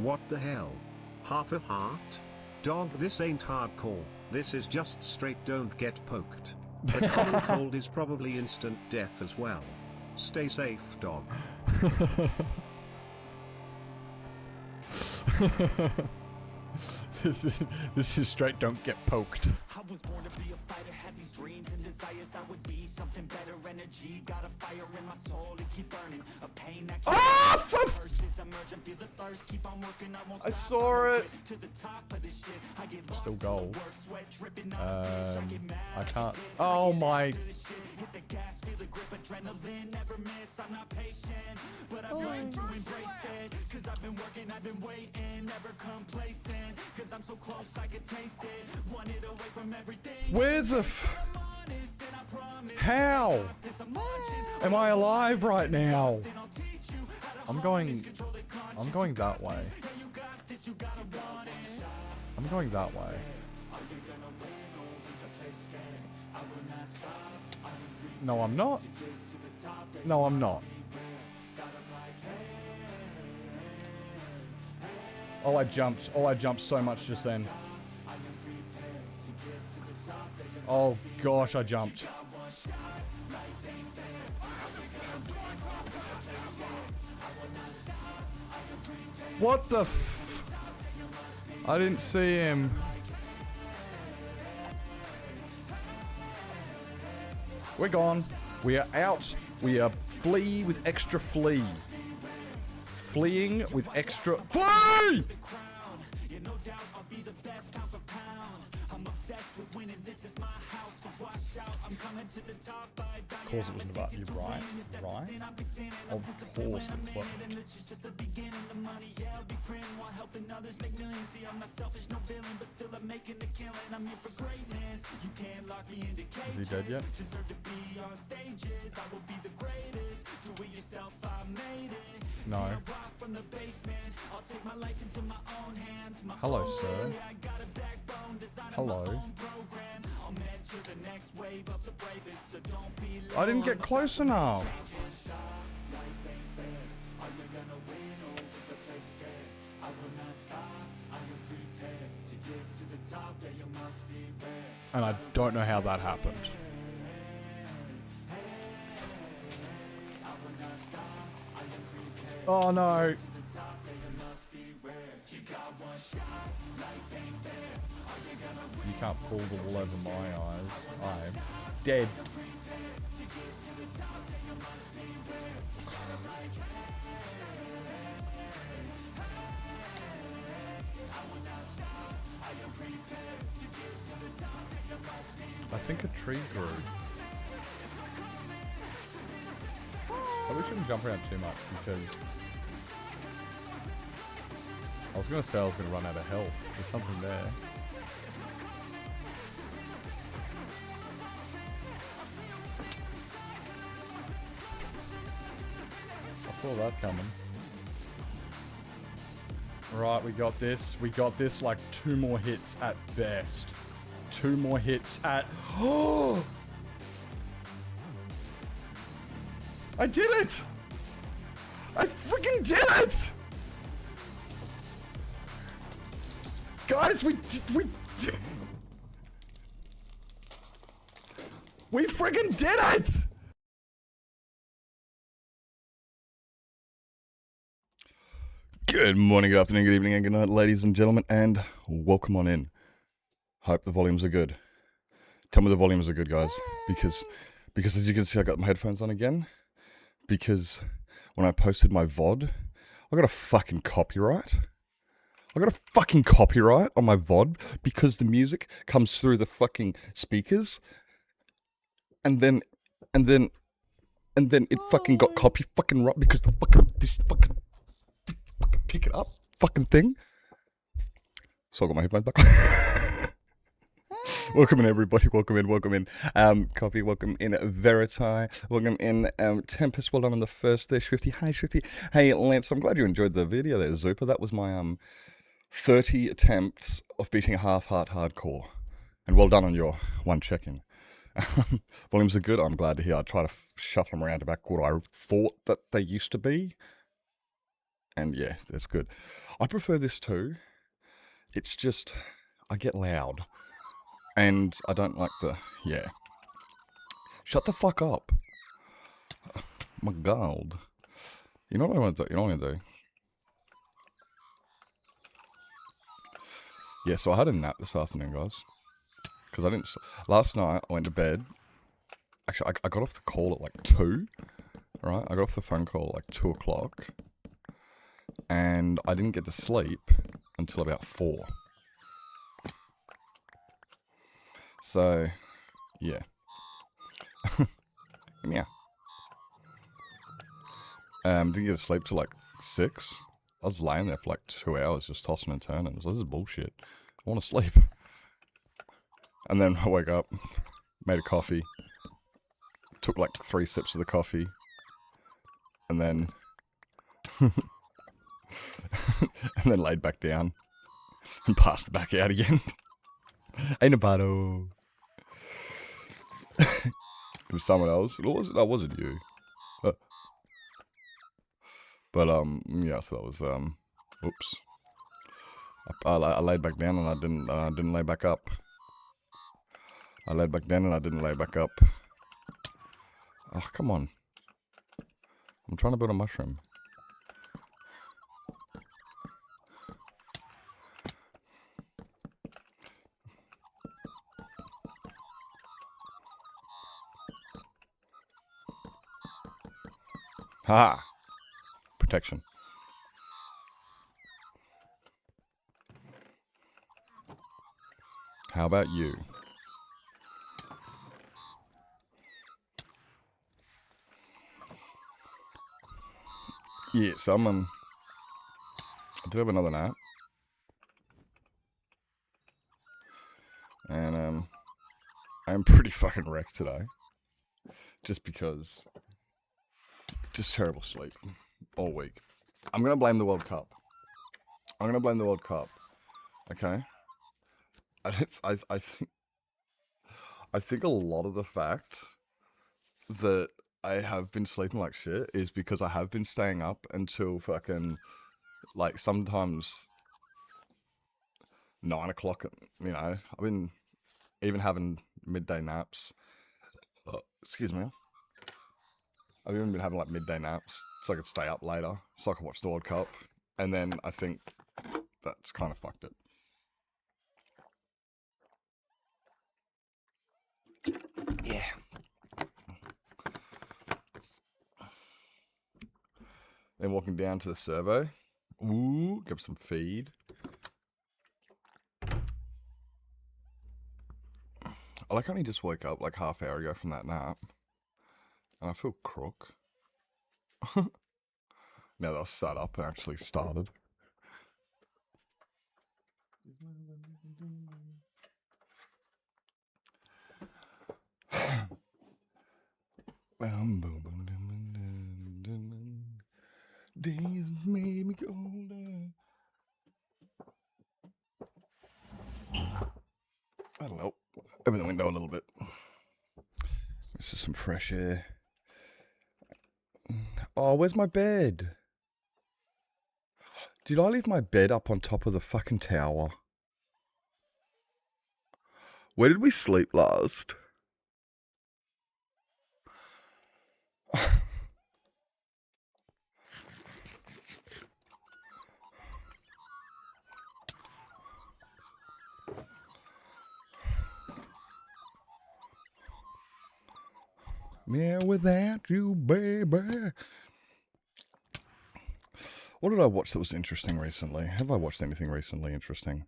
What the hell? Half a heart? Dog, this ain't hardcore, this is just straight don't get poked. But common cold is probably instant death as well. Stay safe, dog. This is straight don't get poked. I was born to be a fighter, had these dreams and desires. I would be something better, energy, got a fire in my soul to keep burning. A pain that feel the thirst, keep on working, I saw it. to the top of this shit. I get Still gold. work, sweat dripping I can't. Oh my. hit the gas, feel the grip, adrenaline, never miss. I'm not patient, but I've learned to embrace it. Cause I've been working, I've been waiting, never complacent. Cause I'm so close, I can taste it. Wanted away from everything. Where the How? Am I alive right now? I'm going that way. I'm going that way. No, I'm not. No, I'm not. Oh, I jumped so much just then. Oh gosh, I jumped. What the f... I didn't see him. We're gone. We are out. We are flee with extra flee. Fleeing with extra... Flee! Of course it wasn't about you, right? Right? Of course it was. Is he dead yet? No. Hello, sir. Hello. I didn't get close enough. And I don't know how that happened. Oh no. You can't pull the wool over my eyes. I'm dead. I think a tree grew. Probably shouldn't jump around too much because I was gonna say I was gonna run out of health. There's something there. I saw that coming. Right, we got this. We got this like 2 more hits at best. 2 more hits at... Oh! I did it! I freaking did it! Guys, we freaking did it! Good morning, good afternoon, good evening, and good night, ladies and gentlemen, and welcome on in. Hope the volumes are good. Tell me the volumes are good, guys, because as you can see, I got my headphones on again. Because when I posted my VOD, I got a fucking copyright. I got a fucking copyright on my VOD because the music comes through the fucking speakers, and then it fucking got copy fucking right because the fucking this fucking pick it up fucking thing. So I got my headphones back. Welcome in, everybody. Welcome in. Copy. Welcome in, Verity. Welcome in, Tempest. Well done on the first there, Swifty. Hi, Swifty. Hey, Lance. I'm glad you enjoyed the video there, Zupa. That was my 30 attempts of beating a half-heart hardcore, and well done on your one check-in. Volumes are good. I'm glad to hear. I try to shuffle them around to back what I thought that they used to be. And yeah, that's good. I prefer this too. It's just, I get loud. And I don't like the, yeah. Shut the fuck up. My God. You know what I want to do? You know what I'm going to do? Yeah, so I had a nap this afternoon, guys. Because I didn't... Last night, I went to bed. Actually, I got off the call at like 2. Right? I got off the phone call at like 2 o'clock. And I didn't get to sleep until about 4. So, yeah. Yeah. Didn't get to sleep till like 6. I was laying there for like 2 hours just tossing and turning. I was like, this is bullshit. I want to sleep. And then I woke up, made a coffee, took like 3 sips of the coffee, and then and then laid back down and passed it back out again. Ain't about it. It was someone else. That wasn't you. But yeah, so that was oops. I laid back down and I didn't lay back up. I laid back down and I didn't lay back up. Oh, come on. I'm trying to build a mushroom. Ha! Protection. How about you? Yeah, so I did have another nap. And I'm pretty fucking wrecked today. Just because just terrible sleep all week. I'm gonna blame the World Cup. Okay? I think a lot of the fact that I have been sleeping like shit is because I have been staying up until fucking, like, sometimes 9 o'clock, you know. I've been even having midday naps. Excuse me. I've even been having, like, midday naps so I could stay up later so I could watch the World Cup. And then I think that's kind of fucked it. Yeah. Then walking down to the servo. Ooh, get some feed. I like only just woke up like half hour ago from that nap. And I feel crook. Now that I've sat up and actually started. Days made me older. I don't know. Open the window a little bit. This is some fresh air. Oh, where's my bed? Did I leave my bed up on top of the fucking tower? Where did we sleep last? Yeah, without you, baby. What did I watch that was interesting recently? Have I watched anything recently interesting?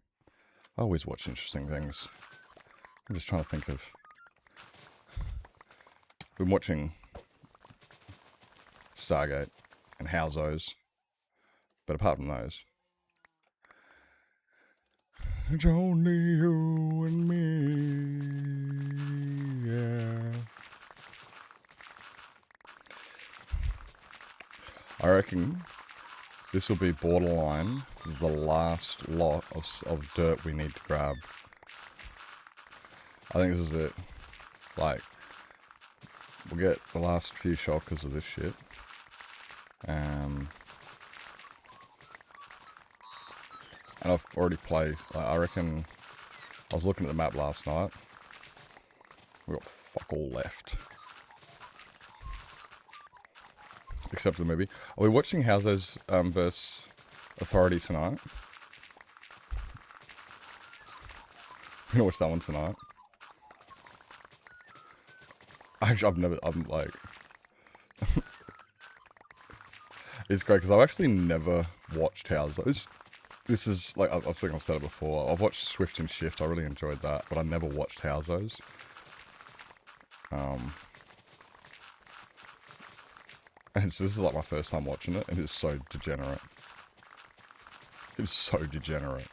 I always watch interesting things. I'm just trying to think of... Been watching Stargate and Houseos. But apart from those... It's only you and me, yeah. I reckon this will be borderline the last lot of dirt we need to grab. I think this is it. Like, we'll get the last few shulkers of this shit. And I've already played. Like, I reckon I was looking at the map last night. We got fuck all left. Except for the movie. Are we watching Houses vs Authority tonight? We're gonna watch that one tonight. Actually, I'm like... It's great because I've actually never watched Houses. This is, like, I think I've said it before. I've watched Swift and Shift. I really enjoyed that. But I never watched Houses. And so this is like my first time watching it. And it's so degenerate. It's so degenerate.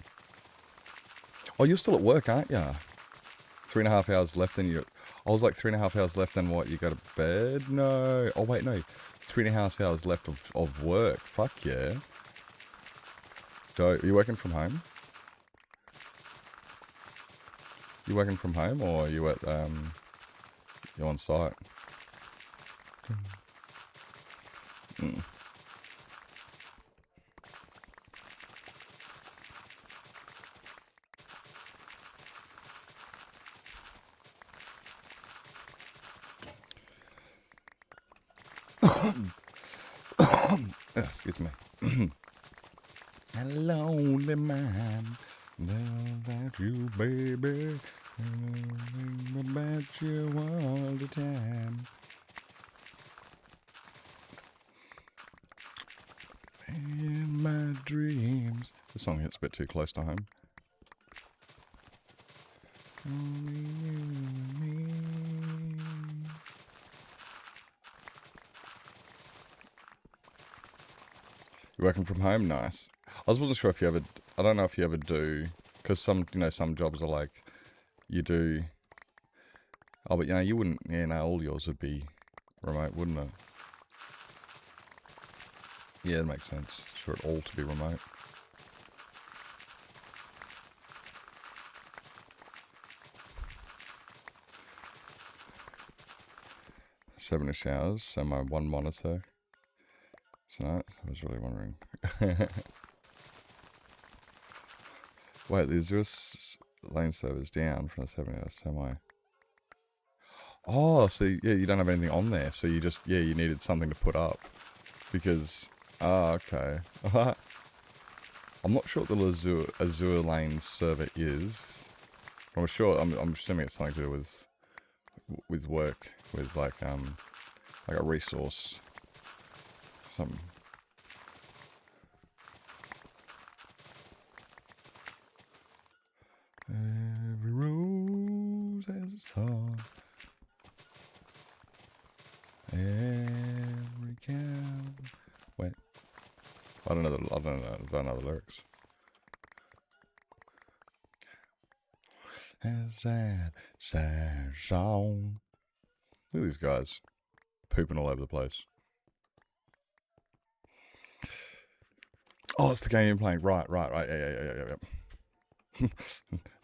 Oh, you're still at work, aren't you? 3.5 hours left and you... I was like 3.5 hours left and what, you go to bed? No. Oh, wait, no. 3.5 hours left of work. Fuck yeah. Are you working from home? You working from home or are you at, you on site? Mm. Excuse me. A lonely man, know about you, baby. Know about you all the time. In my dreams. The song hits a bit too close to home. Only you and me. You're working from home? Nice. I wasn't sure if you ever... I don't know if you ever do... Because some, you know, some jobs are like... You do... Oh, but, you know, you wouldn't... Yeah, no, all yours would be remote, wouldn't it? Yeah, that makes sense. For it all to be remote. Seven-ish hours, so my one monitor. So I was really wondering. Wait, the Azure lane server's down from the 7 hours, so my... Oh, so yeah, you don't have anything on there, so you just, yeah, you needed something to put up. Because, okay. I'm not sure what the Azure lane server is. I'm sure, I'm assuming it's something to do with work, with like a resource, something. Every rose has its thorn. Every cow. Wait, I don't know the lyrics. A sad, sad song. Look at these guys pooping all over the place. Oh, it's the game you're playing. Right. Yeah.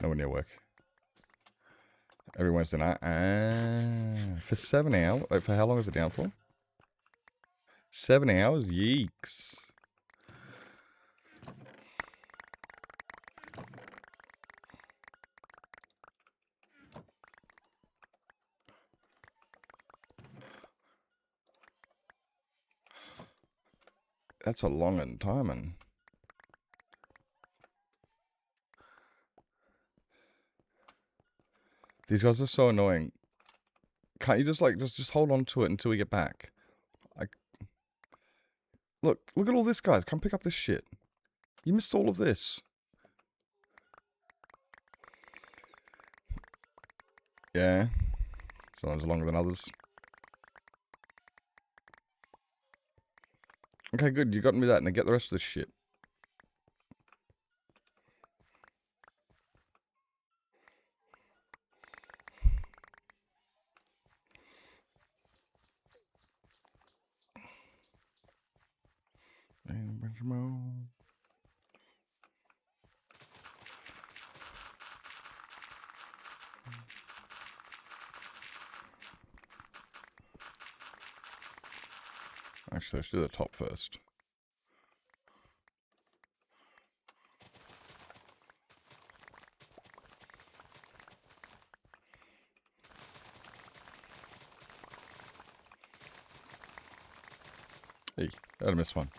Nowhere near work. Every Wednesday night. For 7 hours. Wait, for how long is it down for? 7 hours? Yeeks. That's a long timing. These guys are so annoying. Can't you just like just hold on to it until we get back? Look at all this, guys. Come pick up this shit. You missed all of this. Yeah. Sometimes longer than others. Okay, good. You got me that. Now get the rest of this shit. And a bunch of more. Actually, let's do the top first. Hey, I missed one.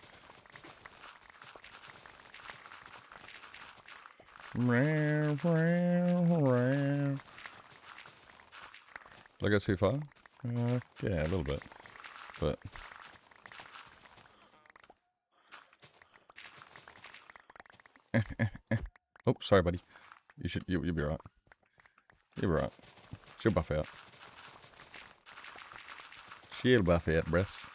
Did I go too far? Yeah, a little bit. But... oh, sorry, buddy. You'll be right. You'll be right. She'll buff out. She'll buff out, breasts.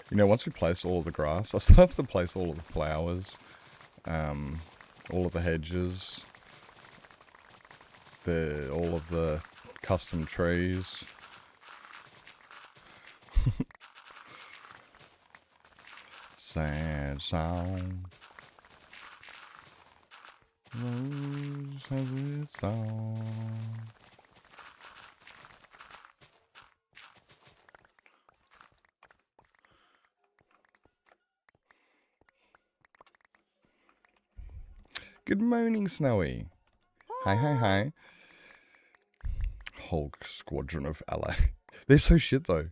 You know, once we place all of the grass, I still have to place all of the flowers, all of the hedges, all of the custom trees. Sad song. Rose has its song. Good morning, Snowy. Hi. Hulk Squadron of Ally. They're so shit, though.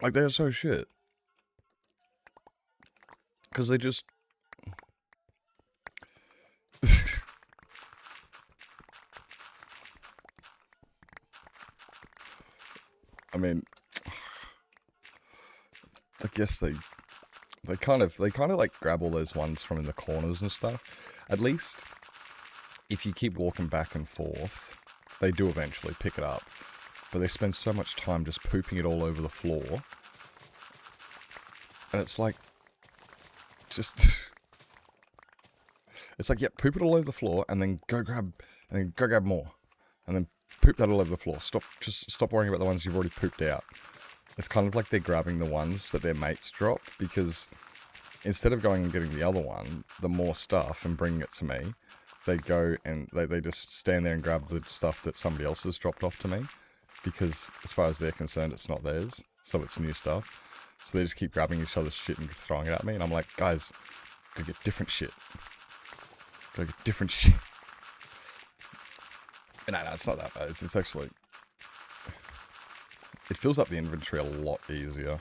Like, they're so shit. Because they just... I mean... I guess they kind of like grab all those ones from in the corners and stuff. At least, if you keep walking back and forth, they do eventually pick it up. But they spend so much time just pooping it all over the floor. And it's like, just... it's like, yeah, poop it all over the floor and then go grab more. And then poop that all over the floor. Just stop worrying about the ones you've already pooped out. It's kind of like they're grabbing the ones that their mates drop, because instead of going and getting the other one, the more stuff, and bringing it to me, they go and they just stand there and grab the stuff that somebody else has dropped off to me, because as far as they're concerned, it's not theirs, so it's new stuff. So they just keep grabbing each other's shit and throwing it at me, and I'm like, guys, go get different shit. Go get different shit. No, it's not that bad. It's actually... it fills up the inventory a lot easier.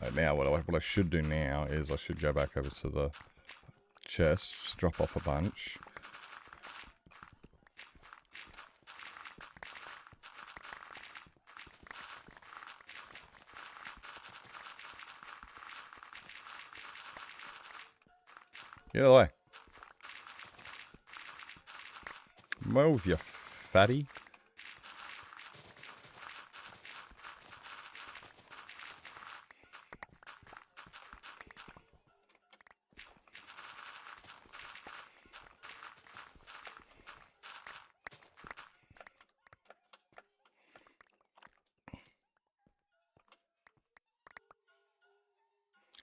Right, now, what I should do now is I should go back over to the chests, drop off a bunch. Get out of the way. Move, you fatty.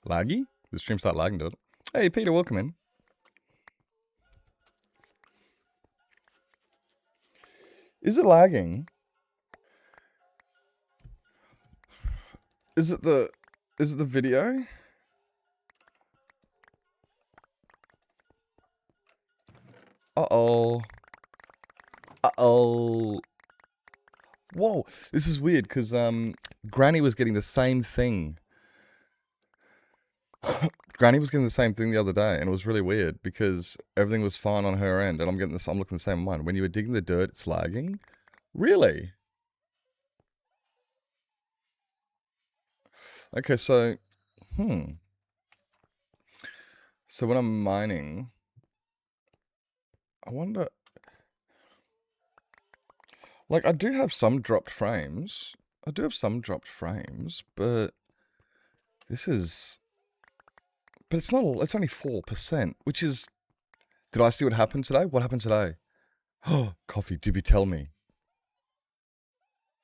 Laggy? The stream start lagging, did it? Hey, Peter, welcome in. Is it lagging? Is it the video? Uh-oh. Uh-oh. Whoa, this is weird, because Granny was getting the same thing. Granny was getting the same thing the other day, and it was really weird, because everything was fine on her end, and I'm looking the same on mine. When you were digging the dirt, it's lagging? Really? Okay, so... So when I'm mining... I wonder... Like, I do have some dropped frames. But... This is... But it's not... It's only 4%, which is... Did I see what happened today? What happened today? Oh, coffee, Doobie, tell me.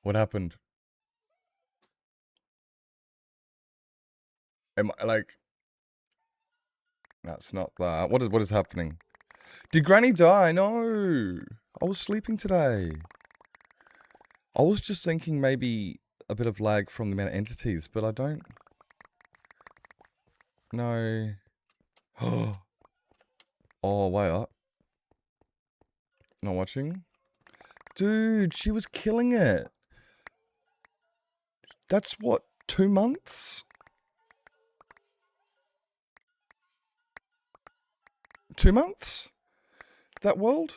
What happened? Am I, like... That's not that. What is happening? Did Granny die? No. I was sleeping today. I was just thinking maybe a bit of lag from the amount of entities, but I don't... No. Oh, wait up. Not watching? Dude, she was killing it. That's what, 2 months? 2 months? That world?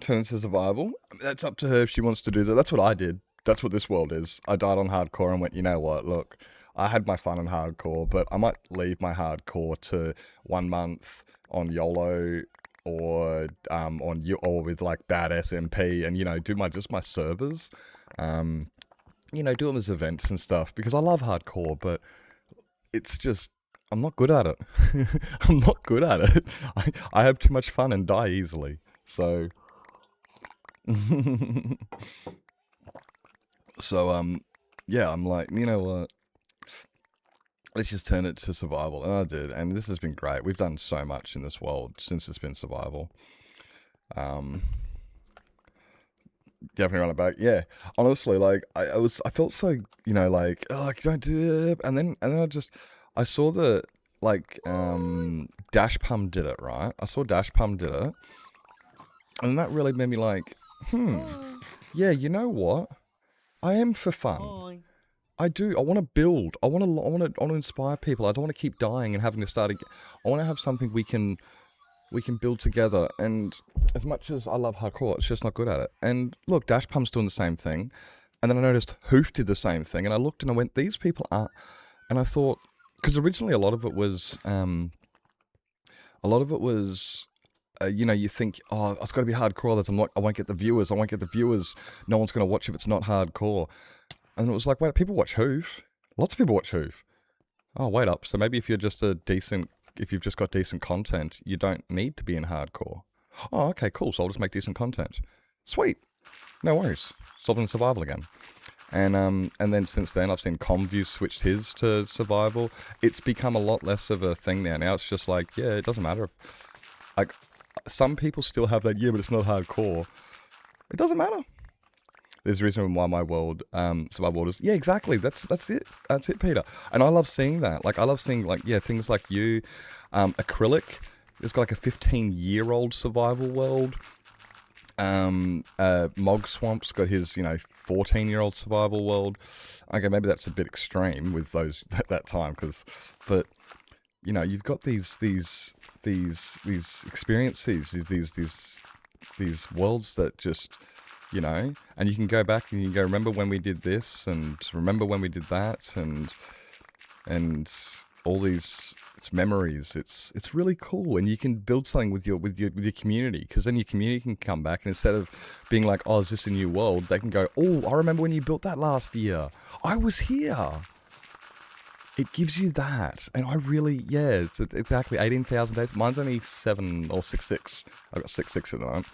Turn into survival? That's up to her if she wants to do that. That's what I did. That's what this world is. I died on hardcore and went, you know what, look, I had my fun on hardcore, but I might leave my hardcore to 1 month on YOLO or or with like bad SMP and, you know, do just my servers. You know, do them as events and stuff because I love hardcore, but it's just, I'm not good at it. I'm not good at it. I have too much fun and die easily. So, yeah, I'm like, you know what? Let's just turn it to survival. And I did. And this has been great. We've done so much in this world since it's been survival. Definitely run it back. Yeah. Honestly, like, I felt so, you know, like, oh, don't do it. And then I saw the, like, Dash Pum did it, right? I saw Dash Pum did it. And that really made me like, yeah, you know what? I am for fun. I do. I want to build. I want to inspire people. I don't want to keep dying and having to start again. I want to have something we can build together. And as much as I love hardcore, it's just not good at it. And look, Dash Pum's doing the same thing. And then I noticed Hoof did the same thing. And I looked and I went, these people are... And I thought... Because originally a lot of it was... you know, you think, oh, it's got to be hardcore. I won't get the viewers. No one's going to watch if it's not hardcore. And it was like, wait, people watch Hoof. Lots of people watch Hoof. Oh, wait up. So maybe if you've just got decent content, you don't need to be in hardcore. Oh, okay, cool. So I'll just make decent content. Sweet. No worries. Solving survival again. And then since then, I've seen Comview switched his to survival. It's become a lot less of a thing now. Now it's just like, yeah, it doesn't matter if, like, some people still have that, yeah, but it's not hardcore. It doesn't matter. There's a reason why my world, survival world is, yeah, exactly. That's it. That's it, Peter. And I love seeing that. Like, I love seeing, like, yeah, things like you, Acrylic. It's got like a 15-year-old survival world. Mog Swamp's got his, 14-year-old survival world. Okay, maybe that's a bit extreme with those that time, but you've got these experiences, these worlds that just, and you can go back and you can go, remember when we did this, and remember when we did that, and all these. It's memories. It's really cool, and you can build something with your community, because then your community can come back, and instead of being like, oh, is this a new world, they can go, oh, I remember when you built that last year. I was here. It gives you that, and I really, yeah, it's exactly 18,000 days. Mine's only 7 or 6.6. I've got 6.6 at the moment.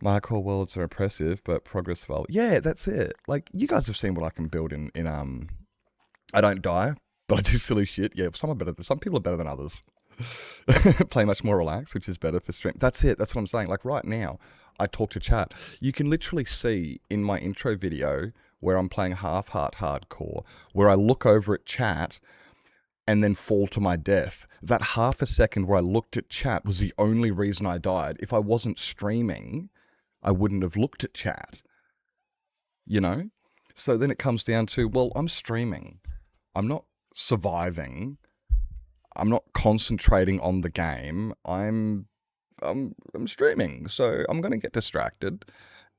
My core worlds are impressive, but progress value. Yeah, that's it. Like, you guys have seen what I can build in I don't die. But I do silly shit. Yeah, some people are better than others. Play much more relaxed, which is better for strength. That's it. That's what I'm saying. Like right now, I talk to chat. You can literally see in my intro video where I'm playing Half Heart Hardcore, where I look over at chat and then fall to my death. That half a second where I looked at chat was the only reason I died. If I wasn't streaming, I wouldn't have looked at chat. So then it comes down to, well, I'm streaming. I'm not surviving. I'm not concentrating on the game. I'm streaming, so I'm going to get distracted.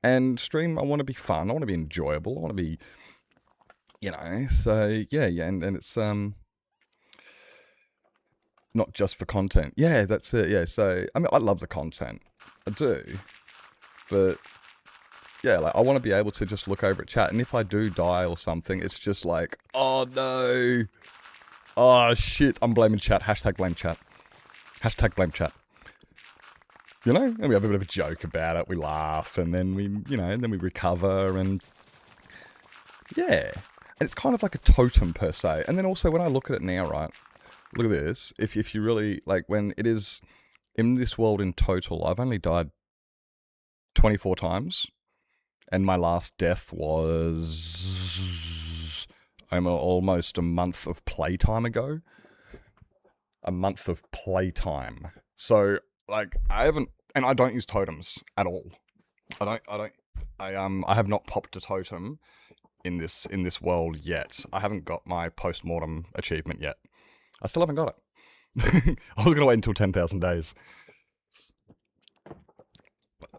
And stream, I want to be fun. I want to be enjoyable. I want to be, so yeah, and it's not just for content. Yeah, that's it. Yeah, so I mean, I love the content. I do, but yeah, like I want to be able to just look over at chat, and if I do die or something, it's just like, oh no, oh shit, I'm blaming chat. Hashtag blame chat. Hashtag blame chat. You know, and we have a bit of a joke about it. We laugh, and then we, you know, and then we recover, and yeah, and it's kind of like a totem per se. And then also when I look at it now, right, look at this. If you really like, when it is in this world in total, I've only died 24 times. And my last death was almost a month of playtime ago. A month of playtime. So, like, I haven't, and I don't use totems at all. I have not popped a totem in this world yet. I haven't got my post-mortem achievement yet. I still haven't got it. I was gonna wait until 10,000 days.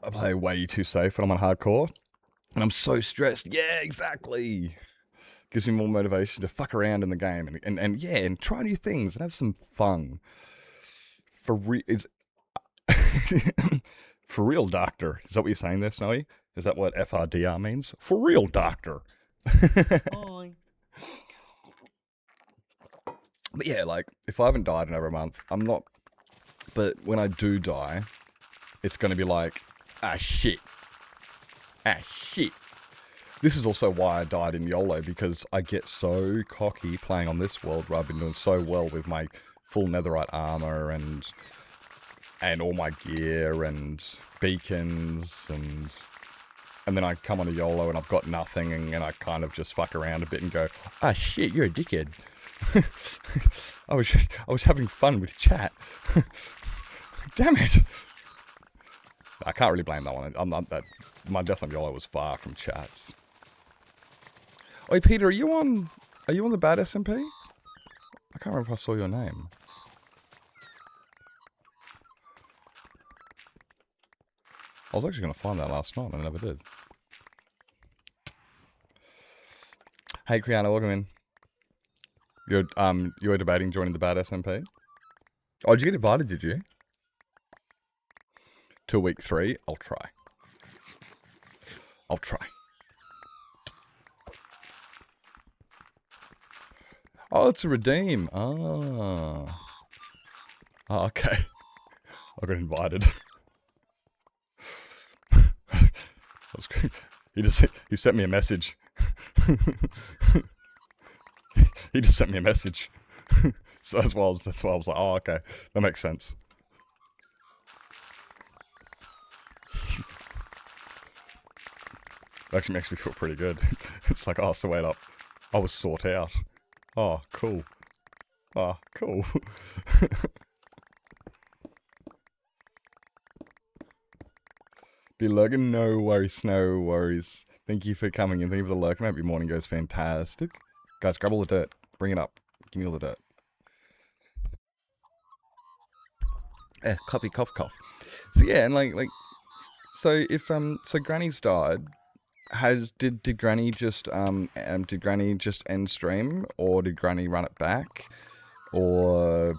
I play way too safe when I'm on hardcore. And I'm so stressed. Yeah, exactly. Gives me more motivation to fuck around in the game and yeah, and try new things and have some fun. For real, doctor. Is that what you're saying there, Snowy? Is that what FRDR means? For real, doctor. Hi. But yeah, like, if I haven't died in over a month, I'm not. But when I do die, it's going to be like, ah, shit. Ah, shit. This is also why I died in YOLO, because I get so cocky playing on this world where I've been doing so well with my full netherite armor and all my gear and beacons and then I come on a YOLO and I've got nothing and I kind of just fuck around a bit and go, ah shit, you're a dickhead. I was having fun with chat. Damn it. I can't really blame that one. My death on YOLO was far from chats. Oi, Peter, are you on the bad SMP? I can't remember if I saw your name. I was actually going to find that last night, and I never did. Hey, Kriana, welcome in. You were debating joining the bad SMP? Oh, did you get invited, did you? Till week 3? I'll try. Oh, it's a redeem. Oh, okay. I got invited. He sent me a message. He just sent me a message. So that's why I was like, oh, okay, that makes sense. It actually makes me feel pretty good. It's like, oh, so wait up. I was sought out. Oh, cool. Oh, cool. Be lurking? No worries, no worries. Thank you for coming in. Thank you for the lurking. I hope your morning goes fantastic. Guys, grab all the dirt. Bring it up. Give me all the dirt. Coffee, cough, cough. So yeah, and like, so if so Granny's died. Did Granny just end stream, or did Granny run it back, or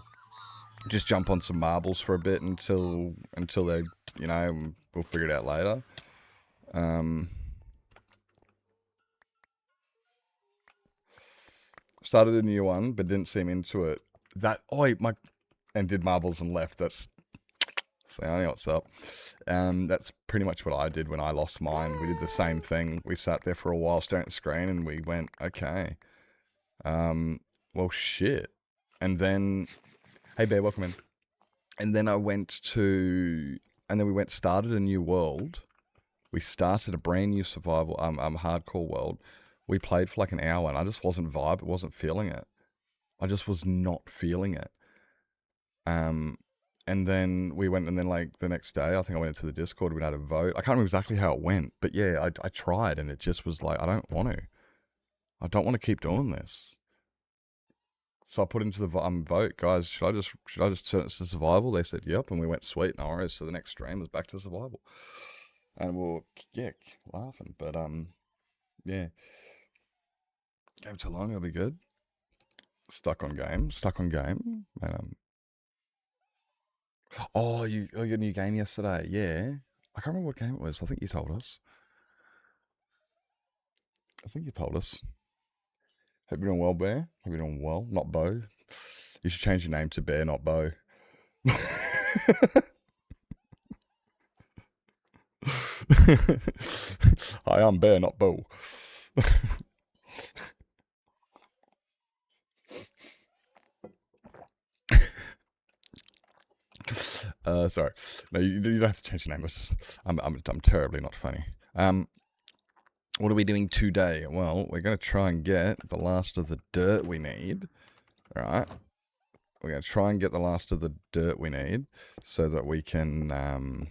just jump on some marbles for a bit until they, you know, we'll figure it out later. Started a new one, but didn't seem into it. And did marbles and left. That's so I know what's up. That's pretty much what I did when I lost mine. We did the same thing. We sat there for a while staring at the screen and we went, okay. Well, shit. And then, hey Bear, welcome in. And then we started a new world. We started a brand new survival, hardcore world. We played for like an hour and I just wasn't wasn't feeling it. I just was not feeling it. And then we went, and then like the next day, I think I went into the Discord, we had a vote. I can't remember exactly how it went, but yeah, I tried, and it just was like, I don't want to keep doing this. So I put into the vote, guys, should I just turn it to survival? They said, yep, and we went, sweet, no worries. So the next stream was back to survival. And we're, yeah, laughing, but yeah. Game too long, it'll be good. Stuck on game, and oh, you got a new game yesterday, yeah. I can't remember what game it was. I think you told us. I think you told us. Hope you're doing well, Bear. Hope you're doing well. Not Bo. You should change your name to Bear, not Bo. Hi, I'm Bear, not Bo. Sorry. No, you don't have to change your name. I'm terribly not funny. What are we doing today? Well, we're going to try and get the last of the dirt we need. All right. We're going to try and get the last of the dirt we need so that we can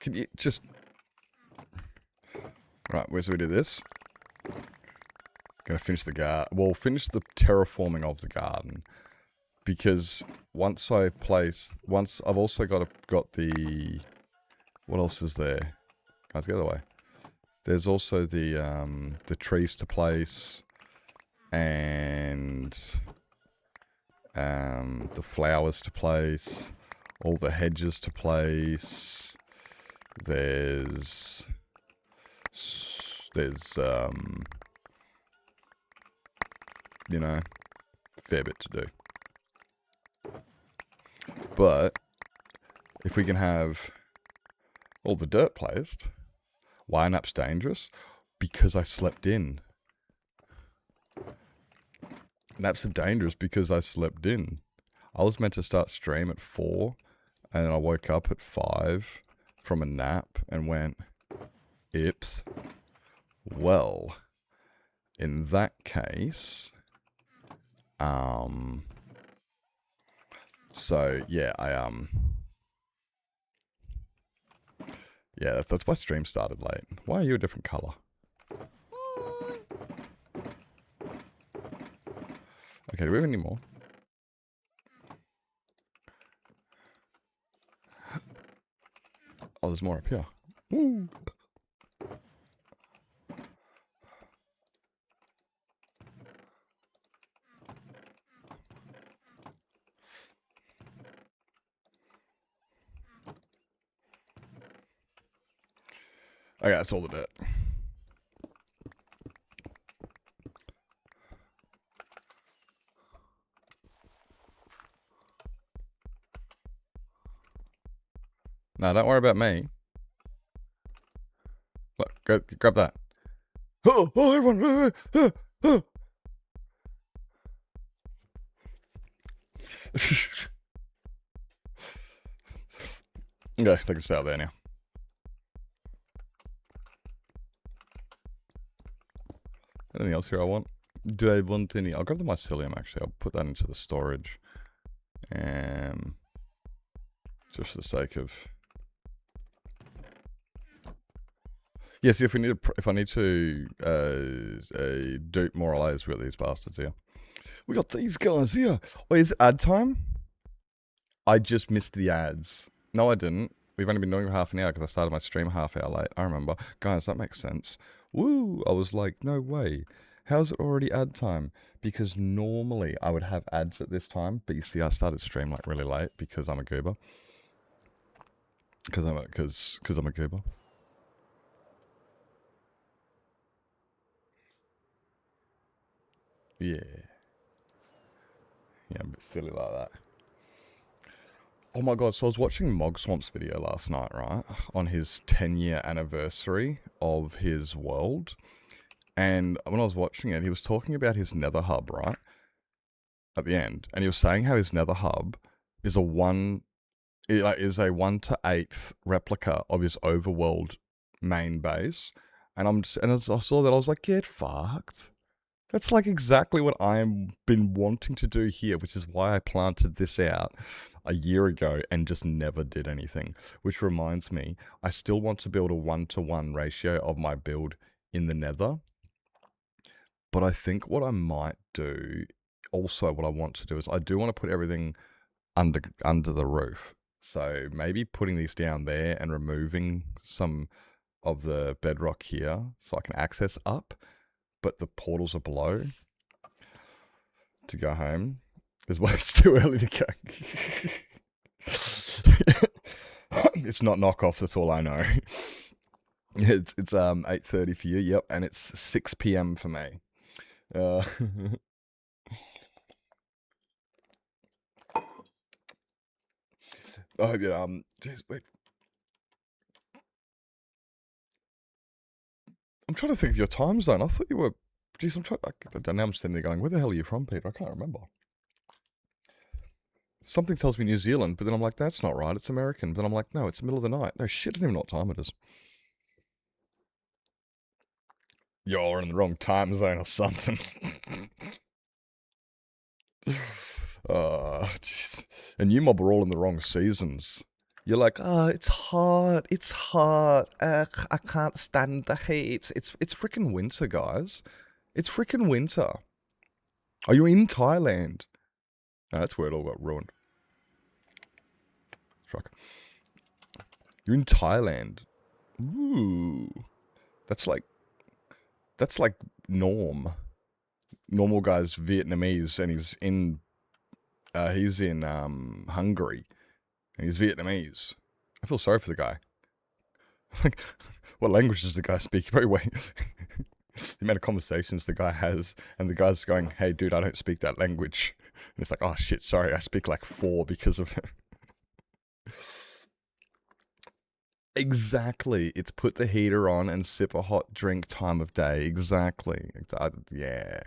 you just... Right, so we do this. Going to finish the garden. Well, finish the terraforming of the garden. Because once I've also got the... What else is there? Guys, go the other way. There's also the trees to place. And the flowers to place. All the hedges to place. There's you know, fair bit to do. But if we can have all the dirt placed, why nap's dangerous? Because I slept in. Naps are dangerous because I slept in. I was meant to start stream at 4, and then I woke up at 5 from a nap and went, "Ips. Well, in that case, so yeah, yeah, that's why stream started late. Why are you a different color? Okay, do we have any more? Oh, there's more up here. Ooh. Okay, that's all the dirt. No, don't worry about me. Look, go grab that. Oh, everyone! Okay, they can stay out there now. Anything else here I want? Do I want any? I'll grab the mycelium actually. I'll put that into the storage. Just for the sake of... Yes, if I need to dupe more allies, we got these bastards here. We got these guys here. Wait, is it ad time? I just missed the ads. No, I didn't. We've only been doing it for half an hour because I started my stream half hour late. I remember. Guys, that makes sense. Woo! I was like, no way. How's it already ad time? Because normally I would have ads at this time, but you see, I started stream like really late because I'm a goober. Because I'm a goober. Yeah. Yeah, I'm a bit silly like that. Oh my god, so I was watching Mogswamp's video last night, right? On his 10-year anniversary of his world. And when I was watching it, he was talking about his nether hub, right? At the end. And he was saying how his nether hub is a 1 to 8th replica of his overworld main base. And as I saw that, I was like, get fucked. That's like exactly what I've been wanting to do here, which is why I planted this out a year ago and just never did anything. Which reminds me, I still want to build a 1-to-1 ratio of my build in the nether. But I think what I might do, also what I want to do is I do want to put everything under the roof. So maybe putting these down there and removing some of the bedrock here so I can access up. But the portals are below to go home. Is why it's too early to go. It's not knockoff, that's all I know. It's 8:30 for you. Yep, and it's 6 p.m. for me. Uh, oh yeah. Jeez, wait. I'm trying to think of your time zone. I thought you were. Jeez, I'm trying. Now I'm sitting there going, "Where the hell are you from, Peter?" I can't remember. Something tells me New Zealand, but then I'm like, "That's not right. It's American." But then I'm like, "No, it's the middle of the night." No shit, I don't even know what time it is. You're in the wrong time zone or something. Jeez. And you mob are all in the wrong seasons. You're like, it's hot, I can't stand the heat. It's freaking winter, guys. It's freaking winter. Are you in Thailand? No, that's where it all got ruined. Truck. You're in Thailand. Ooh. That's like Norm. Normal guy's Vietnamese, and he's in Hungary, and he's Vietnamese. I feel sorry for the guy. Like, what language does the guy speak? Very way. The amount of conversations the guy has, and the guy's going, "Hey, dude, I don't speak that language." And it's like, "Oh shit, sorry, I speak like 4 because of it." Exactly. It's put the heater on and sip a hot drink time of day. Exactly. Yeah.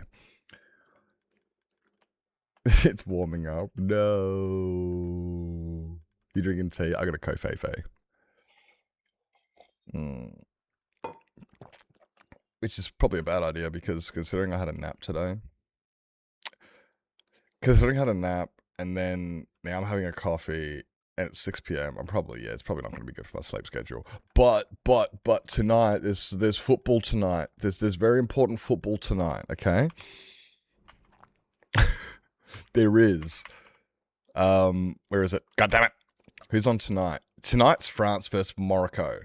It's warming up. No. You drinking tea? I got a Kofefe. Which is probably a bad idea because considering I had a nap today. Considering I had a nap and then now I'm having a coffee and it's 6 p.m. it's probably not going to be good for my sleep schedule. But tonight there's football tonight. There's very important football tonight. Okay. There is. Where is it? God damn it! Who's on tonight? Tonight's France versus Morocco.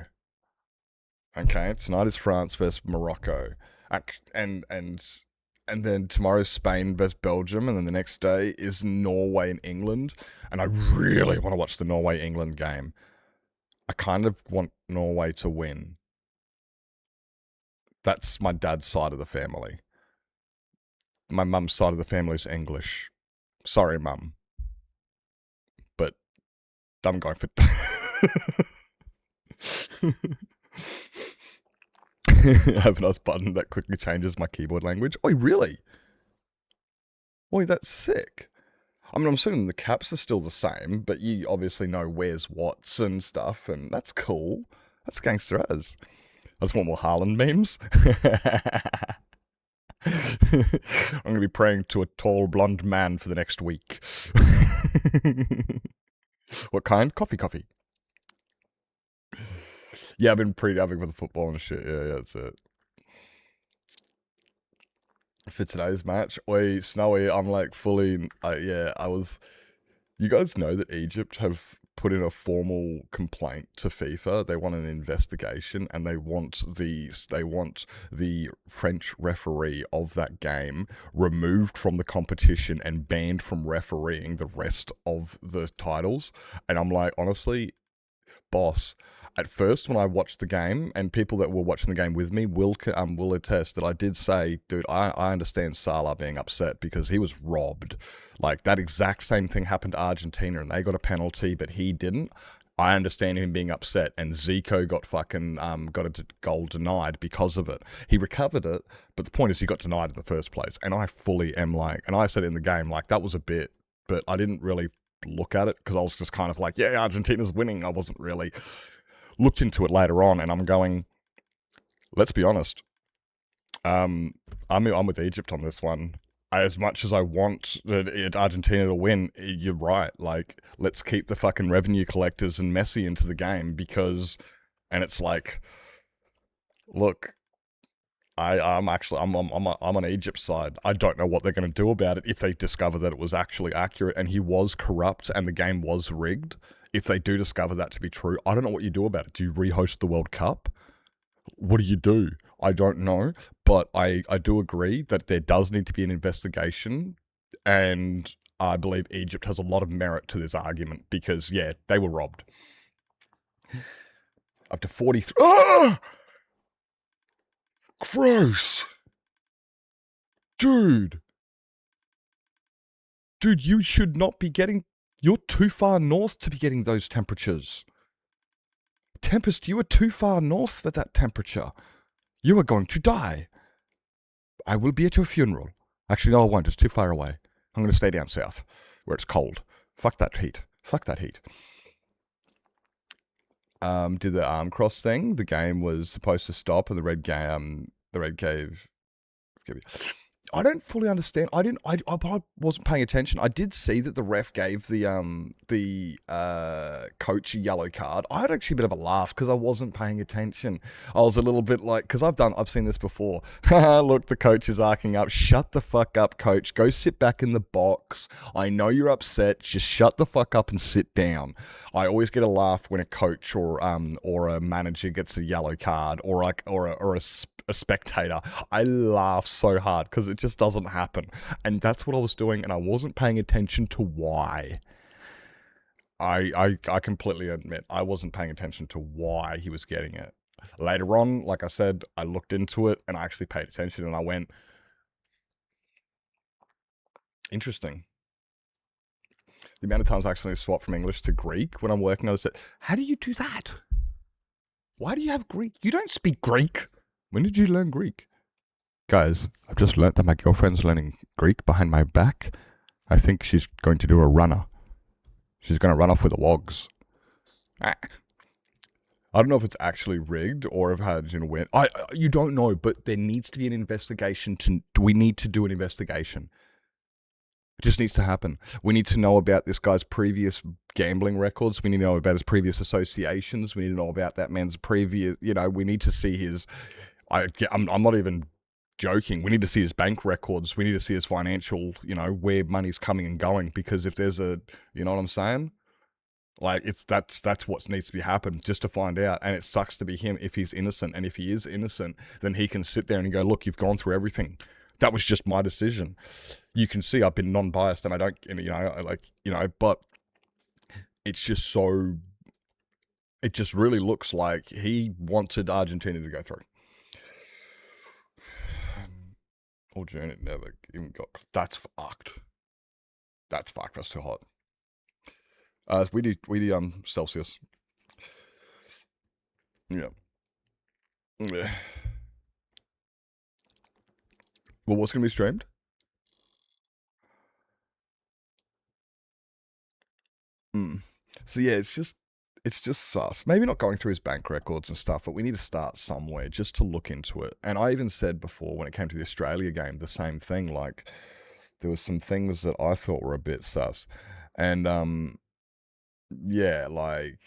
Okay, tonight is France versus Morocco, and then tomorrow's Spain versus Belgium, and then the next day is Norway and England. And I really want to watch the Norway-England game. I kind of want Norway to win. That's my dad's side of the family. My mum's side of the family is English. Sorry, Mum. But I'm going for... I have a nice button that quickly changes my keyboard language. Oh, really? Boy, that's sick. I mean, I'm assuming the caps are still the same, but you obviously know where's what's and stuff, and that's cool. That's gangster as. I just want more Haaland memes. I'm going to be praying to a tall, blonde man for the next week. What kind? Coffee. Yeah, I've been pre-dabbing with the football and shit. Yeah, that's it. For today's match, oi, Snowy, I'm like fully, I was... You guys know that Egypt have put in a formal complaint to FIFA. They want an investigation, and they want the French referee of that game removed from the competition and banned from refereeing the rest of the titles. And I'm like, honestly, boss... At first, when I watched the game, and people that were watching the game with me will attest that I did say, dude, I understand Salah being upset because he was robbed. Like, that exact same thing happened to Argentina, and they got a penalty, but he didn't. I understand him being upset, and Zico got got a goal denied because of it. He recovered it, but the point is he got denied in the first place. And I fully am like, and I said in the game, like, that was a bit, but I didn't really look at it because I was just kind of like, yeah, Argentina's winning. I wasn't really... Looked into it later on, and I'm going, let's be honest. I'm with Egypt on this one. As much as I want Argentina to win, you're right. Like, let's keep the fucking revenue collectors and Messi into the game because, and it's like, look, I'm on Egypt's side. I don't know what they're going to do about it if they discover that it was actually accurate and he was corrupt and the game was rigged. If they do discover that to be true, I don't know what you do about it. Do you rehost the World Cup? What do you do? I don't know. But I do agree that there does need to be an investigation. And I believe Egypt has a lot of merit to this argument because, yeah, they were robbed. Up to 43... Gross. Dude. Dude, you should not be getting... You're too far north to be getting those temperatures. Tempest, you are too far north for that temperature. You are going to die. I will be at your funeral. Actually, no, I won't. It's too far away. I'm going to stay down south, where it's cold. Fuck that heat. Fuck that heat. Did the arm cross thing. The game was supposed to stop, and the red gave. I don't fully understand. I wasn't paying attention. I did see that the ref gave the coach a yellow card. I had actually a bit of a laugh because I wasn't paying attention. I was a little bit like, because I've seen this before. Look, the coach is arcing up. Shut the fuck up, coach. Go sit back in the box. I know you're upset. Just shut the fuck up and sit down. I always get a laugh when a coach or a manager gets a yellow card or a spectator. I laugh so hard because it just doesn't happen. And that's what I was doing, and I wasn't paying attention to why. I completely admit I wasn't paying attention to why he was getting it. Later on, like I said, I looked into it and I actually paid attention and I went, interesting. The amount of times I accidentally swap from English to Greek when I'm working, I was like, how do you do that? Why do you have Greek? You don't speak Greek. When did you learn Greek? Guys, I've just learnt that my girlfriend's learning Greek behind my back. I think she's going to do a runner. She's going to run off with the wogs. I don't know if it's actually rigged or if Hydrogen win. You don't know, but there needs to be an investigation. We need to do an investigation. It just needs to happen. We need to know about this guy's previous gambling records. We need to know about his previous associations. We need to know about that man's previous, we need to see his, I'm not even joking. We need to see his bank records. We need to see his financial, where money's coming and going, because if there's a, you know what I'm saying? Like, that's what needs to be happened, just to find out. And it sucks to be him if he's innocent. And if he is innocent, then he can sit there and go, look, you've gone through everything. That was just my decision. You can see I've been non-biased and I don't, but it's just so, it just really looks like he wanted Argentina to go through. It never even got, that's fucked. That's fucked, that's too hot. We do Celsius. Yeah. Well, what's going to be streamed? So yeah, it's just sus. Maybe not going through his bank records and stuff, but we need to start somewhere just to look into it. And I even said before when it came to the Australia game, the same thing. Like, there was some things that I thought were a bit sus. And, yeah, like...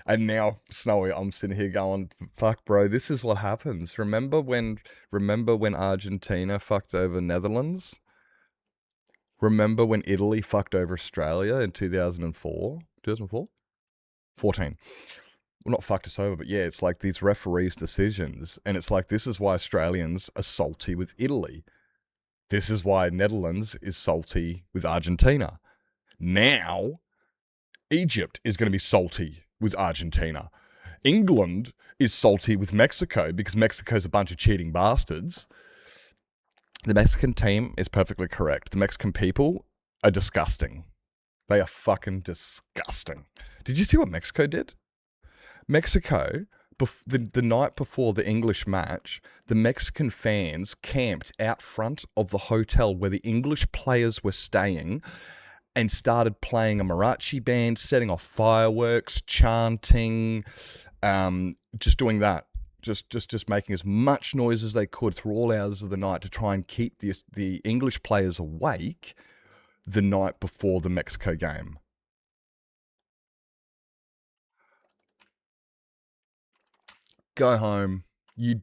And now, Snowy, I'm sitting here going, fuck, bro, this is what happens. Remember when Argentina fucked over Netherlands? Remember when Italy fucked over Australia in 2004? 2004? 14. Well, not fucked us over, but yeah, it's like these referees' decisions. And it's like, this is why Australians are salty with Italy. This is why Netherlands is salty with Argentina. Now, Egypt is going to be salty with Argentina. England is salty with Mexico because Mexico's a bunch of cheating bastards. The Mexican team is perfectly correct. The Mexican people are disgusting. They are fucking disgusting. Did you see what Mexico did? Mexico, the night before the English match, the Mexican fans camped out front of the hotel where the English players were staying and started playing a mariachi band, setting off fireworks, chanting, just doing that. Just making as much noise as they could through all hours of the night to try and keep the English players awake the night before the Mexico game. Go home. You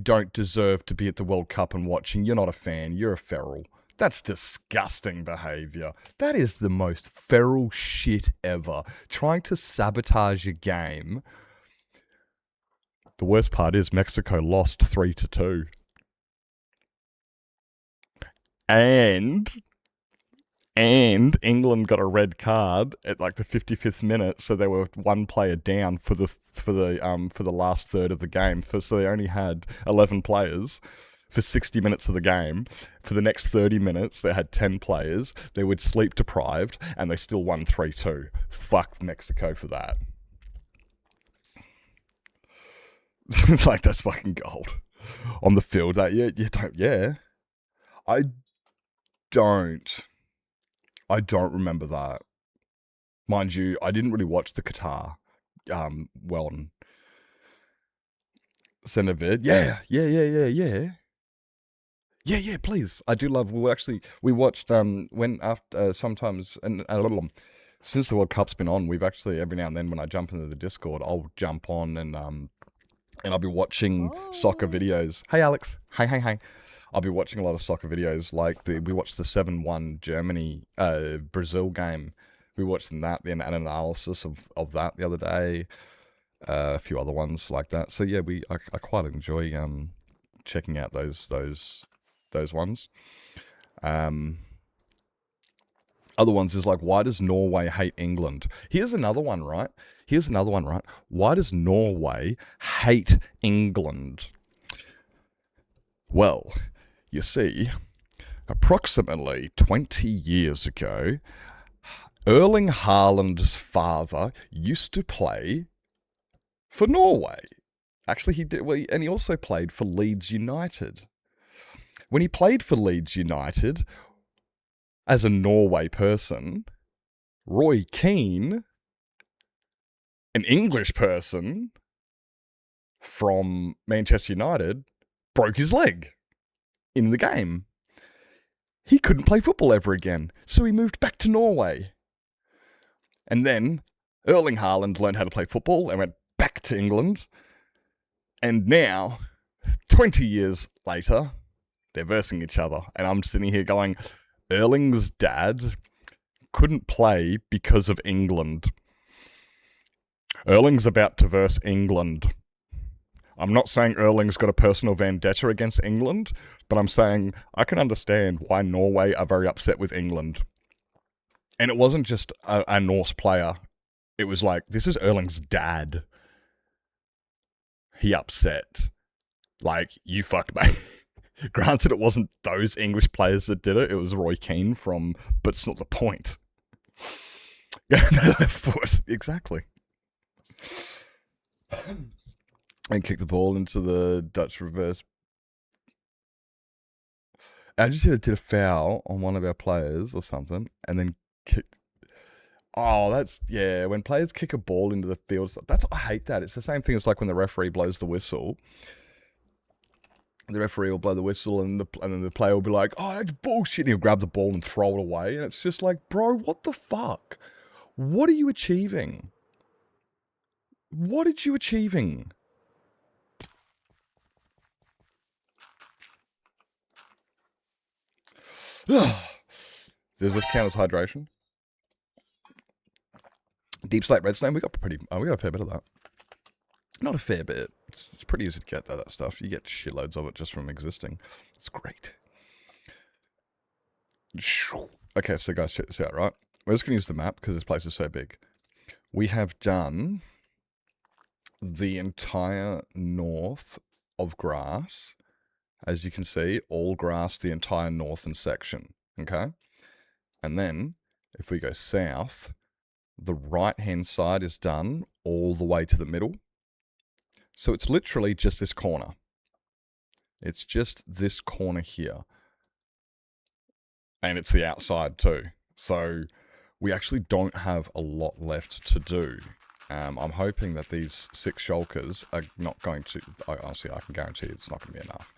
don't deserve to be at the World Cup and watching. You're not a fan. You're a feral. That's disgusting behavior. That is the most feral shit ever. Trying to sabotage a game. The worst part is Mexico lost 3-2. And And England got a red card at like the 55th minute, so they were one player down for the last third of the game. So they only had 11 players for 60 minutes of the game. For the next 30 minutes, they had 10 players. They were sleep deprived, and they still won 3-2. Fuck Mexico for that. Like, that's fucking gold. On the field, that I don't remember that. Mind you, I didn't really watch the Qatar Weldon Centre vid. Yeah, please. I do love. We watched when after sometimes and since the World Cup's been on, we've actually every now and then when I jump into the Discord, I'll jump on and I'll be watching soccer videos. Hey Alex, hey. I'll be watching a lot of soccer videos. Like we watched the 7-1 Germany Brazil game. We watched that, an analysis of that the other day. A few other ones like that. So yeah, I quite enjoy checking out those ones. Other ones is like, why does Norway hate England? Here's another one, right? Why does Norway hate England? Well, you see, approximately 20 years ago, Erling Haaland's father used to play for Norway. Actually, he did, and he also played for Leeds United. When he played for Leeds United, as a Norway person, Roy Keane, an English person from Manchester United, broke his leg in the game. He couldn't play football ever again, so he moved back to Norway. And then Erling Haaland learned how to play football and went back to England. And now, 20 years later, they're versing each other. And I'm sitting here going, Erling's dad couldn't play because of England. Erling's about to verse England. I'm not saying Erling's got a personal vendetta against England, but I'm saying I can understand why Norway are very upset with England. And it wasn't just a Norse player. It was like, this is Erling's dad. He upset. Like, you fucked me. Granted, it wasn't those English players that did it. It was Roy Keane but it's not the point. Left foot. Exactly. And kick the ball into the Dutch reverse. I just did a foul on one of our players or something, and then kick. Oh, when players kick a ball into the field, I hate that. It's the same thing as like when the referee blows the whistle. The referee will blow the whistle, and then the player will be like, "Oh, that's bullshit." And he'll grab the ball and throw it away, and it's just like, bro, what the fuck? What are you achieving? What are you achieving? Does this count as hydration? Deep slate redstone, we got a fair bit of that. Not a fair bit. It's pretty easy to get though, that stuff. You get shitloads of it just from existing. It's great. Okay, so guys, check this out, right? We're just going to use the map because this place is so big. We have done the entire north of grass. As you can see, all grass, the entire northern section, okay? And then, if we go south, the right-hand side is done all the way to the middle. So it's literally just this corner. It's just this corner here. And it's the outside too. So we actually don't have a lot left to do. I'm hoping that these 6 shulkers are not going to... Honestly, I can guarantee it's not going to be enough.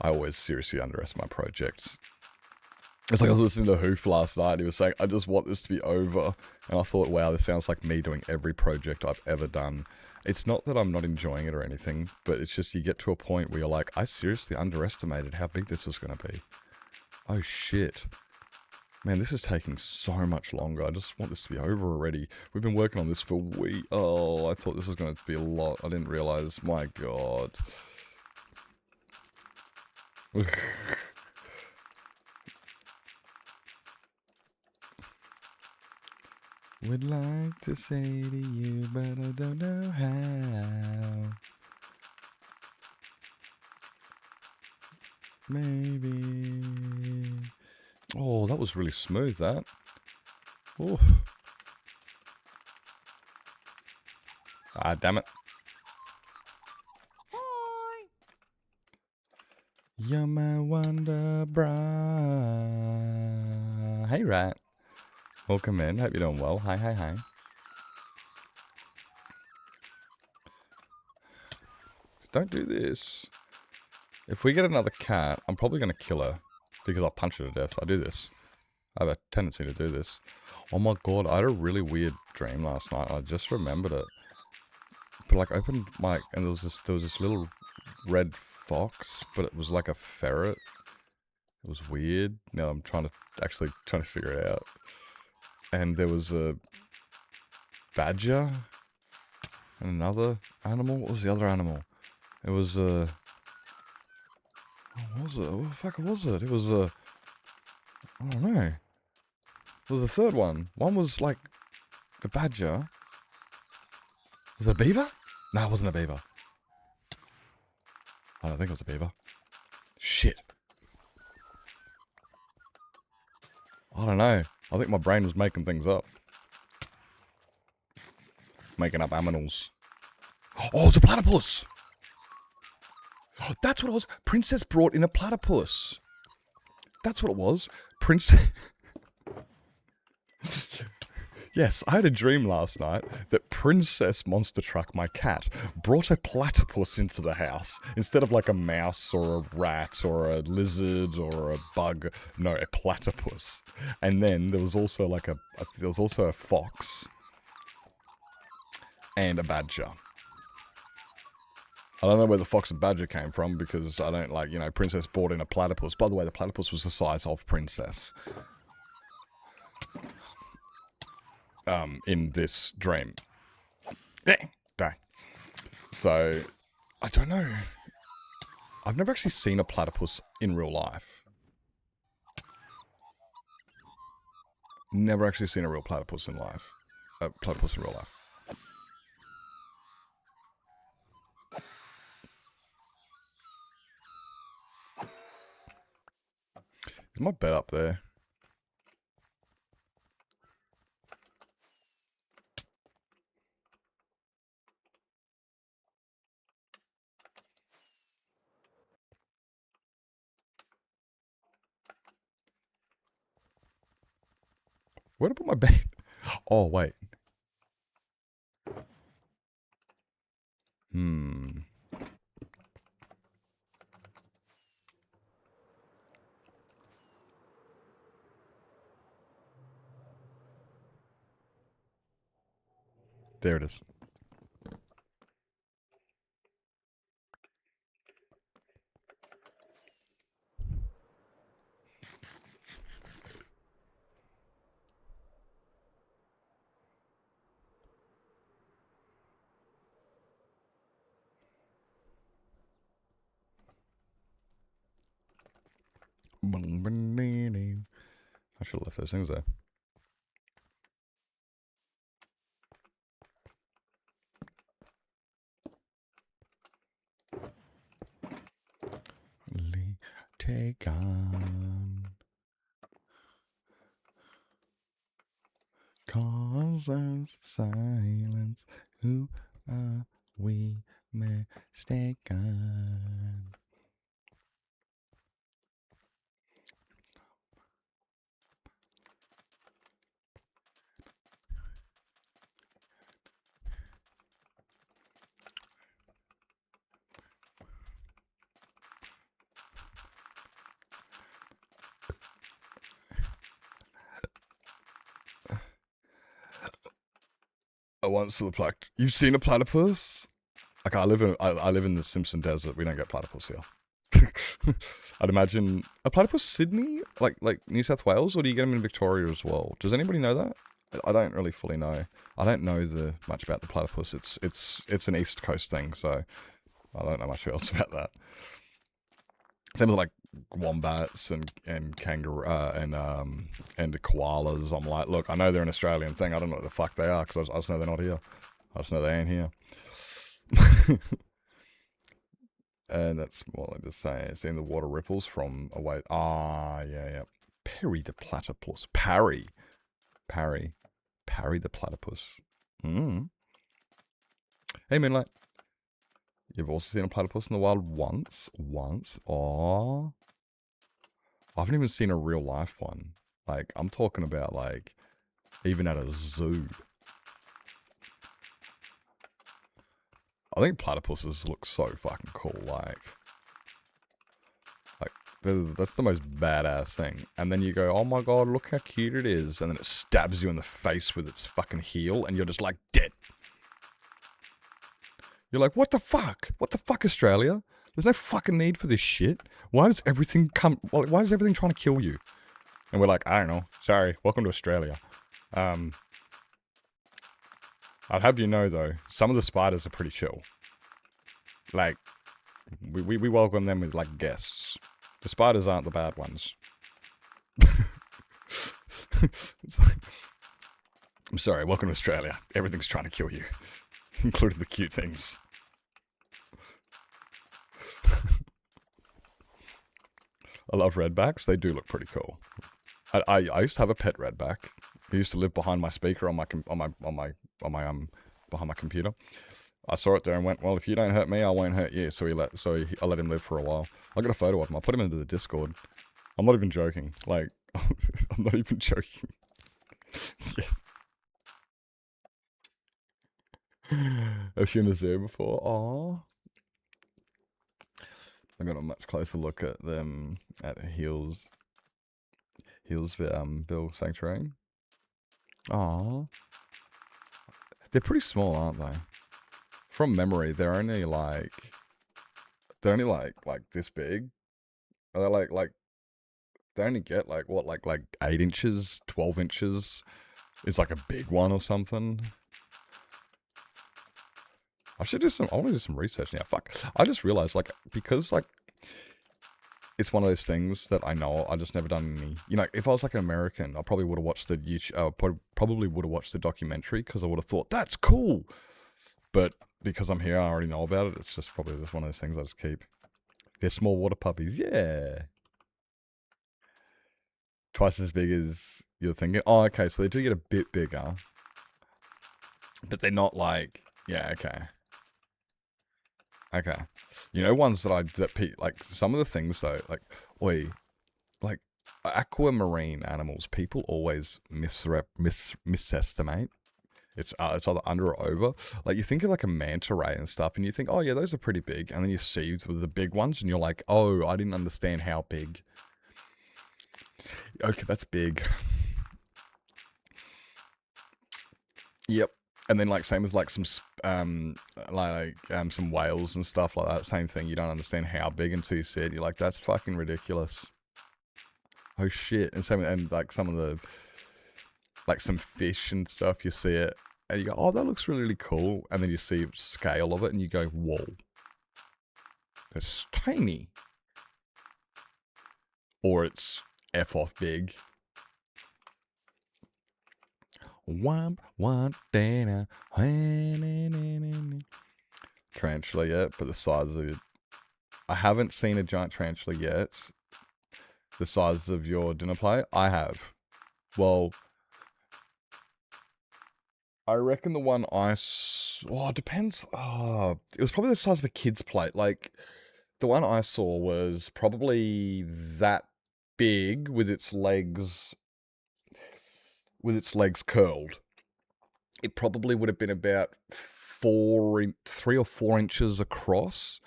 I always seriously underestimate my projects. It's like I was listening to Hoof last night. He was saying, I just want this to be over. And I thought, wow, this sounds like me doing every project I've ever done. It's not that I'm not enjoying it or anything, but it's just you get to a point where you're like, I seriously underestimated how big this was going to be. Oh, shit. Man, this is taking so much longer. I just want this to be over already. We've been working on this for weeks. Oh, I thought this was going to be a lot. I didn't realize. My God. Would like to say to you, but I don't know how. Maybe. Oh, that was really smooth, that. Oof. Ah, damn it. Hi. You're my wonder bra. Hey, Rat. Welcome in. Hope you're doing well. Hi, hi, hi. Don't do this. If we get another cat, I'm probably going to kill her. Because I'll punch her to death. I do this. I have a tendency to do this. Oh my god, I had a really weird dream last night. I just remembered it. But like, I opened my... And there was this little red fox. But it was like a ferret. It was weird. Now I'm trying to figure it out. And there was a badger. And another animal. What was the other animal? It was a... What was it? What the fuck was it? It was a... I don't know. There was a third one. One was like the badger. Was it a beaver? No, it wasn't a beaver. I don't think it was a beaver. Shit. I don't know. I think my brain was making things up. Making up aminals. Oh, it's a platypus! Oh, that's what it was. Princess brought in a platypus. That's what it was. Princess... Yes, I had a dream last night that Princess Monster Truck, my cat, brought a platypus into the house. Instead of like a mouse or a rat or a lizard or a bug. No, a platypus. And then there was also like a fox. And a badger. I don't know where the fox and badger came from because I don't like, Princess brought in a platypus. By the way, the platypus was the size of Princess. In this dream. Die. So, I don't know. I've never actually seen a platypus in real life. Never actually seen a real platypus in life. Platypus in real life. Is my bed up there? Where did I put my bed? Oh, wait. There it is. I should have left those things there. Take on causes silence. Who are we mistaken? I once saw the plaque. You've seen a platypus? Like I live in the Simpson Desert. We don't get platypus here. I'd imagine a platypus Sydney, like New South Wales, or do you get them in Victoria as well? Does anybody know that? I don't really fully know. I don't know much about the platypus. It's an East Coast thing, so I don't know much else about that. Same with like wombats and kangaroo and the koalas. I'm like, look, I know they're an Australian thing. I don't know what the fuck they are because I just know they're not here. I just know they ain't here. And that's what I'm just saying. Seeing the water ripples from away. Yeah. Perry the platypus. Parry the platypus. Hey, Moonlight. You've also seen a platypus in the wild once. Aww. I haven't even seen a real life one. Like, I'm talking about, like, even at a zoo. I think platypuses look so fucking cool, like that's the most badass thing. And then you go, oh my god, look how cute it is. And then it stabs you in the face with its fucking heel, and you're just like, dead. You're like, what the fuck? What the fuck, Australia? There's no fucking need for this shit. Why does everything why is everything trying to kill you? And we're like, I don't know. Sorry, welcome to Australia. I'll have you know, though, some of the spiders are pretty chill. Like, we welcome them with, like, guests. The spiders aren't the bad ones. It's like, I'm sorry, welcome to Australia. Everything's trying to kill you. Including the cute things. I love redbacks. They do look pretty cool. I used to have a pet redback. He used to live behind my speaker behind my computer. I saw it there and went, well, if you don't hurt me, I won't hurt you. So I let him live for a while. I got a photo of him. I put him into the Discord. I'm not even joking. Like, I'm not even joking. Yes. Have you seen the zoo before? Aww. I got a much closer look at them at Hillsville Sanctuary. Aww. They're pretty small, aren't they? From memory, they're only like this big. Are they like they only get like 8 inches, 12 inches. It's like a big one or something. I want to do some research now. Fuck. I just realized, like, because, like, it's one of those things that I know I just never done any. You know, if I was like an American, I probably would have watched the probably would have watched the documentary because I would have thought that's cool. But because I'm here, I already know about it. It's just probably just one of those things I just keep. They're small water puppies, yeah. Twice as big as you're thinking. Oh, okay, so they do get a bit bigger, but they're not like, yeah, okay. Okay, you know, ones that like some of the things though, like aquamarine animals, people always misestimate. It's either under or over. Like, you think of like a manta ray and stuff, and you think, oh yeah, those are pretty big, and then you see the big ones, and you're like, oh, I didn't understand how big. Okay, that's big. Yep. And then, like, same as, like, some whales and stuff like that. Same thing. You don't understand how big until you see it. You're like, that's fucking ridiculous. Oh, shit. And like, some of the, like, some fish and stuff, you see it. And you go, oh, that looks really, really cool. And then you see scale of it, and you go, whoa. It's tiny. Or it's F off big. Tarantula yet, but the size of it. I haven't seen a giant tarantula yet. The size of your dinner plate, I have. Well, I reckon the one it depends. Oh, it was probably the size of a kid's plate. Like, the one I saw was probably that big with its legs curled. It probably would have been about 3 or 4 inches across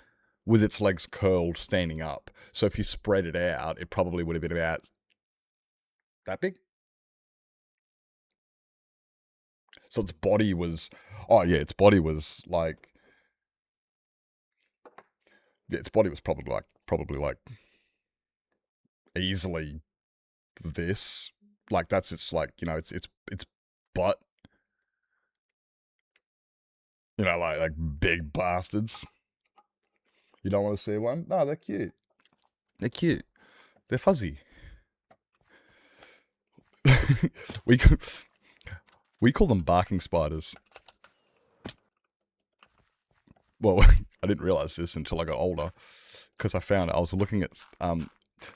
with its legs curled standing up. So if you spread it out, it probably would have been about that big. So its body was like, yeah, its body was probably like easily this. Like, that's its, like, you know, it's butt. You know, like big bastards. You don't want to see one? No, they're cute. They're cute. They're fuzzy. we c- we call them barking spiders. Well, I didn't realize this until I got older, because I was looking at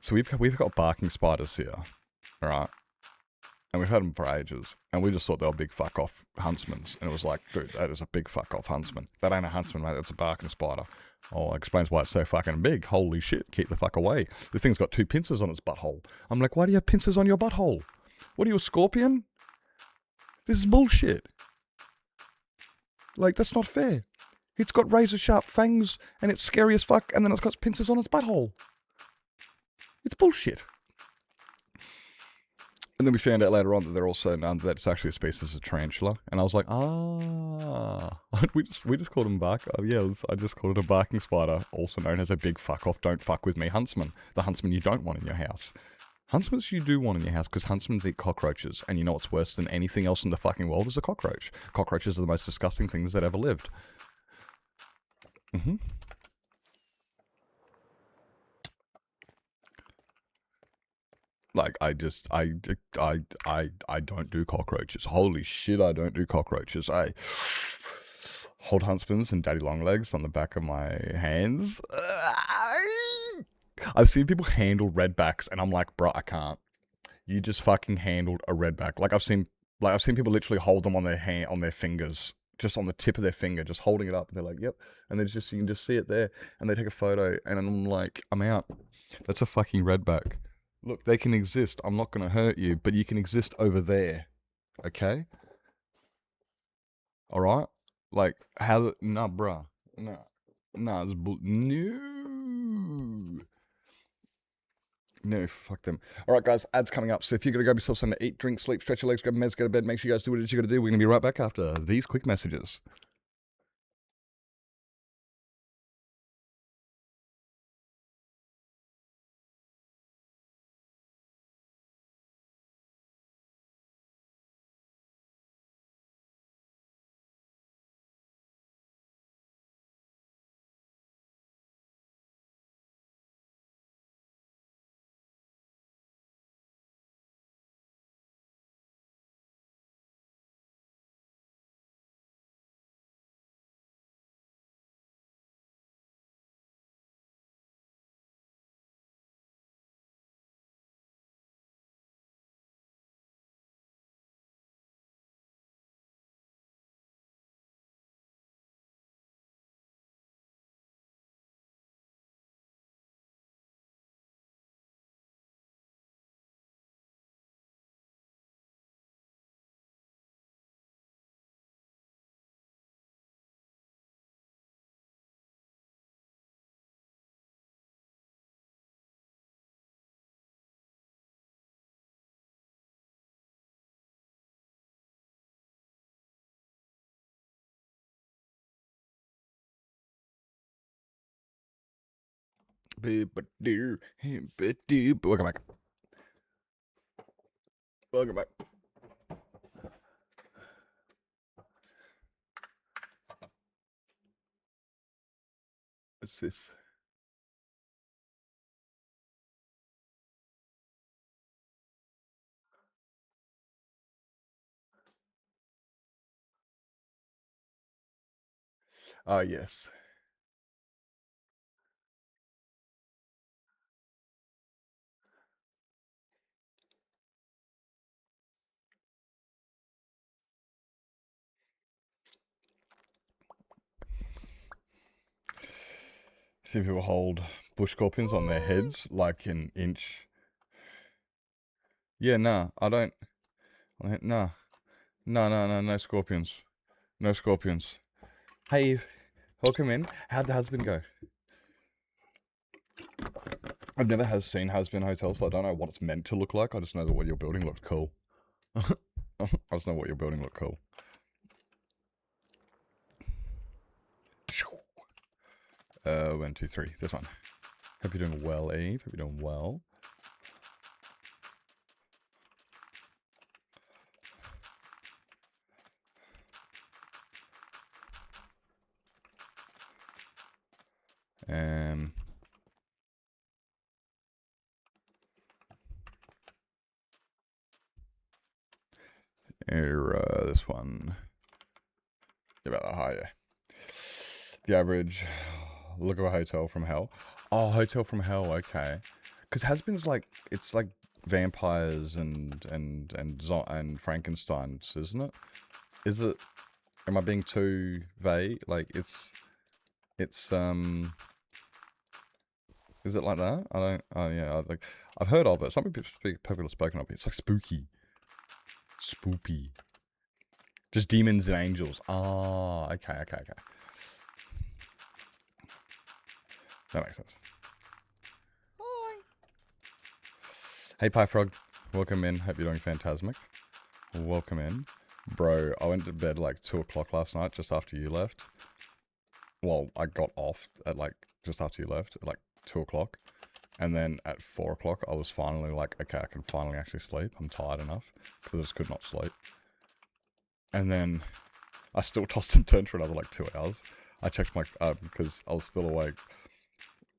so we've got barking spiders here, all right, and we've had them for ages, and we just thought they were big fuck off huntsmans, and it was like, dude, that is a big fuck off huntsman. That ain't a huntsman, mate. That's a barking spider. Oh, explains why it's so fucking big. Holy shit, keep the fuck away. The thing's got 2 pincers on its butthole. I'm like, why do you have pincers on your butthole? What are you, a scorpion? This is bullshit. Like, that's not fair. It's got razor sharp fangs, and it's scary as fuck, and then it's got pincers on its butthole. It's bullshit. And then we found out later on that they're also known that it's actually a species of tarantula. And I was like, we just called them bark. Oh, yeah, I just called it a barking spider, also known as a big fuck off, don't fuck with me huntsman. The huntsman you don't want in your house. Huntsmen you do want in your house, because huntsmen eat cockroaches, and you know what's worse than anything else in the fucking world is a cockroach. Cockroaches are the most disgusting things that ever lived. Like, I don't do cockroaches. Holy shit, I don't do cockroaches. I hold huntsmans and daddy long legs on the back of my hands. I've seen people handle redbacks, and I'm like, bro, I can't. You just fucking handled a redback. I've seen people literally hold them on their fingers, just on the tip of their finger, just holding it up. And they're like, yep. And you can just see it there. And they take a photo, and I'm like, I'm out. That's a fucking redback. Look, they can exist. I'm not going to hurt you, but you can exist over there. Okay? Alright? Like, how... Nah, bruh. Nah. Nah, no. No, fuck them. Alright, guys, ads coming up. So if you're going to grab yourself something to eat, drink, sleep, stretch your legs, grab meds, go to bed, make sure you guys do what it is you got to do. We're going to be right back after these quick messages. Welcome back. Welcome back. What's this? Ah, yes. See people hold bush scorpions on their heads like an inch. Yeah, nah, I don't. Nah. No scorpions. No scorpions. Hey, welcome in. How'd the husband go? I've never seen husband hotel, so I don't know what it's meant to look like. I just know that what you're building looks cool. I just know what you're building look cool. 1, 2, 3. This one. Hope you're doing well, Eve. Hope you're doing well. Here, this one. About that high, yeah. The average look of a hotel from hell. Oh, Hotel from Hell, okay. Because Has-Been's like, it's like vampires and Frankensteins, isn't it? Is it, am I being too vague? Like, it's, is it like that? I don't, oh yeah, I've heard of it. Some people have spoken of it. It's like spooky. Spoopy. Just demons and angels. Ah, okay. That makes sense. Hi. Hey, Pie Frog. Welcome in. Hope you're doing fantastic. Welcome in. Bro, I went to bed like 2 o'clock last night, just after you left. Well, I got off at like, just after you left, at like 2 o'clock. And then at 4 o'clock, I was finally like, okay, I can finally actually sleep. I'm tired enough, because I just could not sleep. And then I still tossed and turned for another like 2 hours. I checked my, because I was still awake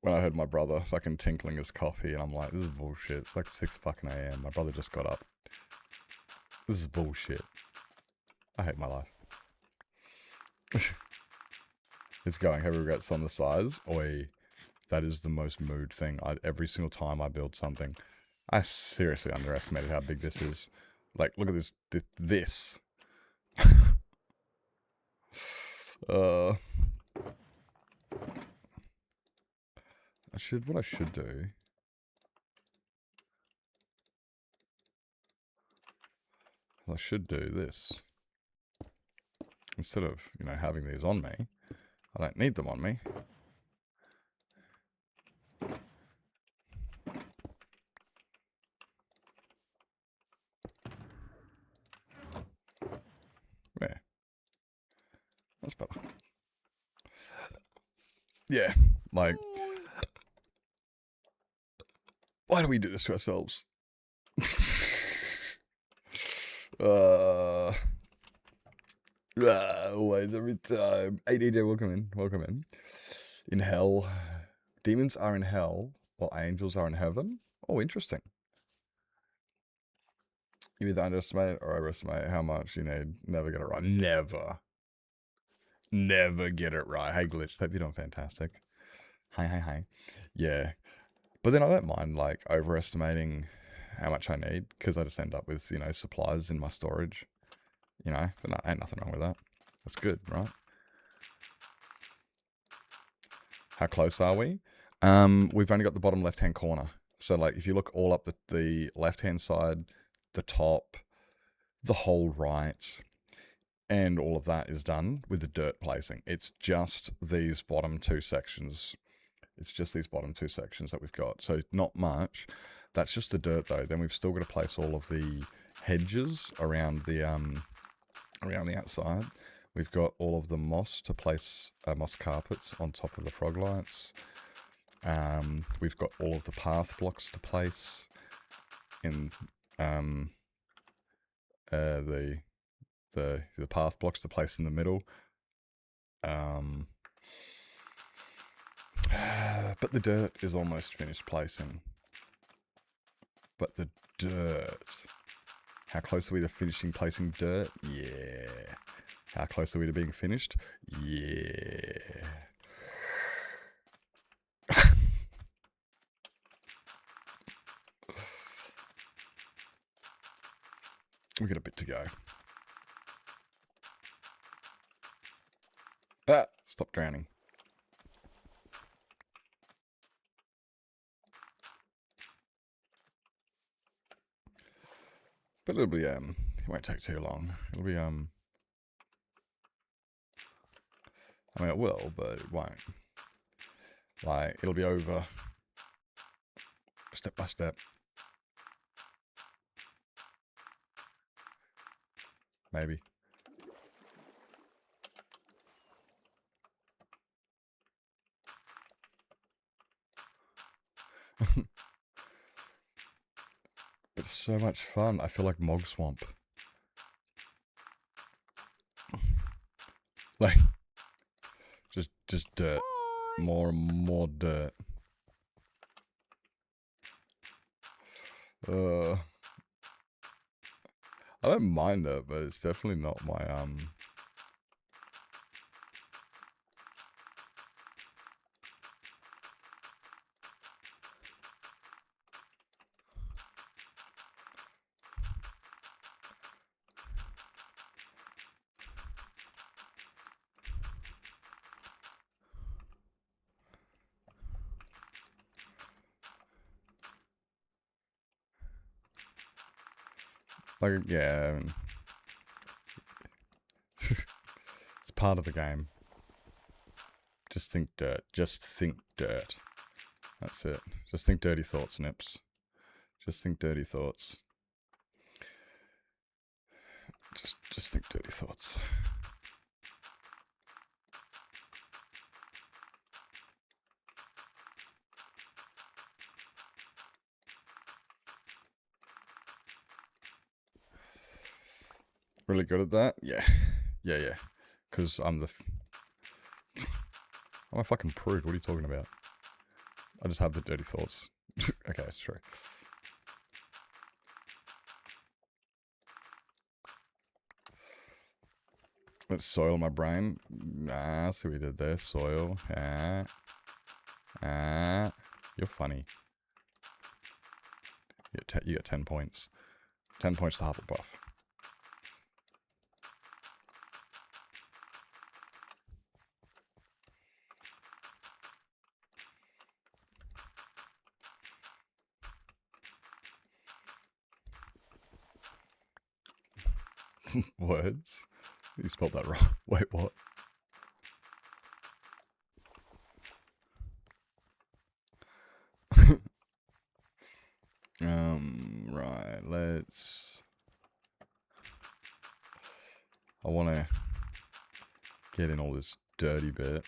when I heard my brother fucking tinkling his coffee, and I'm like, this is bullshit. It's like 6 fucking a.m. My brother just got up. This is bullshit. I hate my life. It's going, have regrets on the size. Oi, that is the most mood thing. Every single time I build something, I seriously underestimated how big this is. Like, look at this. This. What I should do. I should do this. Instead of, having these on me. I don't need them on me. Yeah. That's better. Yeah, like... Why do we do this to ourselves? Always, every time. Hey DJ, welcome in. In hell. Demons are in hell, while angels are in heaven. Oh, interesting. You either underestimate or overestimate how much you need. Never get it right. Never get it right. Hey Glitch, hope you're doing fantastic. Hi. Yeah. But then I don't mind, like, overestimating how much I need, because I just end up with, supplies in my storage. But ain't nothing wrong with that. That's good, right? How close are we? We've only got the bottom left-hand corner. So, like, if you look all up the left-hand side, the top, the whole right, and all of that is done with the dirt placing. It's just these bottom 2 sections. That we've got. So not much. That's just the dirt though. Then we've still got to place all of the hedges around the outside. We've got all of the moss to place moss carpets on top of the frog lights. We've got all of the path blocks to place in the path blocks to place in the middle. But the dirt is almost finished placing. But the dirt. How close are we to finishing placing dirt? Yeah. How close are we to being finished? Yeah. We got a bit to go. Stop drowning. But it'll be, it won't take too long. It'll be, I mean, it will, but it won't. Like, it'll be over step by step. Maybe. But it's so much fun. I feel like Mog Swamp. Like, just dirt. More and more dirt. I don't mind it, but it's definitely not my like, yeah, I mean, it's part of the game. Just think dirt. Just think dirt. That's it. Just think dirty thoughts, Nips. Just think dirty thoughts. Just think dirty thoughts. Really good at that? Yeah. Yeah. Because I'm a fucking prude. What are you talking about? I just have the dirty thoughts. Okay, it's true. Let's soil my brain. Ah, see what we did there. Soil. You're funny. You get 10 points. 10 points to Hufflepuff. Words? You spelled that wrong. Wait, what? Right, let's... I want to get in all this dirty bit.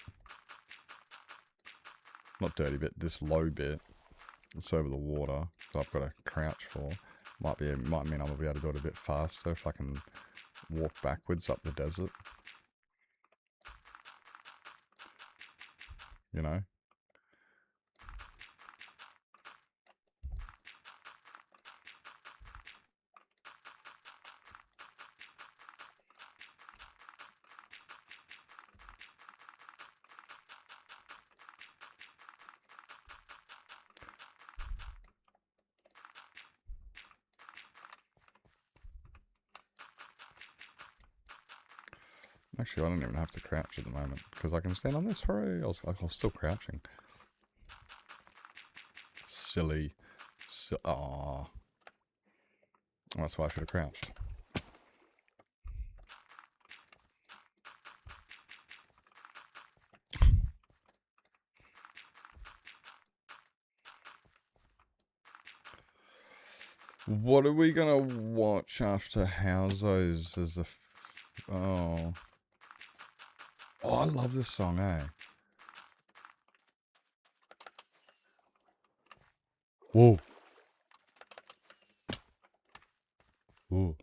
Not dirty bit, this low bit. It's over the water, so I've got to crouch for. Might mean I'm gonna be able to do it a bit faster if I can walk backwards up the desert. You know? Actually, I don't even have to crouch at the moment, because I can stand on this. Hooray! I was still crouching. Silly. Aww. That's why I should have crouched. What are we gonna watch after Housos as a... Oh, I love this song, eh? Whoa. Whoa.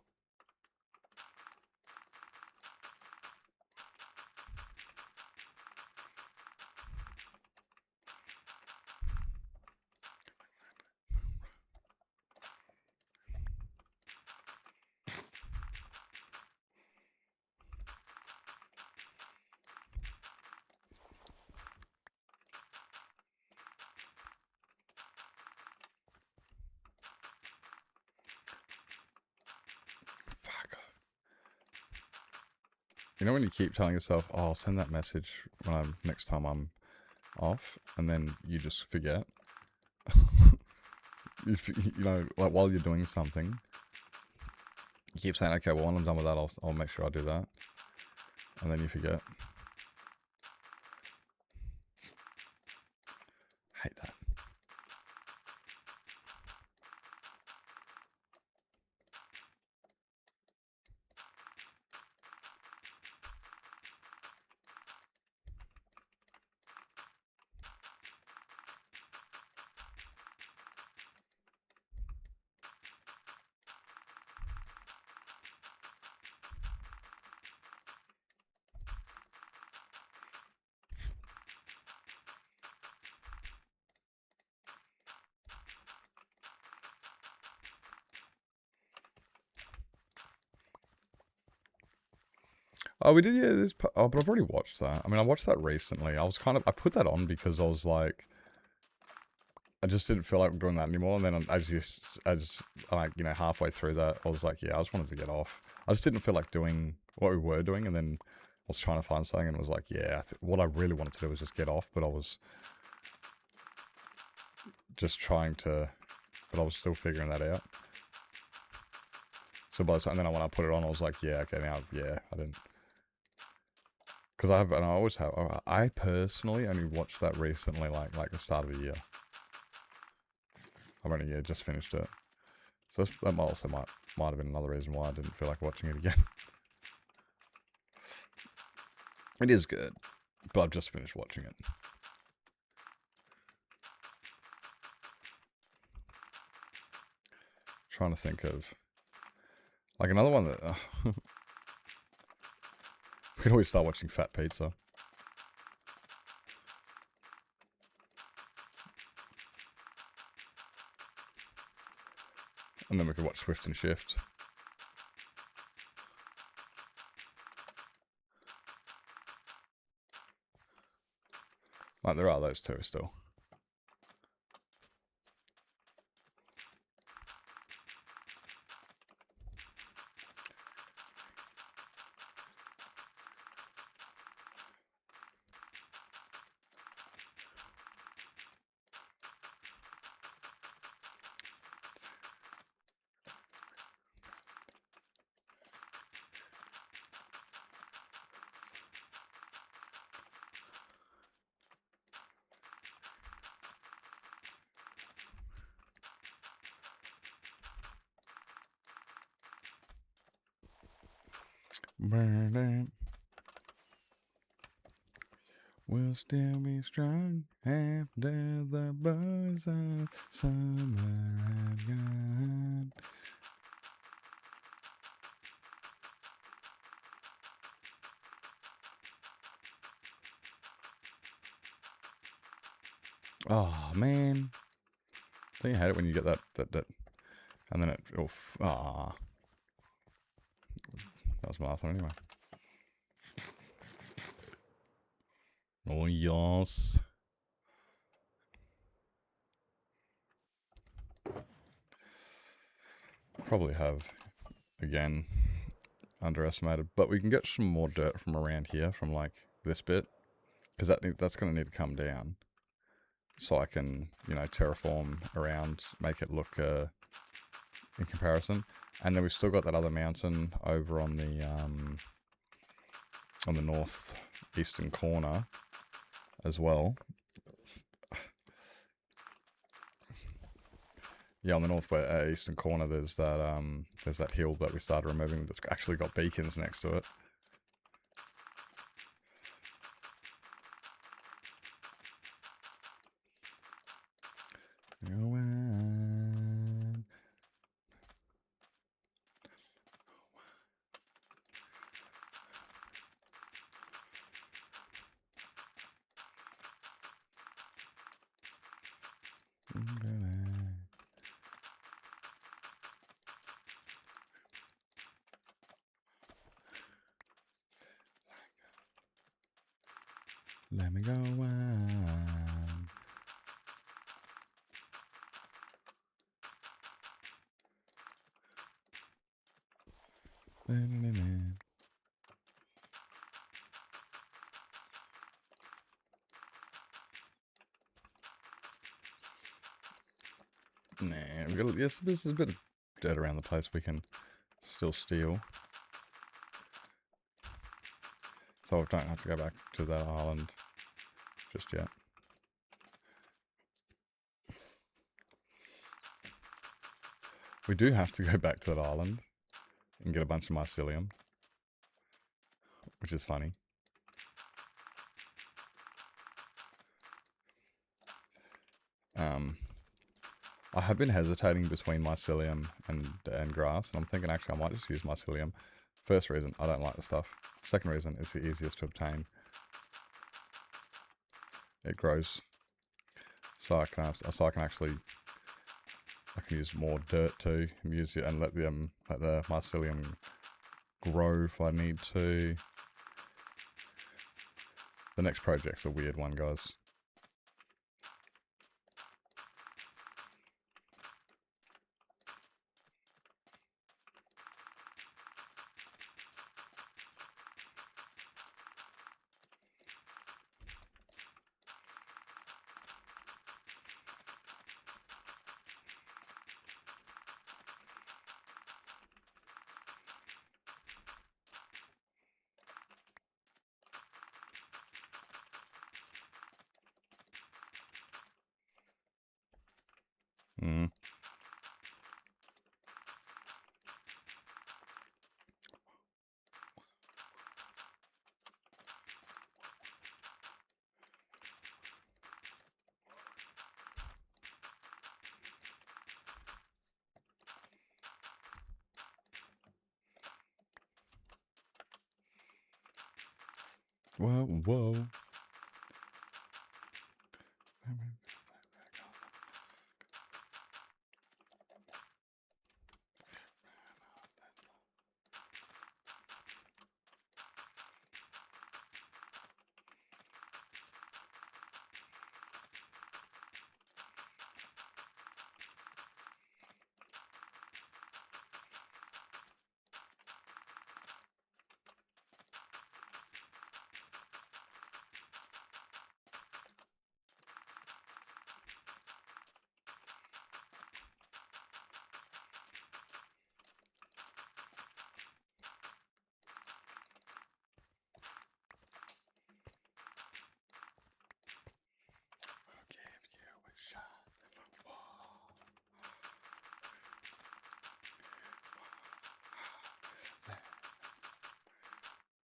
Fuck. You know when you keep telling yourself, oh, I'll send that message when next time I'm off, and then you just forget? you know, like while you're doing something, you keep saying, okay, well, when I'm done with that, I'll make sure I do that. And then you forget. Hate that. Oh, we did, yeah. Oh, but I've already watched that. I mean, I watched that recently. I put that on because I was like, I just didn't feel like doing that anymore. And then as halfway through that, I was like, yeah, I just wanted to get off. I just didn't feel like doing what we were doing. And then I was trying to find something and was like, yeah, what I really wanted to do was just get off. But I was just but I was still figuring that out. So by the time, and then when I put it on, I was like, yeah, okay, now, yeah, I didn't. Because I personally only watched that recently, like the start of the year. I've only just finished it. So that might have been another reason why I didn't feel like watching it again. It is good, but I've just finished watching it. Trying to think of like another one that we can always start watching Fat Pizza. And then we could watch Swift and Shift. Like, there are those two still. We'll still be strong after the buzz of summer have gone. Oh man, don't you hate it when you get that, and then it, that was my last one anyway. Oh yes. Probably have, again, underestimated, but we can get some more dirt from around here, from like this bit, because that's going to need to come down, so I can, terraform around, make it look in comparison. And then we've still got that other mountain over on the northeastern corner as well. Yeah, on the northeastern corner, there's that hill that we started removing that's actually got beacons next to it. Let me go on. Nah, there's a bit of dirt around the place we can still steal. So I don't have to go back to that island just yet. We do have to go back to that island and get a bunch of mycelium, which is funny. I have been hesitating between mycelium and grass, and I'm thinking actually I might just use mycelium. First reason, I don't like the stuff. Second reason, it's the easiest to obtain. It grows, so I can use more dirt too, and use it and let the mycelium grow if I need to. The next project's a weird one, guys. Mm. Whoa, whoa.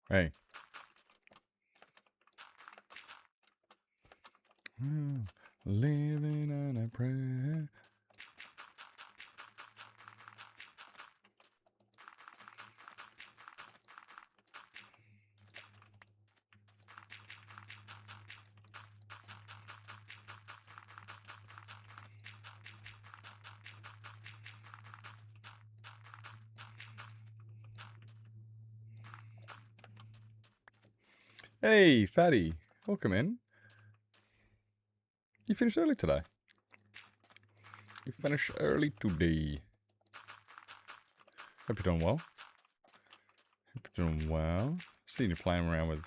Hey. Living on a prayer. Hey, Fatty. Welcome in. You finished early today. You finished early today. Hope you're doing well. Hope you're doing well. Seeing you playing around with...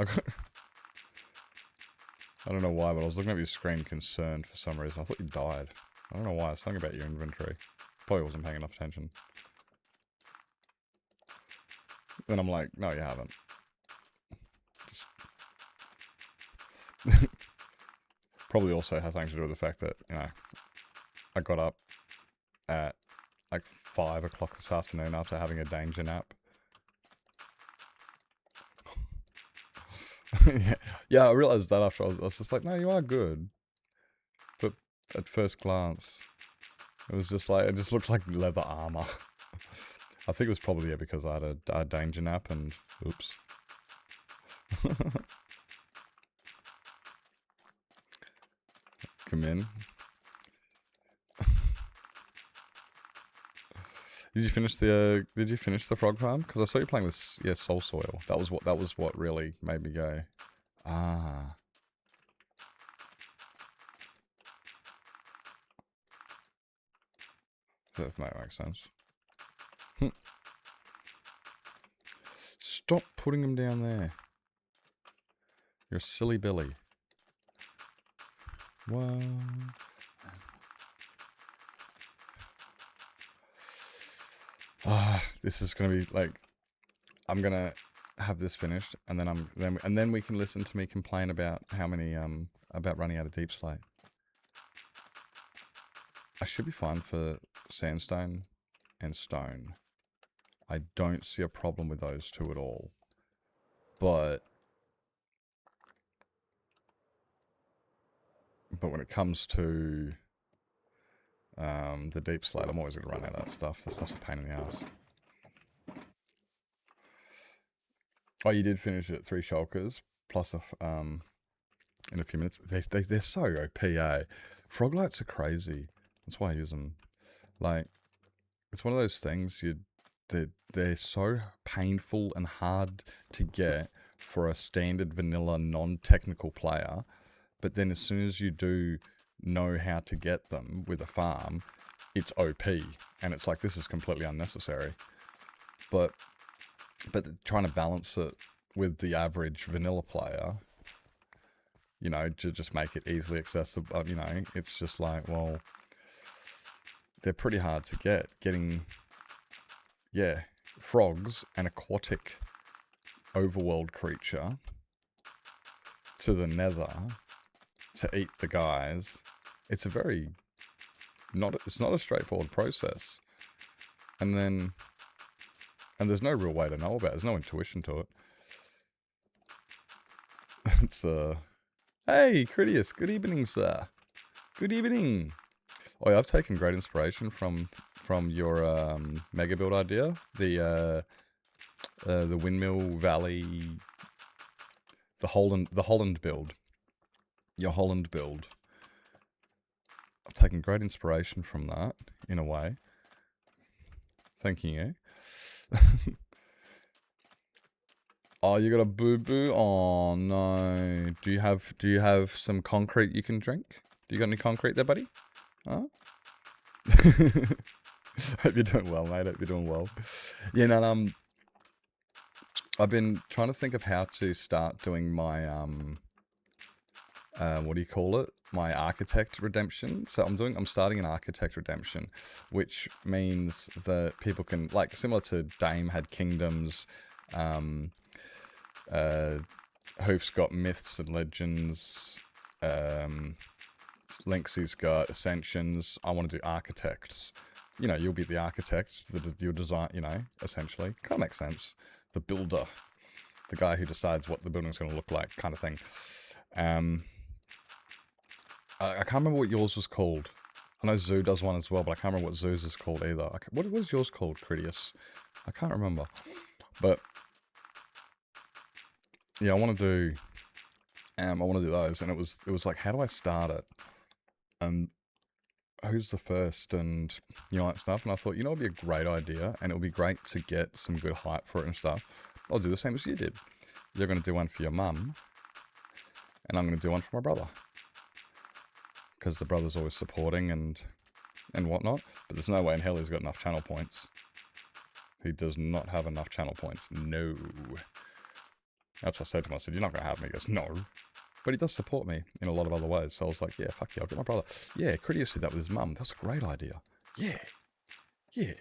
I don't know why, but I was looking at your screen concerned for some reason. I thought you died. I don't know why. Something about your inventory. Probably wasn't paying enough attention. Then I'm like, no, you haven't. Just... Probably also has something to do with the fact that, you know, I got up at like 5 o'clock this afternoon after having a danger nap. Yeah, I realized that after I was just like, no, you are good. But at first glance, it was just like, it just looked like leather armor. I think it was probably because I had a danger nap and oops. Come in. Did you finish the frog farm? Because I saw you playing with Soul Soil. That was what really made me go, ah. That might make sense. Stop putting them down there. You're a silly Billy. Whoa. This is gonna be like, I'm gonna have this finished, and then we can listen to me complain about how many about running out of deep slate. I should be fine for sandstone and stone. I don't see a problem with those two at all. But when it comes to the deep slate, I'm always going to run out of that stuff. That stuff's a pain in the ass. Oh, you did finish it at 3 shulkers, plus in a few minutes. They're so OP, eh? Froglights are crazy. That's why I use them. Like, it's one of those things they're so painful and hard to get, for a standard vanilla non-technical player, but then as soon as you do know how to get them with a farm, it's OP, and it's like, this is completely unnecessary. But trying to balance it with the average vanilla player, you know, to just make it easily accessible, you know, it's just like, well, they're pretty hard to get. Getting, yeah, frogs, an aquatic overworld creature, to the nether to eat the guys. It's a very, it's not a straightforward process. And there's no real way to know about it. There's no intuition to it. It's, hey, Critias, good evening, sir. Good evening. Oh yeah, I've taken great inspiration from your mega build idea. The Windmill Valley, the Holland build. Your Holland build. I've taken great inspiration from that, in a way. Thanking you. Oh, you got a boo-boo? Oh no. Do you have some concrete you can drink? Do you got any concrete there, buddy? Huh? Hope you're doing well, mate. Hope you're doing well. Yeah, no, I've been trying to think of how to start doing my what do you call it? My architect redemption. So I'm starting an architect redemption, which means that people can, like, similar to Dame had kingdoms, Hoof's got myths and legends, Lynxie's got ascensions. I want to do architects. You know, you'll be the architect, your design, you know, essentially. Kind of makes sense. The builder, the guy who decides what the building's going to look like, kind of thing. I can't remember what yours was called. I know Zoo does one as well, but I can't remember what Zoo's is called either. What was yours called, Critias? I can't remember. But yeah, I want to do those, and it was like, how do I start it? And who's the first, and you know, that stuff. And I thought, you know, it'd be a great idea, and it would be great to get some good hype for it and stuff. I'll do the same as you did. You're going to do one for your mum, and I'm going to do one for my brother, because the brother's always supporting and whatnot. But there's no way in hell he's got enough channel points. He does not have enough channel points. No. That's what I said to him. I said, you're not going to have me. He goes, no. But he does support me in a lot of other ways. So I was like, yeah, fuck yeah, I'll get my brother. Yeah, Critias did that with his mum. That's a great idea. Yeah. Yeah.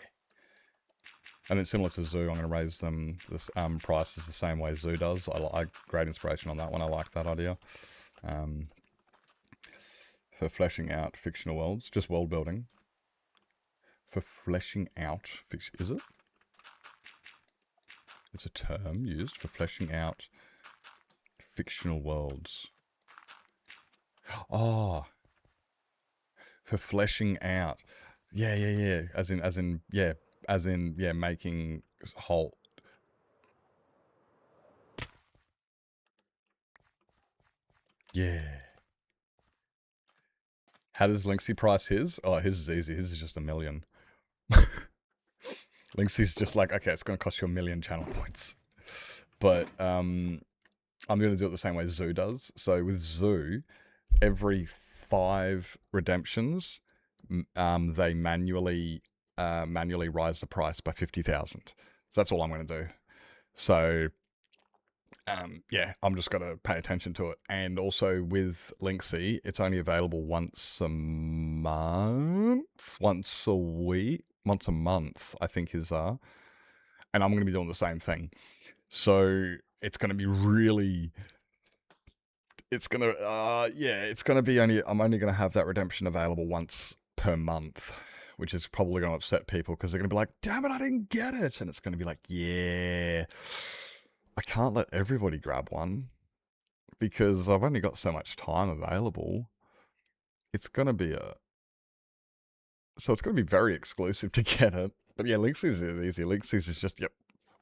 And then similar to Zoo, I'm going to raise them this prices the same way Zoo does. I great inspiration on that one. I like that idea. For fleshing out fictional worlds, just world building. For fleshing out, is it? It's a term used for fleshing out fictional worlds. Oh, for fleshing out. Yeah. As in, making whole. Yeah. How does Lynxie price his? Oh, his is easy. His is just 1 million. Lynxie's just like, okay, it's going to cost you 1 million channel points. But I'm going to do it the same way Zoo does. So with Zoo, every 5 redemptions, they manually rise the price by 50,000. So that's all I'm going to do. So yeah, I'm just going to pay attention to it. And also with Lynxie, it's only available once a month, once a week, once a month, I think is and I'm going to be doing the same thing. So it's going to be really, it's going to, it's going to be I'm only going to have that redemption available once per month, which is probably going to upset people because they're going to be like, damn it, I didn't get it. And it's going to be like, yeah, I can't let everybody grab one because I've only got so much time available. It's going to be so it's going to be very exclusive to get it. But yeah, Lynxie's is easy. Lynxie's is just,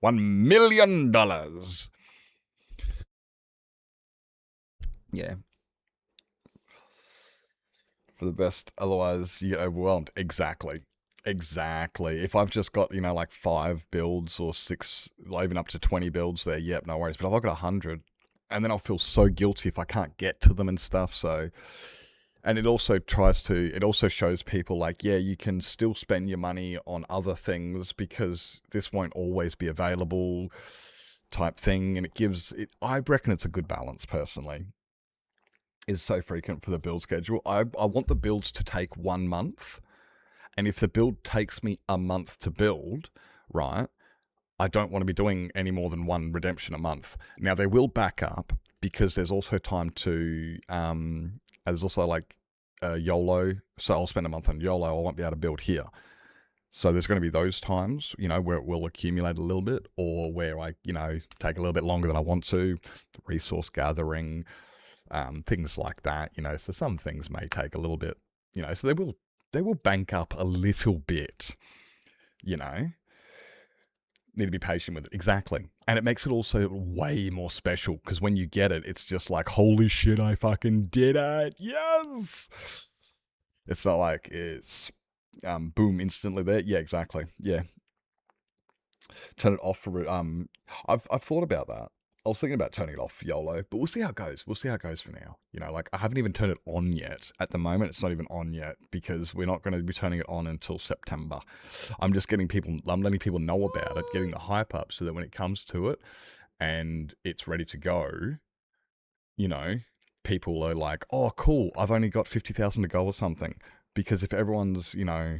$1 million. Yeah. For the best. Otherwise, you get overwhelmed. Exactly. Exactly. If I've just got, you know, like 5 builds or 6, or even up to 20 builds there, yep, no worries. But if I've got 100, and then I'll feel so guilty if I can't get to them and stuff. So, and it also shows people like, yeah, you can still spend your money on other things because this won't always be available type thing. And I reckon it's a good balance personally. Is so frequent for the build schedule. I want the builds to take 1 month. And if the build takes me a month to build, right, I don't want to be doing any more than 1 redemption a month. Now, they will back up because there's also time to, there's also like YOLO. So I'll spend a month on YOLO. I won't be able to build here. So there's going to be those times, you know, where it will accumulate a little bit or where I, you know, take a little bit longer than I want to. Resource gathering, things like that, you know. So some things may take a little bit, you know, so they will bank up a little bit, you know. Need to be patient with it. Exactly. And it makes it also way more special because when you get it, it's just like, holy shit, I fucking did it. Yes. It's not like it's boom, instantly there. Yeah, exactly. Yeah. Turn it off for I've thought about that. I was thinking about turning it off for YOLO, but we'll see how it goes. We'll see how it goes for now. You know, like I haven't even turned it on yet. At the moment, it's not even on yet because we're not going to be turning it on until September. I'm letting people know about it, getting the hype up so that when it comes to it and it's ready to go, you know, people are like, oh, cool, I've only got 50,000 to go or something. Because if everyone's, you know,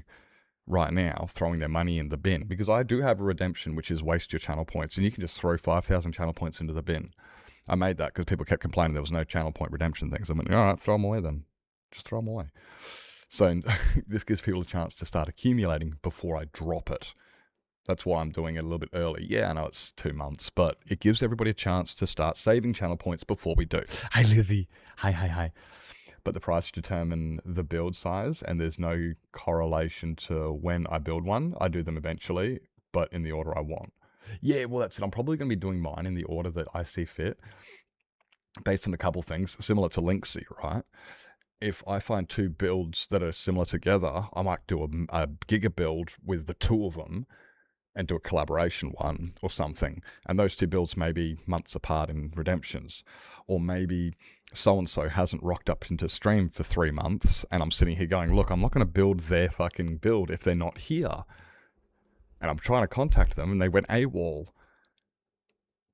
right now throwing their money in the bin, because I do have a redemption which is waste your channel points, and you can just throw 5,000 channel points into the bin. I made that because people kept complaining there was no channel point redemption things. I went, all right, throw them away then. Just throw them away. So this gives people a chance to start accumulating before I drop it. That's why I'm doing it a little bit early. Yeah, I know it's 2 months, but it gives everybody a chance to start saving channel points before we do. Hey, Lizzie. Hi. But the price determine the build size, and there's no correlation to when I build one. I do them eventually, but in the order I want. Yeah, well, that's it. I'm probably going to be doing mine in the order that I see fit, based on a couple things, similar to Linksy, right? If I find 2 builds that are similar together, I might do a giga build with the 2 of them and do a collaboration one or something. And those 2 builds may be months apart in redemptions. Or maybe so-and-so hasn't rocked up into stream for 3 months and I'm sitting here going, look, I'm not going to build their fucking build if they're not here. And I'm trying to contact them and they went AWOL.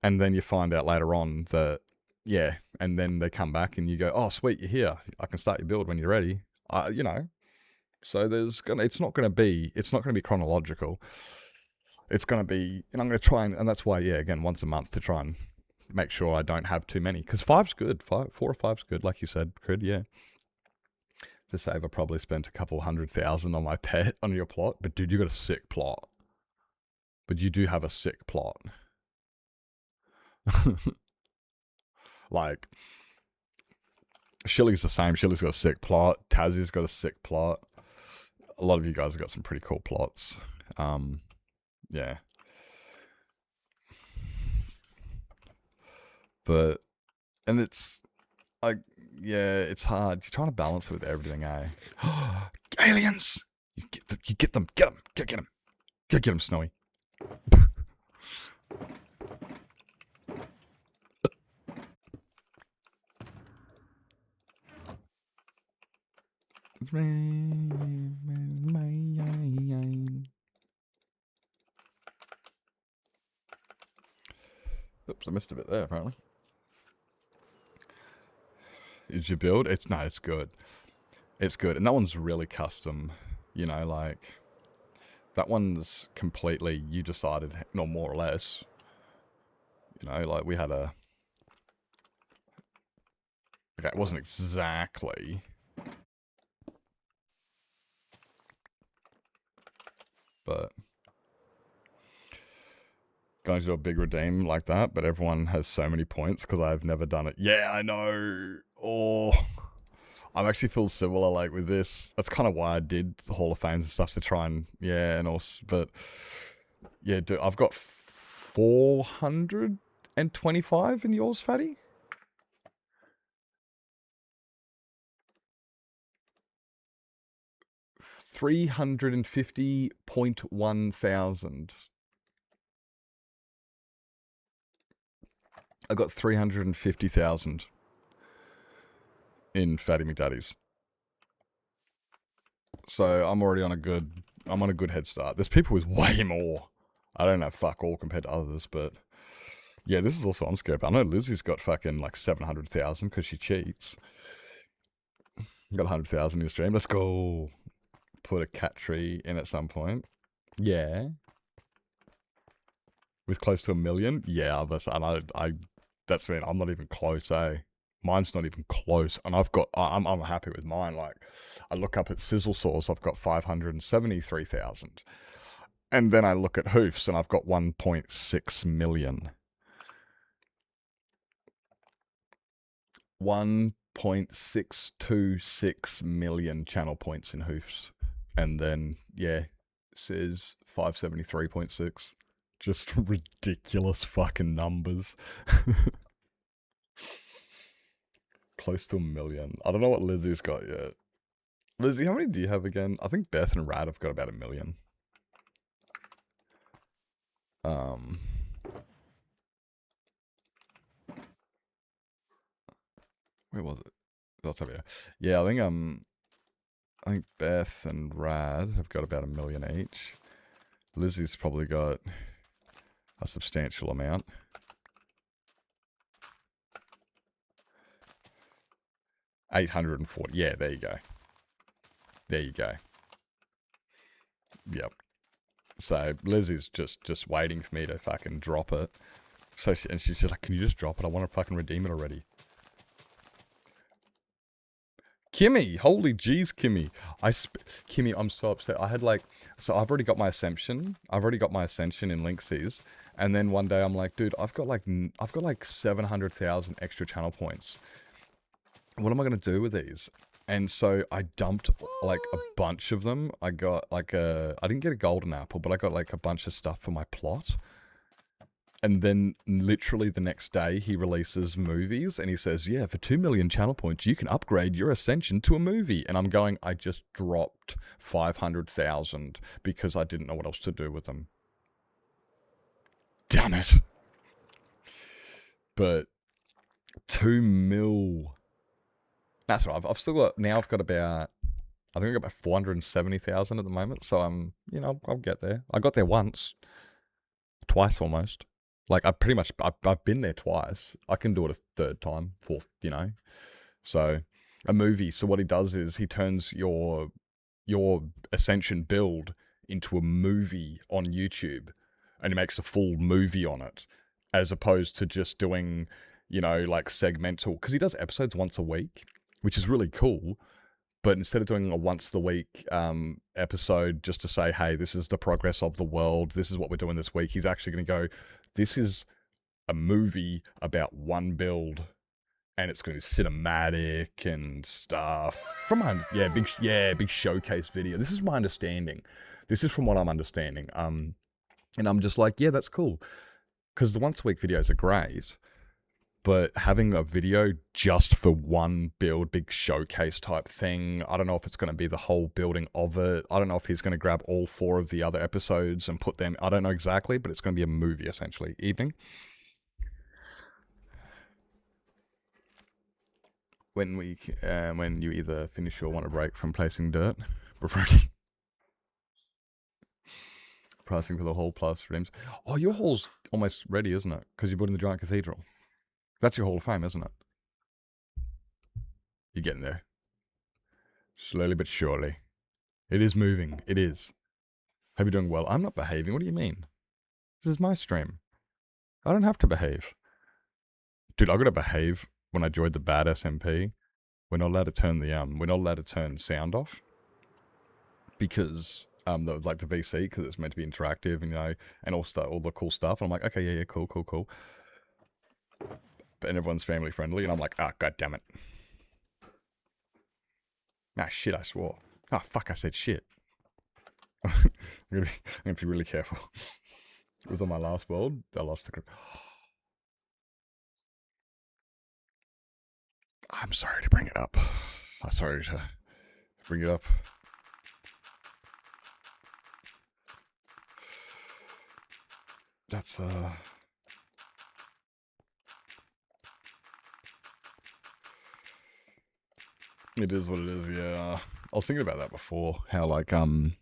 And then you find out later on that, yeah, and then they come back and you go, oh, sweet, you're here. I can start your build when you're ready. You know. So it's not going to be chronological. It's going to be, and I'm going to try and that's why, yeah, again, once a month to try and make sure I don't have too many. Because 5's good. 4 or 5's good, like you said, Crid, yeah. To save, I probably spent a couple 100,000 on my pet, on your plot. But dude, you got a sick plot. But you do have a sick plot. Like, Shilly's the same. Shilly's got a sick plot. Tazzie's got a sick plot. A lot of you guys have got some pretty cool plots. Yeah. But, and it's, like, yeah, it's hard. You're trying to balance it with everything, eh? Aliens! You get them. Get them. Get them, Snowy. Oops, I missed a bit there, apparently. Is your build? It's good. It's good. And that one's really custom. You know, like, that one's completely, you decided, no, more or less. You know, like, we had a... Okay, it wasn't exactly... But... Going to do a big redeem like that, but everyone has so many points because I've never done it. Yeah, I know. Oh, I actually feel similar like with this. That's kind of why I did the Hall of Fames and stuff to try and, yeah, and also, but yeah, dude, I've got 425 in yours, Fatty. 350.1 thousand. I got 350,000 in Fatty McDaddy's. So I'm already on a good head start. There's people with way more. I don't know fuck all compared to others, but yeah, this is also, I'm scared. I know Lizzie's got fucking like 700,000 because she cheats. Got 100,000 in your stream. Let's go. Put a cat tree in at some point. Yeah. With close to 1 million? Yeah, that's mean I'm not even close, eh? Mine's not even close, and I'm happy with mine. Like, I look up at Sizzle Saws, I've got 573,000, and then I look at Hoofs, and I've got 1.6 million. 1.626 million channel points in Hoofs, and then yeah, says 573.6. Just ridiculous fucking numbers. Close to 1 million. I don't know what Lizzie's got yet. Lizzie, how many do you have again? I think Beth and Rad have got about 1 million. Where was it? That's over here. Yeah, I think Beth and Rad have got about 1 million each. Lizzie's probably got a substantial amount. $840. Yeah, there you go. There you go. Yep. So Lizzie's just waiting for me to fucking drop it. So and she's like, "Can you just drop it? I want to fucking redeem it already." Kimmy, holy jeez, Kimmy. Kimmy, I'm so upset. I had so I've already got my Ascension. I've already got my Ascension in Linksys. And then one day I'm like, dude, I've got like 700,000 extra channel points. What am I going to do with these? And so I dumped like a bunch of them. I got I didn't get a golden apple, but I got like a bunch of stuff for my plot. And then literally the next day he releases movies and he says, yeah, for 2 million channel points, you can upgrade your Ascension to a movie. And I'm going, I just dropped 500,000 because I didn't know what else to do with them. Damn it. But 2 mil. That's right. I've still got, now I've got about, I think I've got about 470,000 at the moment. So I'm, I'll get there. I got there once. Twice almost. Like, I've been there twice. I can do it a third time, fourth, So, a movie. So what he does is he turns your Ascension build into a movie on YouTube. And he makes a full movie on it. As opposed to just doing, like segmental. Because he does episodes once a week, which is really cool. But instead of doing a once a week episode just to say, hey, this is the progress of the world, this is what we're doing this week, he's actually going to go, this is a movie about one build, and it's going to be cinematic and stuff. Big showcase video. This is my understanding. This is from what I'm understanding. And I'm just like, yeah, that's cool. Because the once a week videos are great. But having a video just for one build, big showcase type thing, I don't know if it's going to be the whole building of it. I don't know if he's going to grab all 4 of the other episodes and put them, I don't know exactly, but it's going to be a movie essentially. Evening. When you either finish or want a break from placing dirt, preferably. Pricing for the hall plus streams. Oh, your hall's almost ready, isn't it? Because you put in the giant cathedral. That's your Hall of Fame, isn't it? You're getting there. Slowly but surely. It is moving. It is. Hope you're doing well. I'm not behaving. What do you mean? This is my stream. I don't have to behave. Dude, I gotta behave when I joined the bad SMP. We're not allowed to turn we're not allowed to turn sound off. Because, the VC, because it's meant to be interactive, and all the cool stuff. And I'm like, okay, yeah, cool. And everyone's family friendly, and I'm like, god damn it. Shit, I swore. Fuck, I said shit. I'm gonna be really careful. It was on my last world. I lost the grip. I'm sorry to bring it up. I'm sorry to bring it up. That's it is what it is. Yeah, I was thinking about that before. How like fucking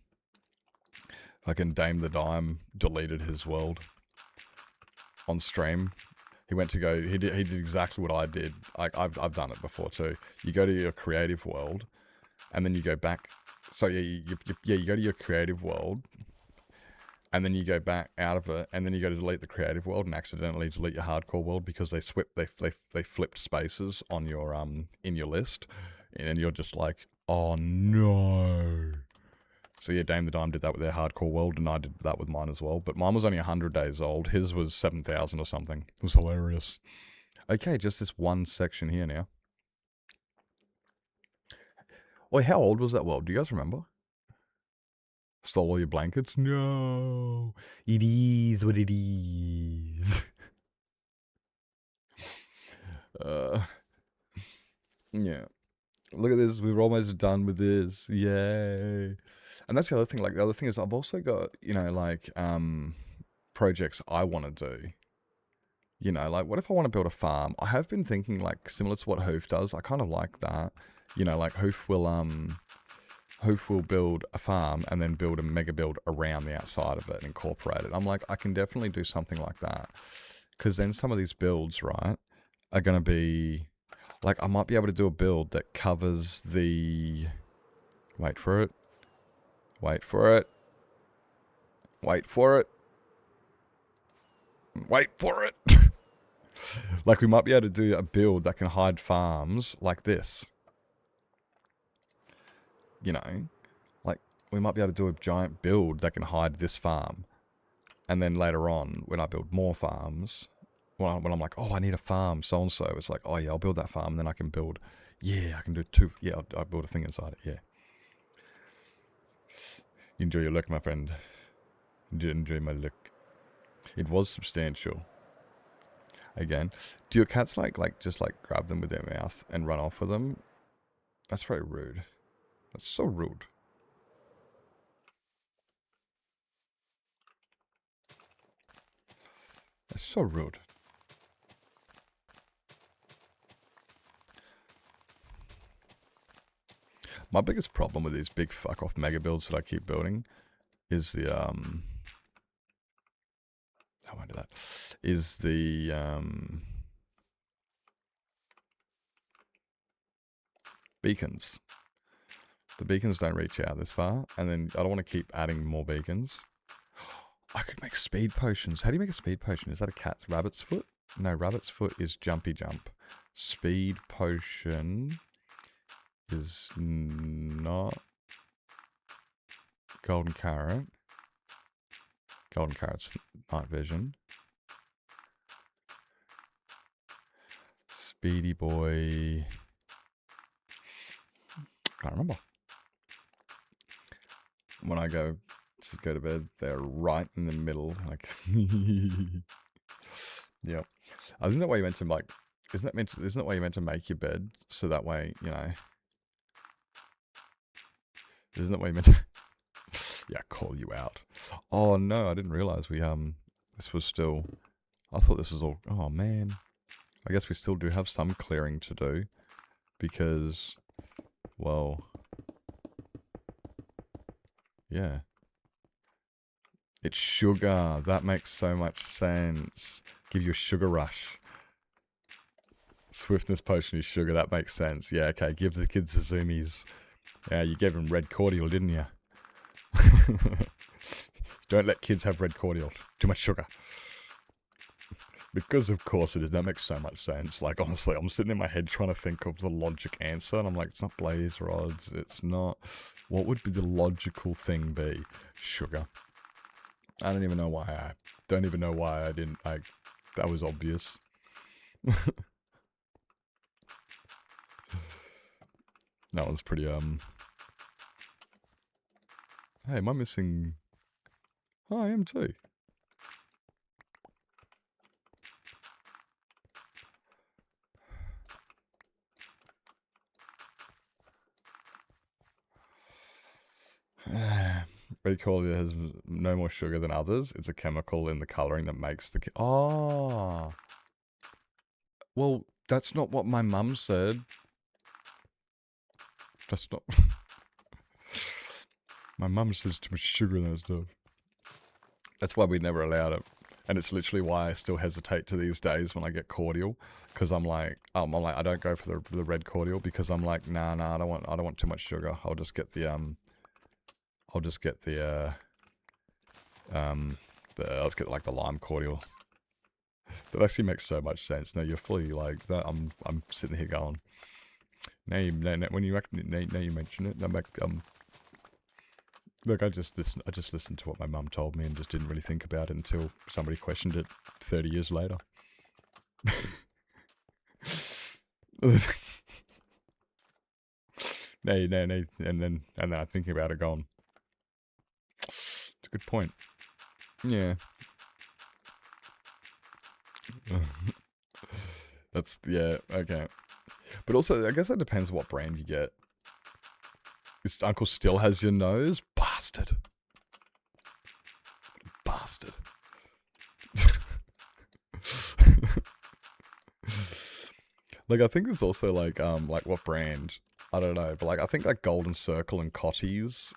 Dame the Dime deleted his world on stream. He went to go. He did exactly what I did. I've done it before too. You go to your creative world, and then you go back. So yeah, you go to your creative world, and then you go back out of it, and then you go to delete the creative world and accidentally delete your hardcore world because they flipped spaces on your in your list, and you're just like, oh no. So yeah, Dame the Dime did that with their hardcore world, and I did that with mine as well. But mine was only 100 days old. His was 7,000 or something. It was hilarious. Okay, just this one section here now. Wait, how old was that world? Do you guys remember? Stole all your blankets? No. It is what it is. Yeah. Look at this. We're almost done with this. Yay. And that's the other thing. Like, the other thing is I've also got, like, projects I want to do. Like, what if I want to build a farm? I have been thinking, like, similar to what Hoof does. I kind of like that. Like, Hoof will build a farm and then build a mega build around the outside of it and incorporate it. I'm like, I can definitely do something like that. Because then some of these builds, right, are going to be... Like, I might be able to do a build that covers the... Wait for it. Wait for it. Wait for it. Wait for it. Like, we might be able to do a build that can hide farms like this. Like, we might be able to do a giant build that can hide this farm. And then later on, when I build more farms, when I'm like, oh, I need a farm, so-and-so, it's like, oh yeah, I'll build that farm, and then I can build, I can do two, I'll build a thing inside it, yeah. You enjoy your look, my friend. You did enjoy my look. It was substantial. Again, do your cats just grab them with their mouth and run off with them? That's very rude. That's so rude. That's so rude. My biggest problem with these big fuck off mega builds that I keep building is the I won't do that. Is the beacons. The beacons don't reach out this far, and then I don't want to keep adding more beacons. I could make speed potions. How do you make a speed potion? Is that a cat's rabbit's foot? No, rabbit's foot is jumpy jump. Speed potion is not golden carrot. Golden carrot's night vision. Speedy boy. Can't remember. When I go to bed, they're right in the middle. Like, yep. I think that way you meant to isn't that why you meant to make your bed so that way isn't that why you meant to call you out? Oh no, I didn't realize we this was still. I thought this was all. Oh man, I guess we still do have some clearing to do because, well, yeah. It's sugar. That makes so much sense. Give you a sugar rush. Swiftness potion is sugar. That makes sense. Yeah, okay. Give the kids the zoomies. Yeah, you gave them red cordial, didn't you? Don't let kids have red cordial. Too much sugar. Because of course it is. That makes so much sense. Like, honestly, I'm sitting in my head trying to think of the logic answer, and I'm like, it's not blaze rods. It's not... What would be the logical thing be? Sugar. I don't even know why I didn't, that was obvious. That one's pretty, Hey, am I missing... Oh, I am too. red cordial has no more sugar than others. It's a chemical in the colouring that makes the... Oh. Well, that's not what my mum said. That's not... My mum says too much sugar in that stuff. That's why we never allowed it. And it's literally why I still hesitate to these days when I get cordial. Because I'm like, I don't go for the red cordial because I'm like, nah, I don't want too much sugar. I'll just get the, I'll just get like the lime cordial. That actually makes so much sense. No, you're fully like that. I'm sitting here going. Now you mention it, I'm like, look, I just listened to what my mum told me and just didn't really think about it until somebody questioned it 30 years later. No, and then I'm thinking about it going, it's a good point. Yeah. That's, yeah, okay. But also, I guess that depends what brand you get. This uncle still has your nose? Bastard. Bastard. Like, I think it's also like what brand? I don't know, but like, I think like Golden Circle and Cotties,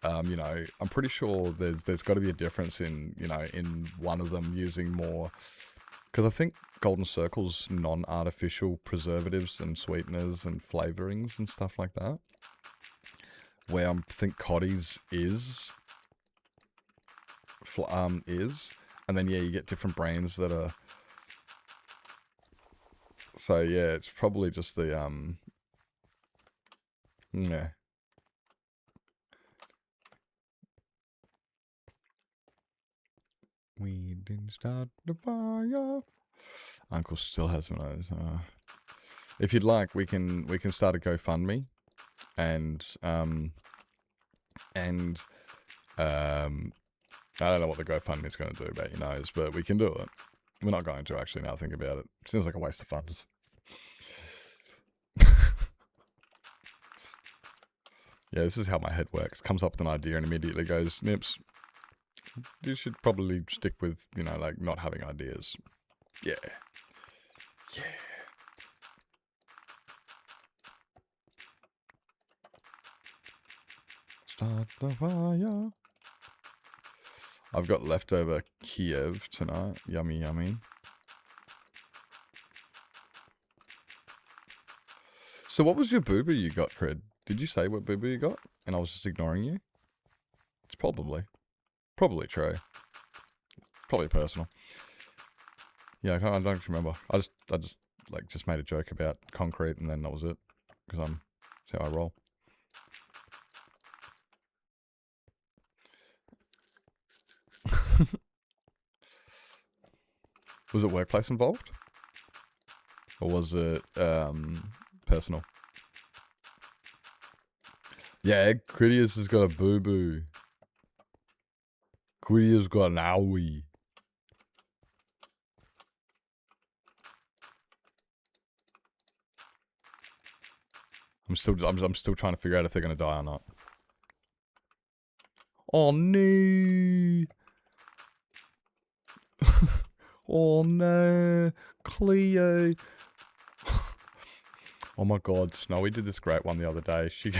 you know, I'm pretty sure there's got to be a difference in, you know, in one of them using more, because I think Golden Circle's non-artificial preservatives and sweeteners and flavorings and stuff like that. Where I think Cotties is, and then yeah, you get different brands that are. So yeah, it's probably just the yeah. We didn't start the fire. Uncle still has one of those. If you'd like, we can start a GoFundMe, and I don't know what the GoFundMe is going to do about your nose, but we can do it. We're not going to actually. Now I think about it, seems like a waste of funds. Yeah, this is how my head works. Comes up with an idea and immediately goes, Nips, you should probably stick with, you know, like not having ideas. Yeah. Yeah. Start the fire. I've got leftover Kiev tonight. Yummy, yummy. So what was your boo-boo you got, Cred? Did you say what boo-boo you got? And I was just ignoring you? It's probably true. Probably personal. Yeah, I don't remember. I just like just made a joke about concrete and then that was it. Because that's how I roll. Was it workplace involved? Or was it personal? Yeah, Critias has got a boo-boo. Critias got an owie. I'm still trying to figure out if they're gonna die or not. Oh no! Oh no, Cleo! Oh my God, Snowy did this great one the other day. She,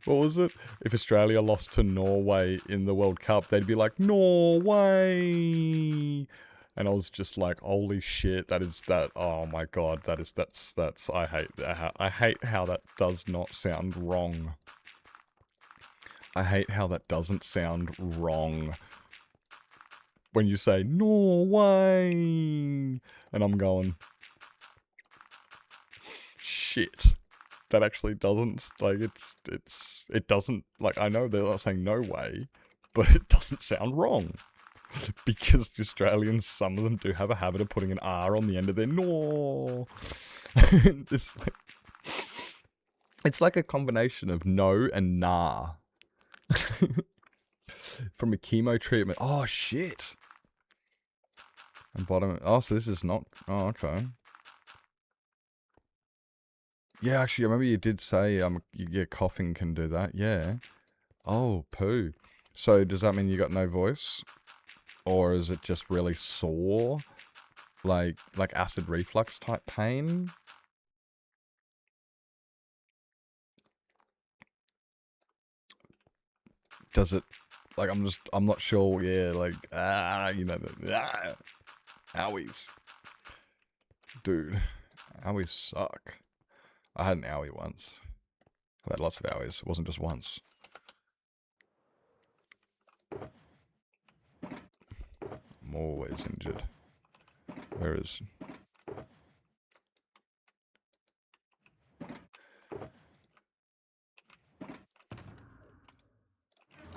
what was it? If Australia lost to Norway in the World Cup, they'd be like Norway. And I was just like, holy shit, oh my God, that's, I hate how that does not sound wrong. I hate how that doesn't sound wrong. When you say, Norway, and I'm going, shit. That actually doesn't, like, it doesn't, like, I know they're not saying no way, but it doesn't sound wrong. Because the Australians, some of them do have a habit of putting an R on the end of their no. It's like a combination of no and nah. From a chemo treatment. Oh, shit. And bottom, oh, so this is not, oh, okay. Yeah, actually, I remember you did say, yeah, coughing can do that, yeah. Oh, poo. So does that mean you got no voice? Or is it just really sore? Like acid reflux type pain? Does it, like, I'm not sure, yeah, like, you know, owies. Dude, owies suck. I had an owie once. I've had lots of owies, it wasn't just once. I'm always injured. Where is...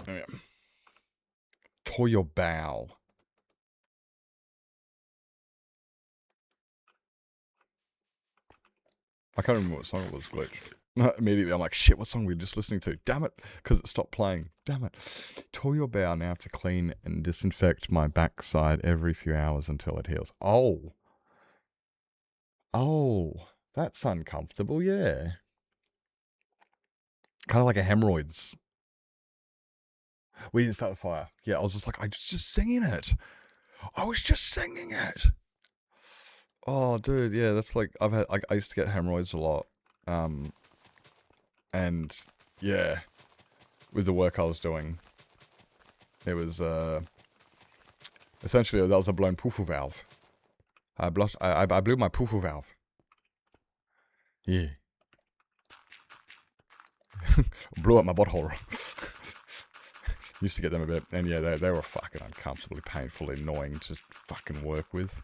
Oh, yeah. Tore your bowel. I can't remember what song it was, glitched. Immediately, I'm like, shit, what song were we just listening to? Damn it, because it stopped playing. Damn it. Tore your bowel, now have to clean and disinfect my backside every few hours until it heals. Oh. Oh, that's uncomfortable, yeah. Kind of like a hemorrhoids. We didn't start the fire. Yeah, I was just like, I was just singing it. I was just singing it. Oh, dude, yeah, that's like, I used to get hemorrhoids a lot. And, yeah, with the work I was doing, it was, essentially, that was a blown poofo valve. I blew my poofo valve. Yeah. Blew up my butthole. Used to get them a bit, and yeah, they were fucking uncomfortably, painfully annoying to fucking work with.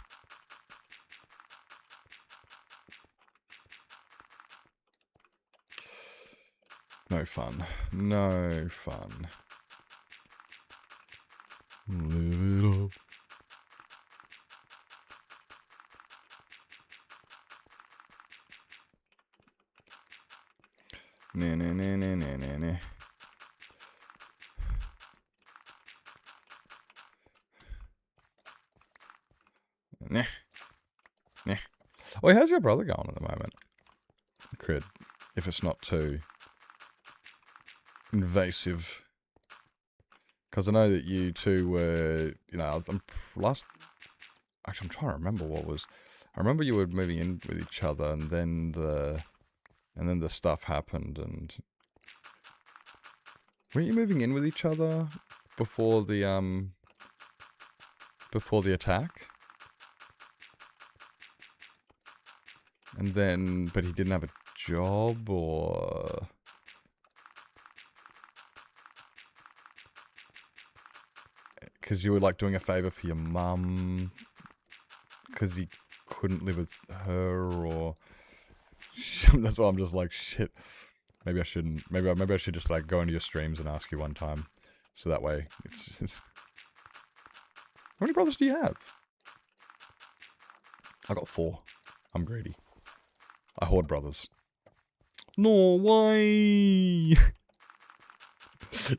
No fun. No fun. Live it up. Nah, nah, nah, nah, nah, nah, nah. Nah. Nah. Wait, how's your brother going at the moment? Crid. If it's not too invasive. Because I know that you two were, you know, actually, I'm trying to remember what was. I remember you were moving in with each other, and then the stuff happened, and weren't you moving in with each other before the attack? And then, but he didn't have a job, or... Because you were, like, doing a favour for your mum, because he couldn't live with her, or... That's why I'm just like, shit. Maybe I shouldn't. Maybe I should just, like, go into your streams and ask you one time. So that way, it's... How many brothers do you have? I got 4. I'm greedy. I hoard brothers. Norway!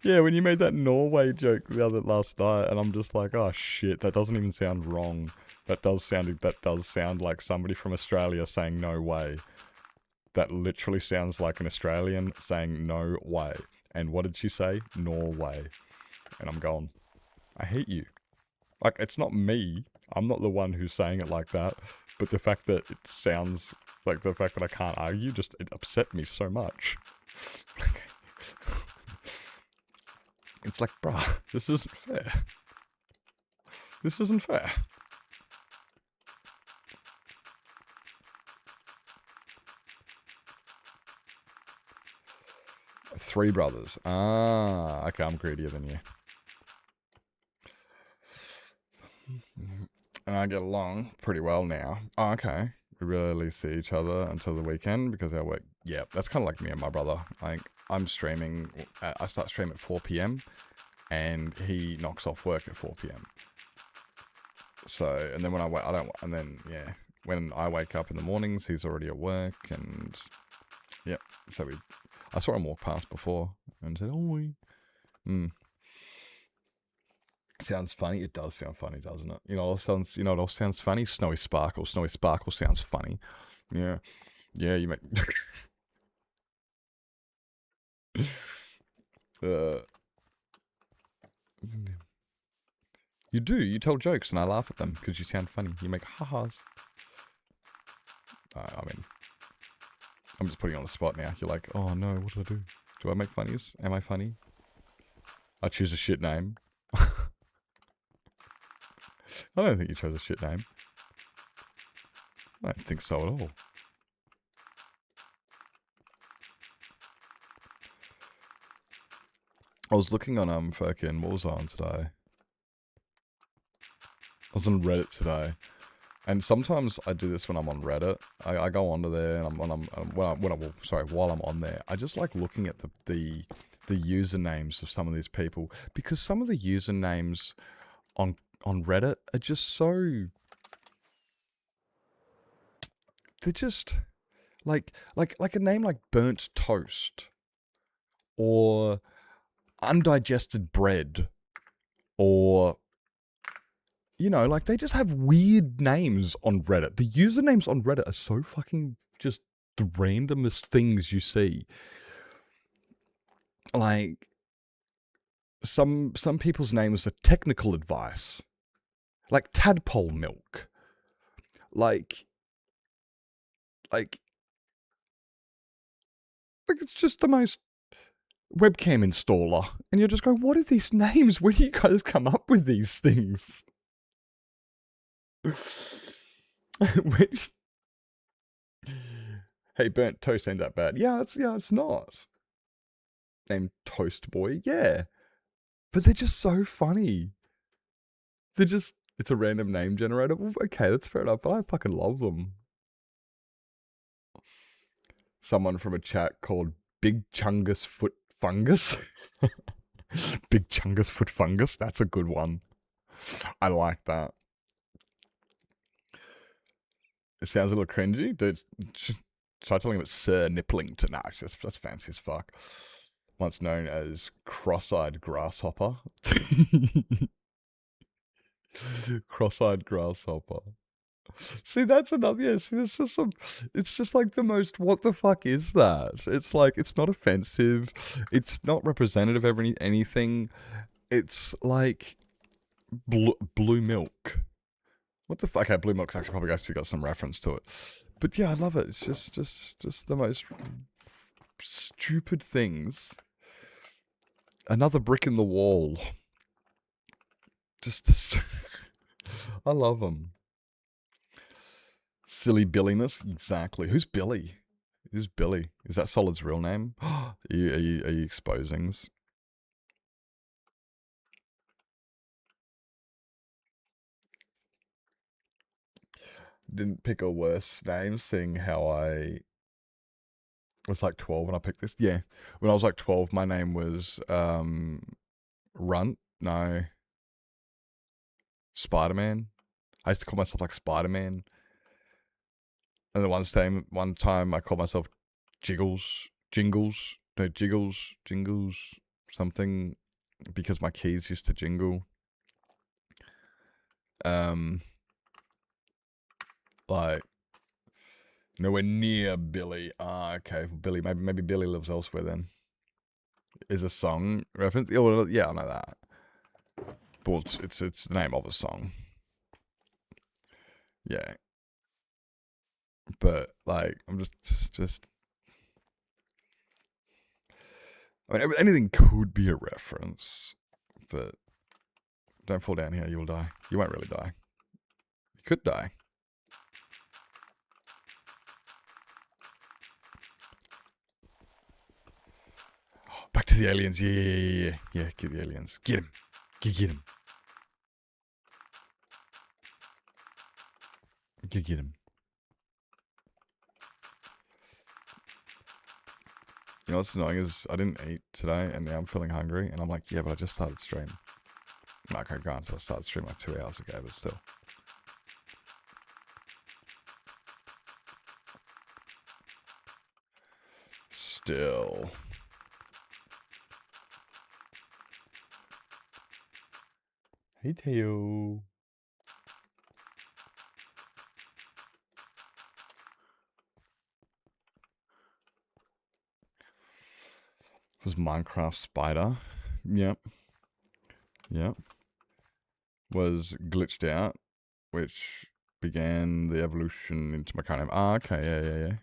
Yeah, when you made that Norway joke last night, and I'm just like, oh shit, that doesn't even sound wrong. That does sound like somebody from Australia saying no way. That literally sounds like an Australian saying no way. And what did she say? Norway. And I'm going, I hate you. Like, it's not me. I'm not the one who's saying it like that. But the fact that it sounds like the fact that I can't argue, just, it upset me so much. It's like, bruh, this isn't fair. This isn't fair. Three brothers. Ah, okay, I'm greedier than you. And I get along pretty well now. Oh, okay. We rarely see each other until the weekend because I work. Yeah, that's kind of like me and my brother. Like, I'm streaming. I start streaming at 4 p.m. and he knocks off work at 4 p.m. So, and then when when I wake up in the mornings, he's already at work, and yep. So I saw him walk past before and said, "Oi." Sounds funny. It does sound funny, doesn't it? You know, it all sounds funny. Snowy Sparkle. Snowy Sparkle sounds funny. Yeah. Yeah, you make... Uh, you do. You tell jokes and I laugh at them because you sound funny. You make ha-has. I mean, I'm just putting you on the spot now. You're like, oh no, what do I do? Do I make funnies? Am I funny? I choose a shit name. I don't think you chose a shit name. I don't think so at all. I was looking on fucking, what was I on today? I was on Reddit today, and sometimes I do this when I'm on Reddit. I go onto there, and while I'm on there, I just like looking at the usernames of some of these people, because some of the usernames on Reddit are just so, they're just like a name like Burnt Toast or Undigested Bread, or, you know, like, they just have weird names on Reddit. The usernames on Reddit are so fucking just the randomest things you see. Like, some people's names are technical advice. Like tadpole milk. Like it's just the most webcam installer. And you just go, what are these names? Where do you guys come up with these things? Hey, Burnt Toast ain't that bad. Yeah, it's not. Named Toast Boy, yeah. But they're just so funny. It's a random name generator. Well, okay, that's fair enough, but I fucking love them. Someone from a chat called Big Chungus Foot Fungus. Big Chungus Foot Fungus, that's a good one. I like that. It sounds a little cringy. Dude, try telling him it's Sir Nipplington. Nah, that's fancy as fuck. Once known as Cross-Eyed Grasshopper. Cross-Eyed Grasshopper. See, that's another, yeah, see, this is it's just like the most, what the fuck is that? It's like, it's not offensive. It's not representative of anything. It's like blue milk. What the fuck? Okay, blue milk's actually probably actually got some reference to it. But yeah, I love it. It's just the most stupid things. Another brick in the wall. Just, I love them. Silly Billiness, exactly. Who's Billy? Who's Billy? Is that Solid's real name? Are you exposings? Didn't pick a worse name, seeing how I was like 12 when I picked this. Yeah, when I was like 12, my name was Runt. No, Spider-Man. I used to call myself like Spider-Man. And the one time I called myself Jingles, something, because my keys used to jingle. Like, nowhere near Billy. Ah, okay, Billy. Maybe Billy lives elsewhere then. Is a song reference? Yeah, well, yeah, I know that. But it's the name of a song. Yeah. But like, I'm just. I mean, anything could be a reference, but don't fall down here. You'll die. You won't really die. You could die. Back to the aliens. Yeah. Get the aliens. Get him. Get him. Get him. You know what's annoying is I didn't eat today, and now I'm feeling hungry, and I'm like, yeah, but I just started stream. Okay, granted, I started stream like 2 hours ago, but still. Still. Hey, Teo. was Minecraft Spider. Yep. Yep. Was glitched out, which began the evolution into my current name. Ah, okay,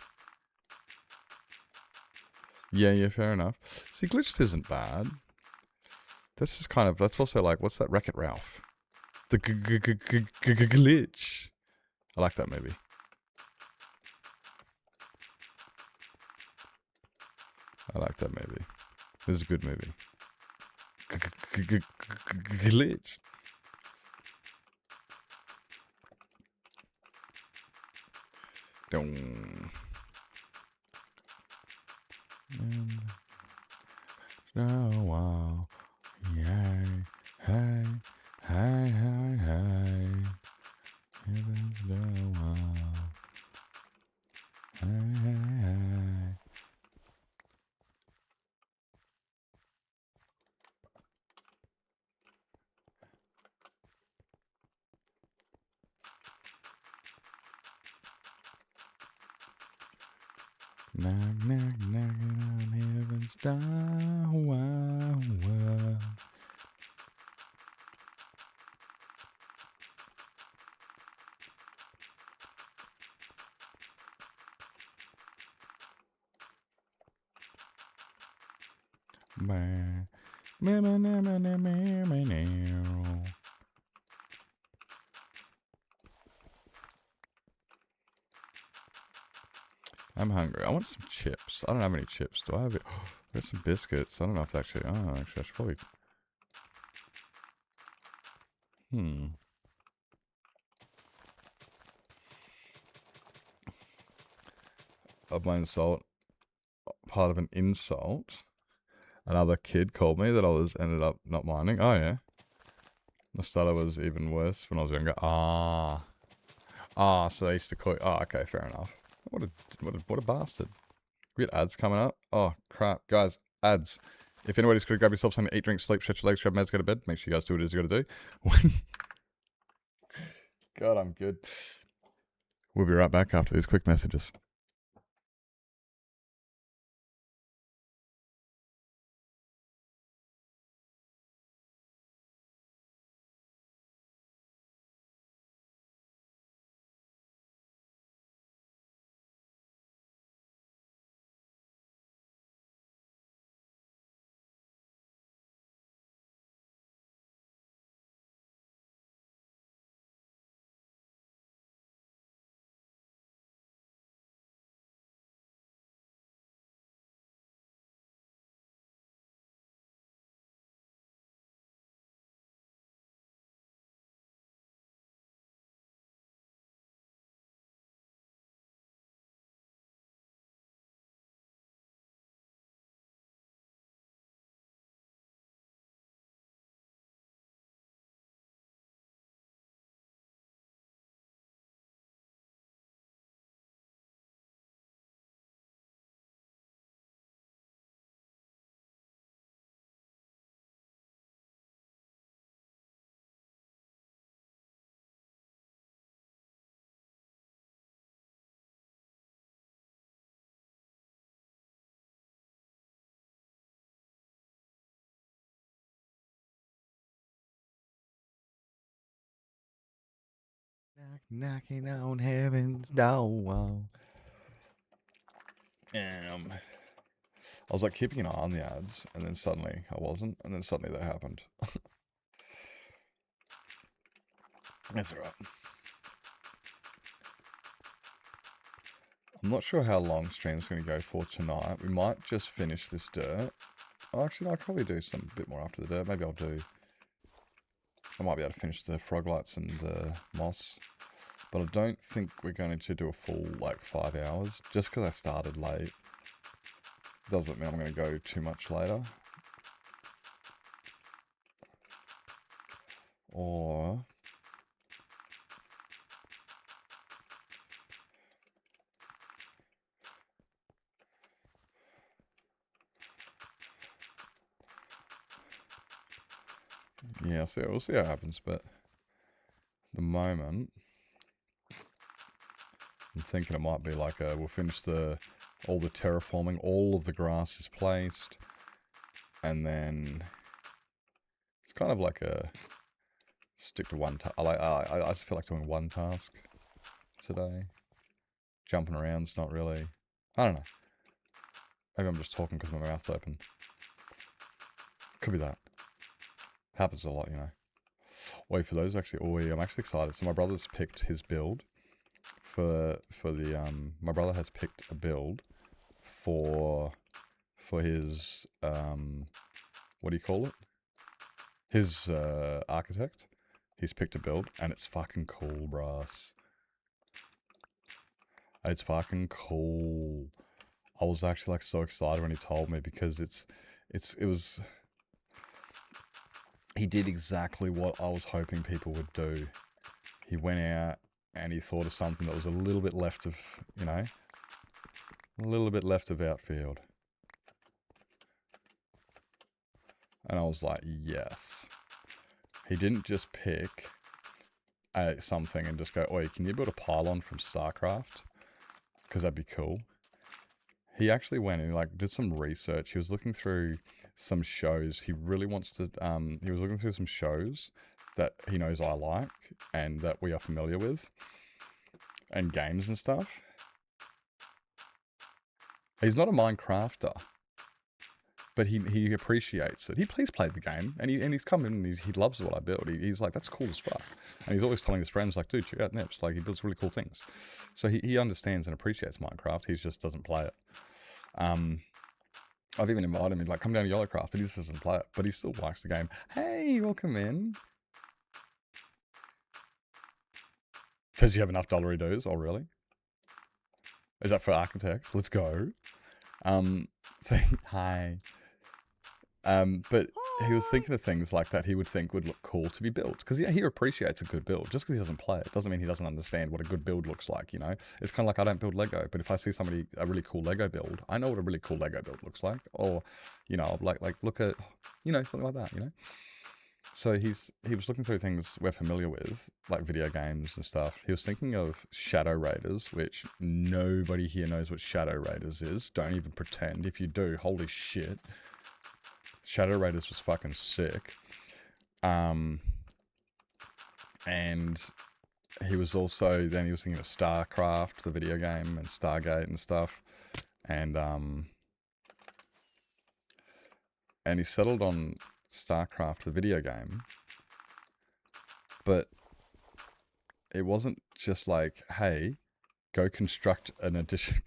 yeah. Yeah, fair enough. See, glitched isn't bad. That's just kind of, that's also like, what's that, Wreck-It Ralph? The glitch. I like that movie. This is a good movie. Glitch. Dong. And oh wow. Yay. Hey. Heavens no wow. Hey. Nagging on heaven's down, wow. I'm hungry. I want some chips. I don't have any chips. Do I have it? There's some biscuits. I don't know if actually. Oh, actually, I should probably. Of my insult, part of an insult, another kid called me that I ended up not minding. Oh yeah. The stutter was even worse when I was younger. So they used to call you. Oh, okay, fair enough. What a bastard. We got ads coming up. Oh, crap. Guys, ads. If anybody's going to grab yourself something to eat, drink, sleep, stretch your legs, grab meds, go to bed, make sure you guys do what it is you got to do. God, I'm good. We'll be right back after these quick messages. Knocking on heaven's door. I was like keeping an eye on the ads, and then suddenly I wasn't, and then suddenly that happened. That's alright. I'm not sure how long stream's going to go for tonight. We might just finish this dirt. Oh, actually, no, I'll probably do some bit more after the dirt. Maybe I might be able to finish the frog lights and the moss. But I don't think we're going to do a full, 5 hours. Just because I started late doesn't mean I'm going to go too much later. Or... yeah, so we'll see how it happens, but... at the moment... I'm thinking it might be we'll finish all the terraforming, all of the grass is placed. And then it's kind of like a stick to one task. I just feel like doing one task today. Jumping around's not really. I don't know. Maybe I'm just talking because my mouth's open. Could be that. Happens a lot, you know. Wait, for those actually. Oh, yeah, I'm actually excited. So my brother's picked his build for the my brother has picked a build for his what do you call it? His architect. He's picked a build and it's fucking cool, brass. It's fucking cool. I was actually like so excited when he told me because it was he did exactly what I was hoping people would do. He went out and he thought of something that was a little bit left of, you know, a little bit left of outfield. And I was like, yes. He didn't just pick something and just go, oi, can you build a pylon from StarCraft? Because that'd be cool. He actually went and like did some research. He was looking through some shows. He really wants to, he was looking through some shows that he knows I like and that we are familiar with. And games and stuff. He's not a Minecrafter. But he appreciates it. He's played the game, and he's come in and he loves what I build. He's like, that's cool as fuck. And he's always telling his friends, like, dude, check out Nips. Like, he builds really cool things. So he understands and appreciates Minecraft. He just doesn't play it. I've even invited him, like, come down to Yellowcraft, but he just doesn't play it. But he still likes the game. Hey, welcome in. Does you have enough dollary dues? Oh, really? Is that for architects? Let's go. Say hi. But he was thinking of things like that he would think would look cool to be built. Because he appreciates a good build. Just because he doesn't play it doesn't mean he doesn't understand what a good build looks like, you know? It's kind of like I don't build Lego, but if I see somebody, a really cool Lego build, I know what a really cool Lego build looks like. Or, you know, like look at, you know, something like that, you know? So he was looking through things we're familiar with, like video games and stuff. He was thinking of Shadow Raiders, which nobody here knows what Shadow Raiders is. Don't even pretend. If you do, holy shit. Shadow Raiders was fucking sick. And he was also, then he was thinking of StarCraft, the video game, and Stargate and stuff. And he settled on StarCraft, the video game. But it wasn't just like, hey, go construct an addition.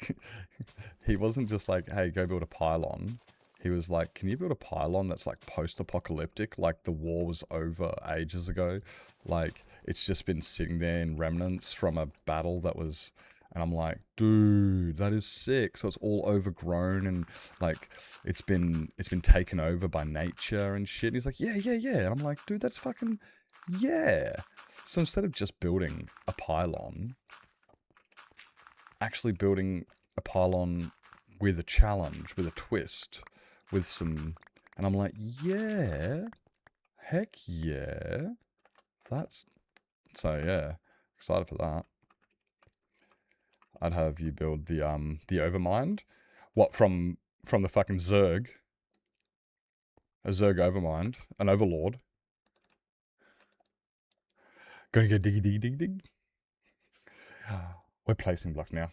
He wasn't just like, hey, go build a pylon. He was like, can you build a pylon that's like post-apocalyptic? Like the war was over ages ago. Like it's just been sitting there in remnants from a battle that was... And I'm like, dude, that is sick. So it's all overgrown and like it's been taken over by nature and shit. And he's like, yeah. And I'm like, dude, that's fucking... Yeah. So instead of just building a pylon, actually building a pylon with a challenge, with a twist, with some... And I'm like, yeah, heck yeah. That's... So yeah, excited for that. I'd have you build the Overmind. What, from the fucking Zerg? A Zerg Overmind. An Overlord. Gonna go dig. We're placing block now.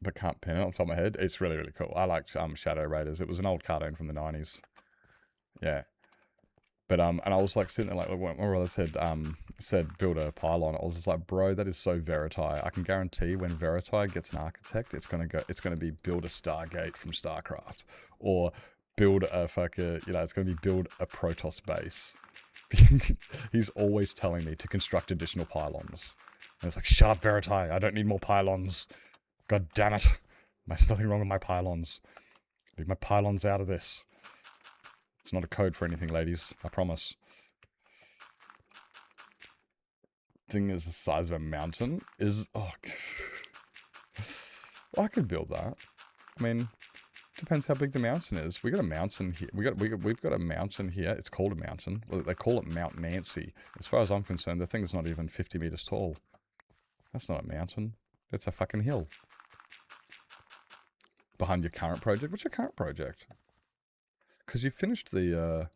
But can't pin it on top of my head. It's really, really cool. I like Shadow Raiders. It was an old cartoon from the 90s. Yeah. But and I was like sitting there like when my brother said build a pylon, I was just like, bro, that is so Veritae. I can guarantee when Veritae gets an architect, it's gonna be build a Stargate from StarCraft. Or build a it's gonna be build a Protoss base. He's always telling me to construct additional pylons. And it's like, shut up, Veritae, I don't need more pylons. God damn it. There's nothing wrong with my pylons. Leave my pylons out of this. It's not a code for anything, ladies. I promise. Thing is the size of a mountain is... Oh, I could build that. I mean, depends how big the mountain is. We got a mountain here. We've got a mountain here. It's called a mountain. Well, they call it Mount Nancy. As far as I'm concerned, the thing's not even 50 meters tall. That's not a mountain. It's a fucking hill. Behind your current project? What's your current project? Because you finished the,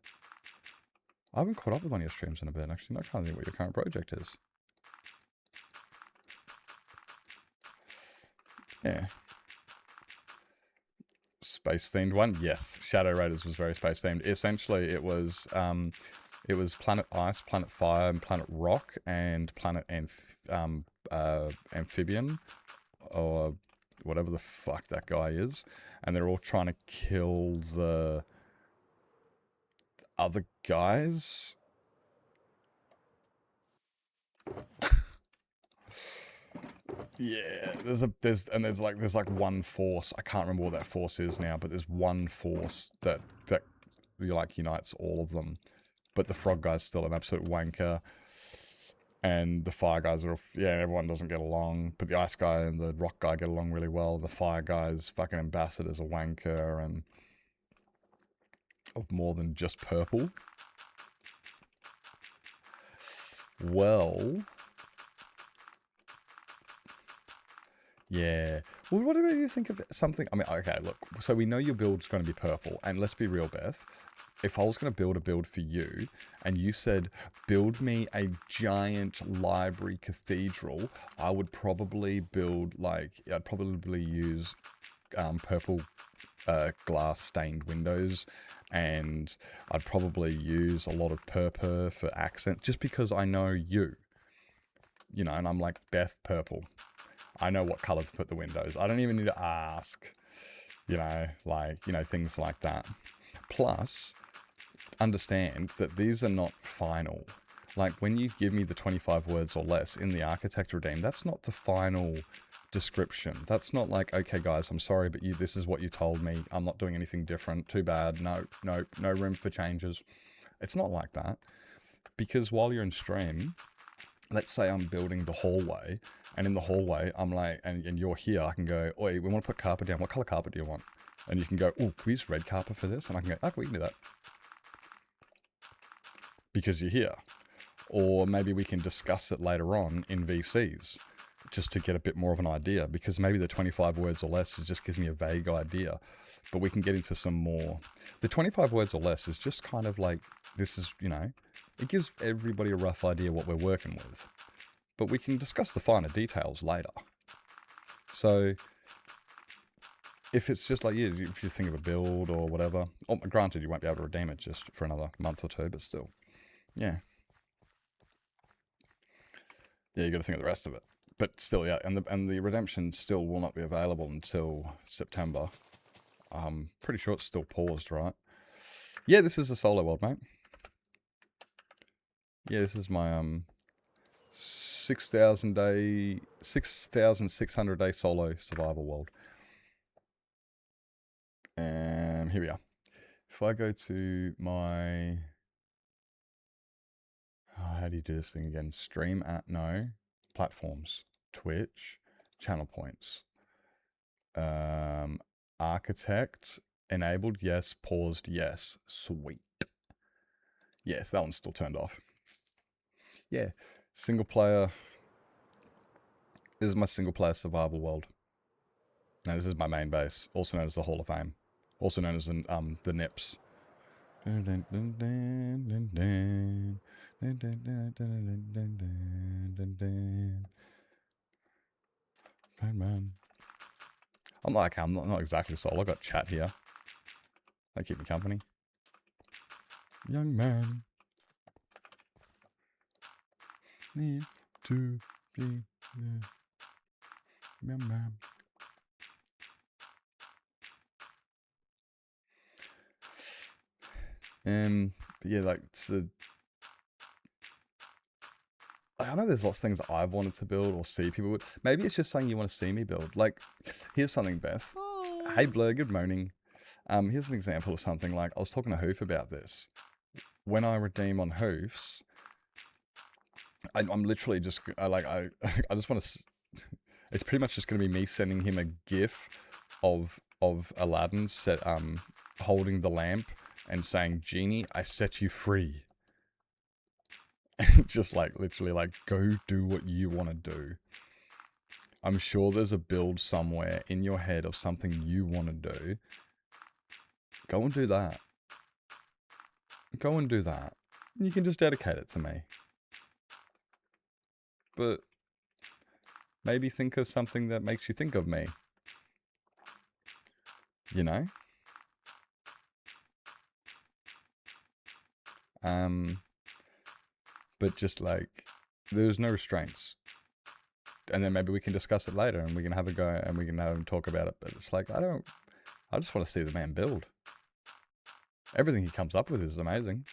I haven't caught up with one of your streams in a bit, actually. I can't think what your current project is. Yeah. Space themed one? Yes. Shadow Raiders was very space themed. Essentially, it was Planet Ice, Planet Fire, and Planet Rock, and Planet Amphibian, or whatever the fuck that guy is. And they're all trying to kill the other guys. Yeah, there's like one force. I can't remember what that force is now, but there's one force that like unites all of them. But the frog guy's still an absolute wanker, and the fire guys are everyone doesn't get along. But the ice guy and the rock guy get along really well. The fire guy's fucking ambassador's a wanker and of more than just purple. Well. Yeah. Well, what do you think of something? I mean, okay, look. So we know your build's going to be purple, and let's be real, Beth. If I was going to build a build for you, and you said, build me a giant library cathedral, I would probably build, I'd probably use purple glass stained windows, and I'd probably use a lot of purple for accent, just because I know you. You know, and I'm like, Beth, purple. I know what color to put the windows. I don't even need to ask, things like that. Plus, understand that these are not final. Like, when you give me the 25 words or less in the Architect Redeem, that's not the final description. That's not like, okay, guys, I'm sorry, but this is what you told me. I'm not doing anything different. Too bad. No room for changes. It's not like that. Because while you're in stream, let's say I'm building the hallway, and in the hallway, I'm like, and you're here, I can go, oi, we want to put carpet down. What color carpet do you want? And you can go, oh, can we use red carpet for this? And I can go, okay, we can do that. Because you're here. Or maybe we can discuss it later on in VCs, just to get a bit more of an idea. Because maybe the 25 words or less just gives me a vague idea. But we can get into some more. The 25 words or less is just kind of like, this is, it gives everybody a rough idea what we're working with. But we can discuss the finer details later. So, if it's just like, if you think of a build or whatever, granted you won't be able to redeem it just for another month or two, but still, yeah. Yeah, you got to think of the rest of it. But still, yeah, and the redemption still will not be available until September. I'm pretty sure it's still paused, right? Yeah, this is a solo world, mate. Yeah, this is my 6,600 day solo survival world. And here we are. If I go to my, how do you do this thing again? Stream at platforms, Twitch, channel points, architect enabled, yes, paused, yes, sweet. Yes, that one's still turned off. Yeah, single player. This is my single player survival world. Now this is my main base, also known as the Hall of Fame, also known as the Nips. Hey man, I'm not exactly solo. I got chat here. They keep me company. Young man, need to be there. Young man. But yeah, like, I know there's lots of things that I've wanted to build or see people with. Maybe it's just something you want to see me build. Like, here's something, Beth. Oh. Hey, Blur, good morning. Here's an example of something. Like, I was talking to Hoof about this. When I redeem on Hoofs, I'm literally just, I just want to, it's pretty much just going to be me sending him a GIF of Aladdin holding the lamp and saying, Genie, I set you free. Just literally go do what you want to do. I'm sure there's a build somewhere in your head of something you want to do. Go and do that. Go and do that. You can just dedicate it to me. But maybe think of something that makes you think of me. You know? But just like, there's no restraints. And then maybe we can discuss it later and we can have a go and we can have and talk about it. But it's like, I just want to see the man build. Everything he comes up with is amazing.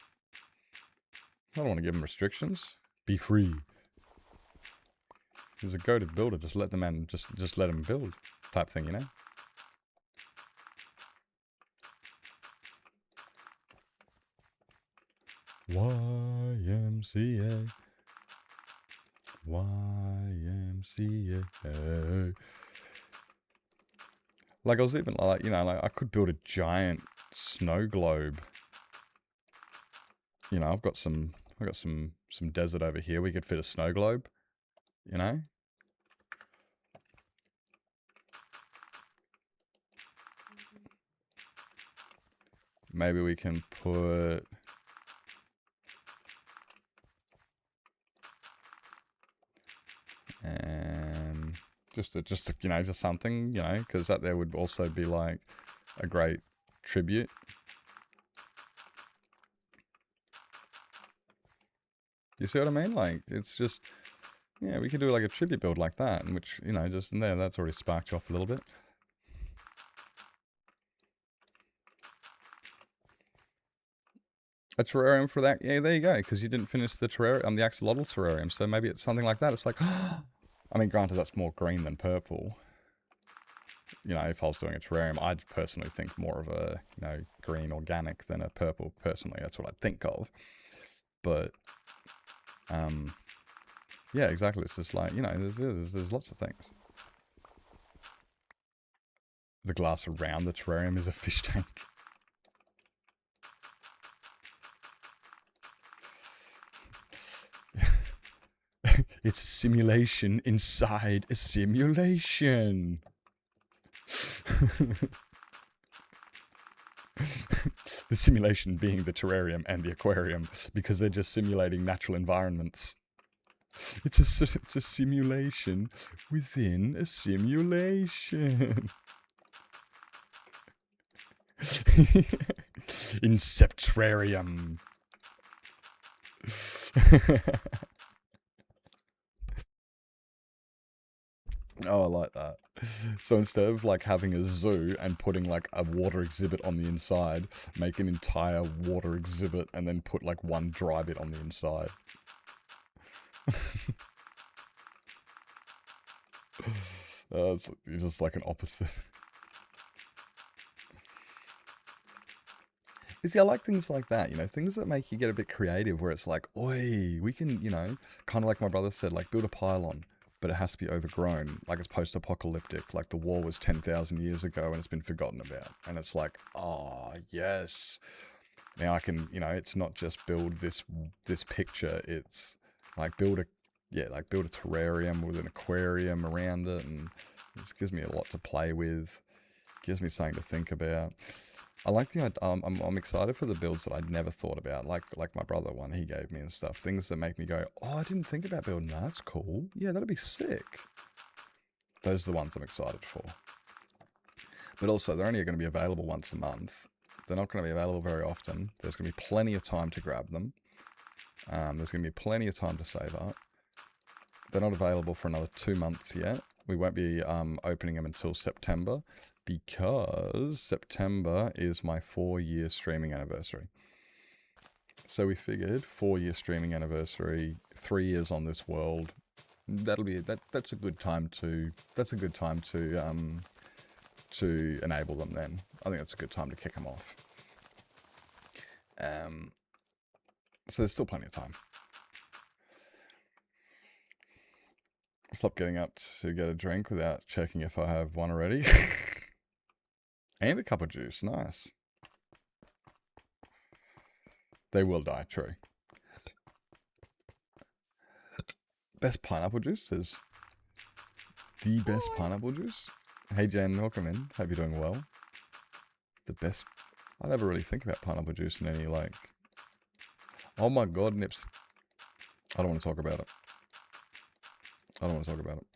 I don't want to give him restrictions. Be free. He's a goated builder. Just let the man, just let him build type thing, you know? YMCA. YMCA. Like I was even like, you know, like I could build a giant snow globe. You know, I've got some desert over here. We could fit a snow globe, you know? Maybe we can put just you know, just something, you know, because that there would also be like a great tribute. You see what I mean? Like, it's just, yeah, we could do like a tribute build like that, in which, you know, just in there, that's already sparked you off a little bit. A terrarium for that? Yeah, there you go, because you didn't finish the terrarium, the axolotl terrarium, so maybe it's something like that. It's like, I mean, granted, that's more green than purple. You know, if I was doing a terrarium, I'd personally think more of a, you know, green organic than a purple, personally. That's what I'd think of. But, yeah, exactly. It's just like, you know, there's lots of things. The glass around the terrarium is a fish tank. It's a simulation inside a simulation. The simulation being the terrarium and the aquarium, because they're just simulating natural environments. It's a simulation within a simulation. Inceptrarium. Oh, I like that. So instead of like having a zoo and putting like a water exhibit on the inside, make an entire water exhibit and then put like one dry bit on the inside. It's just like an opposite. You see, I like things like that, you know, things that make you get a bit creative where it's like, oi, we can, you know, kind of like my brother said, like build a pylon. But it has to be overgrown, like it's post-apocalyptic, like the war was 10,000 years ago and it's been forgotten about. And it's like, oh, yes. Now I can, you know, it's not just build this picture, it's like build a terrarium with an aquarium around it, and this gives me a lot to play with, gives me something to think about. I like the I'm excited for the builds that I'd never thought about, like my brother one he gave me and stuff. Things that make me go, oh, I didn't think about building that. That's cool. Yeah, that'd be sick. Those are the ones I'm excited for. But also, they're only going to be available once a month. They're not going to be available very often. There's going to be plenty of time to grab them. There's going to be plenty of time to save up. They're not available for another 2 months yet. We won't be opening them until September, because September is my 4-year streaming anniversary. So we figured 4-year streaming anniversary, 3 years on this world. That's a good time to enable them. Then I think that's a good time to kick them off. So there's still plenty of time. Stop getting up to get a drink without checking if I have one already. And a cup of juice, nice. They will die, true. Best pineapple juice is the best pineapple juice. Hey Jen, welcome in. Hope you're doing well. The best. I never really think about pineapple juice in any like Oh my god, Nips. I don't want to talk about it. I don't want to talk about it.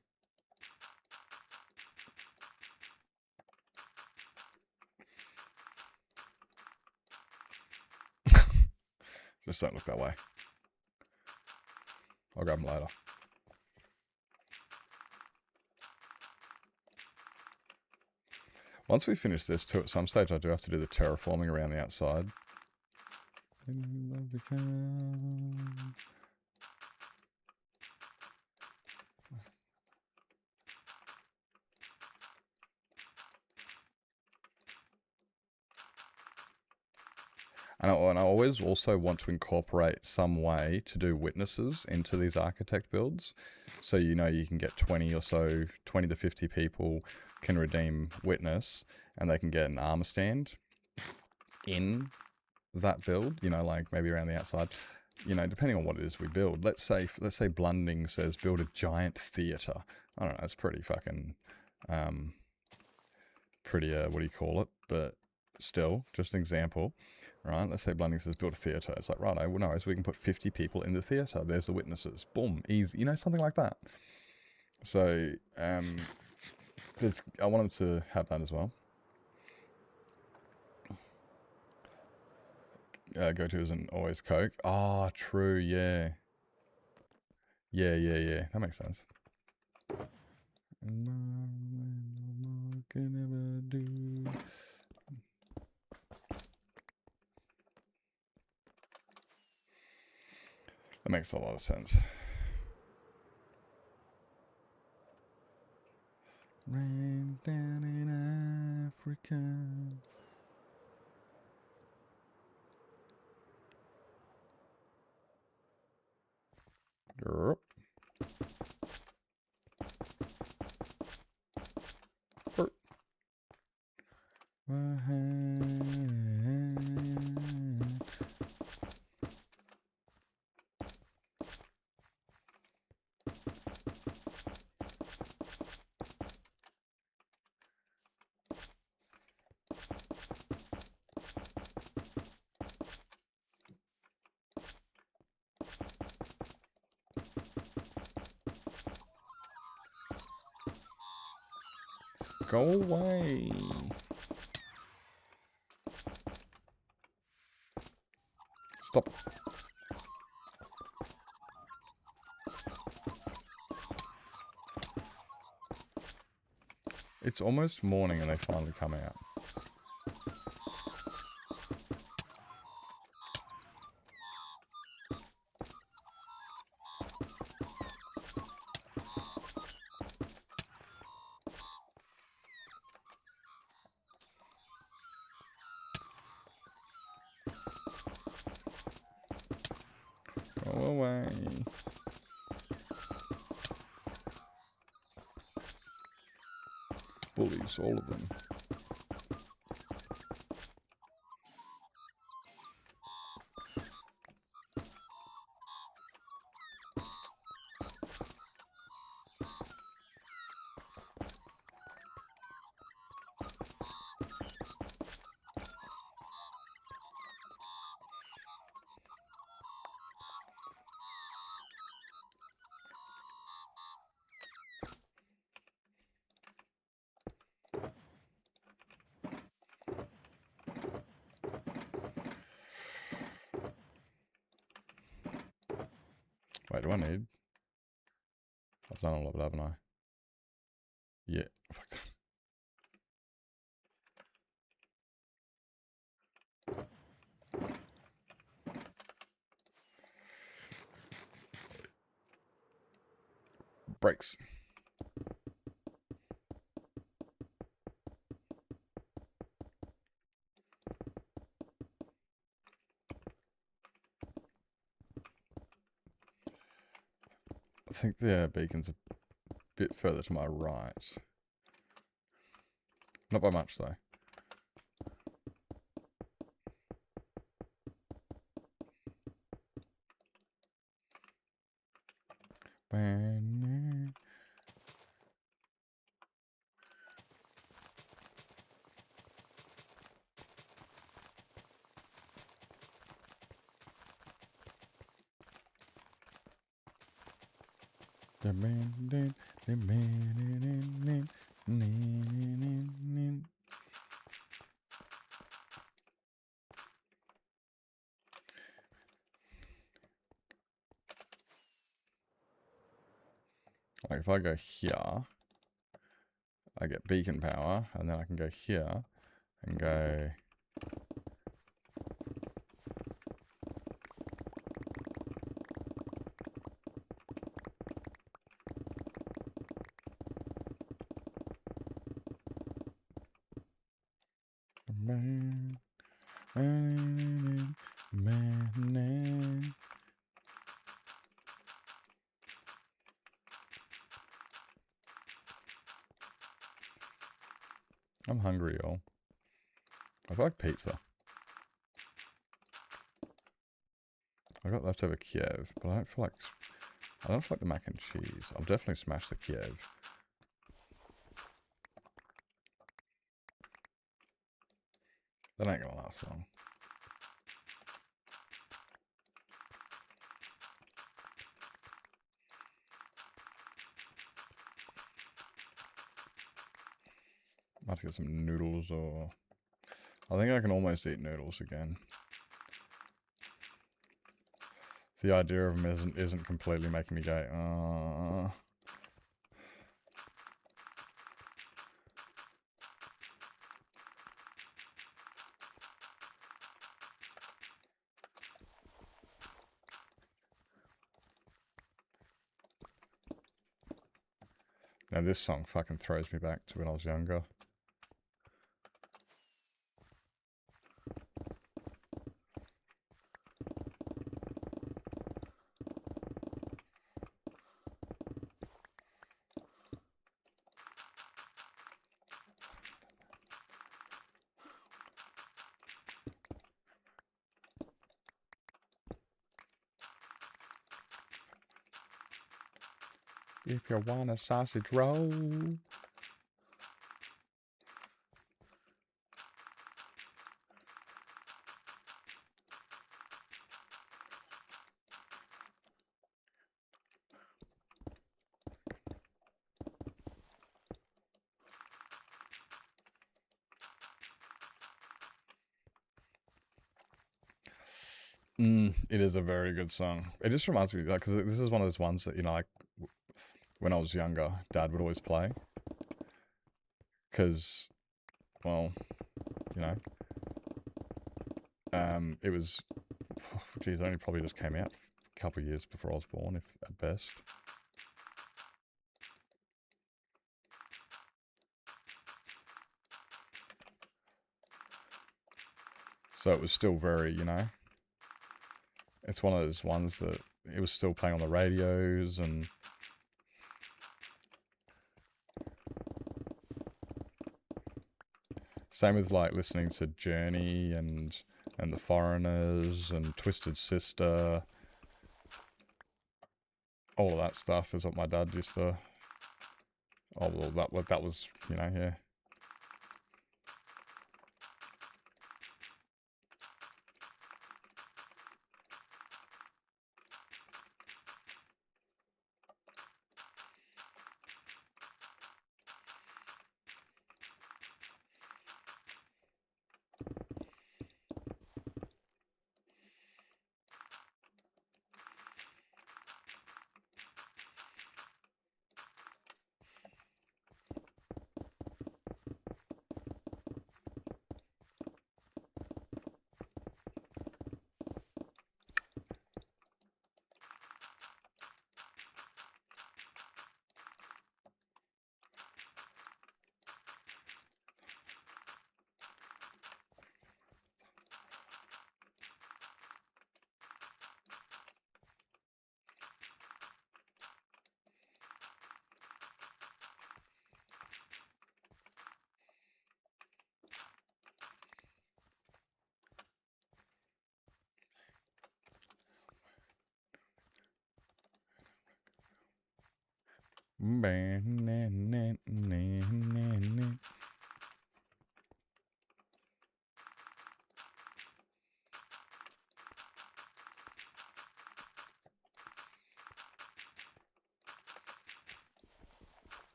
Just don't look that way. I'll grab them later. Once we finish this too, at some stage I do have to do the terraforming around the outside. And I always also want to incorporate some way to do witnesses into these architect builds. So, you know, you can get 20 or so, 20 to 50 people can redeem witness and they can get an armor stand in that build, you know, like maybe around the outside, you know, depending on what it is we build. Let's say Blunding says build a giant theater. I don't know, it's pretty fucking, pretty, what do you call it? But still, just an example. Right, let's say Blunding says build a theatre. It's like, right, well, no, so we can put 50 people in the theatre. There's the witnesses. Boom, easy. You know, something like that. So, I want them to have that as well. Go-to isn't always Coke. Ah, oh, true, yeah. Yeah. That makes sense. That makes a lot of sense. Rains down in Africa. Yep. Go away. Stop. It's almost morning and they finally come out. Go away. Bullies, all of them. Wait, do I need? I've done all of it, haven't I? Yeah. Fuck that. Brakes. I think the beacon's a bit further to my right. Not by much, though. Like if I go here, I get beacon power, and then I can go here and go. I'm hungry, y'all. I feel like pizza. I got leftover Kiev, but I don't feel like the mac and cheese. I'll definitely smash the Kiev. That ain't gonna last long. Might have to get some noodles or... I think I can almost eat noodles again. The idea of them isn't completely making me go, Now this song fucking throws me back to when I was younger. If you want a sausage roll. It is a very good song. It just reminds me, like, because this is one of those ones that, you know, like, when I was younger, Dad would always play. Because, well, you know, it was, geez, it only probably just came out a couple of years before I was born, if at best. So it was still very, you know, it's one of those ones that it was still playing on the radios and same with like listening to Journey and The Foreigners and Twisted Sister. All of that stuff is what my dad used to. Oh well, that was, you know, yeah.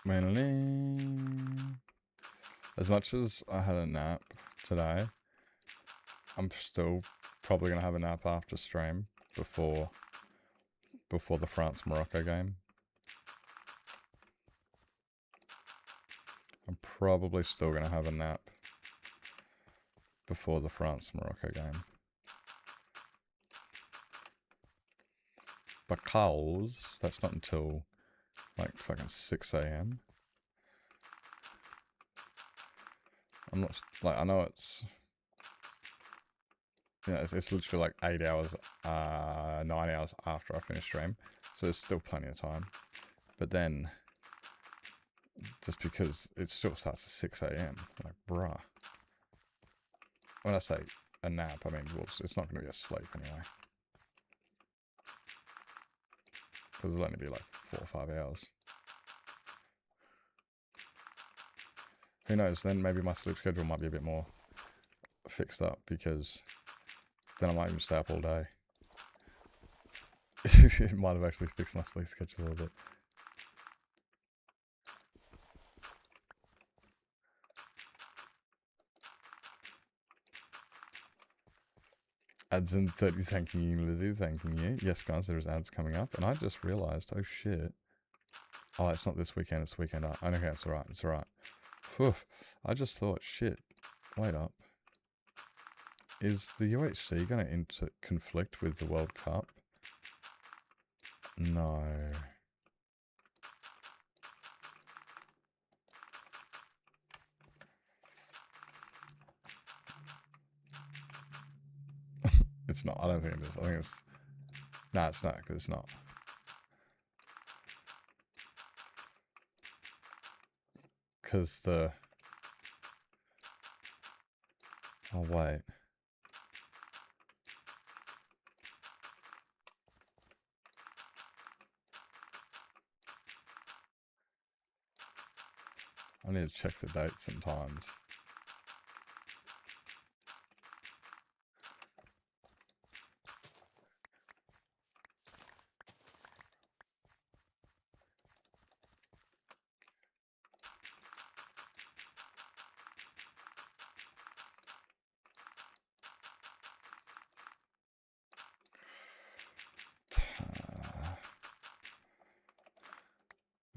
Mainly, as much as I had a nap today, I'm still probably gonna have a nap after stream before the France-Morocco game. I'm probably still gonna have a nap before the France-Morocco game. Because that's not until like fucking 6 a.m. I'm not like, I know it's, you know, it's literally like 8 hours, 9 hours after I finish stream, so there's still plenty of time. But then, just because it still starts at 6 a.m, like, bruh. When I say a nap, I mean, well, it's not going to be a sleep anyway. Because it'll only be like 4 or 5 hours. Who knows, then maybe my sleep schedule might be a bit more fixed up, because then I might even stay up all day. It might have actually fixed my sleep schedule a little bit. Ads in 30, thanking you, Lizzie, thanking you. Yes, guys, there's ads coming up, and I just realised, oh shit. Oh, it's not this weekend, it's the weekend up. Oh, okay, it's alright, it's alright. Phew, I just thought, shit, wait up. Is the UHC going to conflict with the World Cup? No. It's not. I don't think it is. I think it's... Nah, it's not, because it's not. Because the... Oh, wait. I need to check the dates sometimes.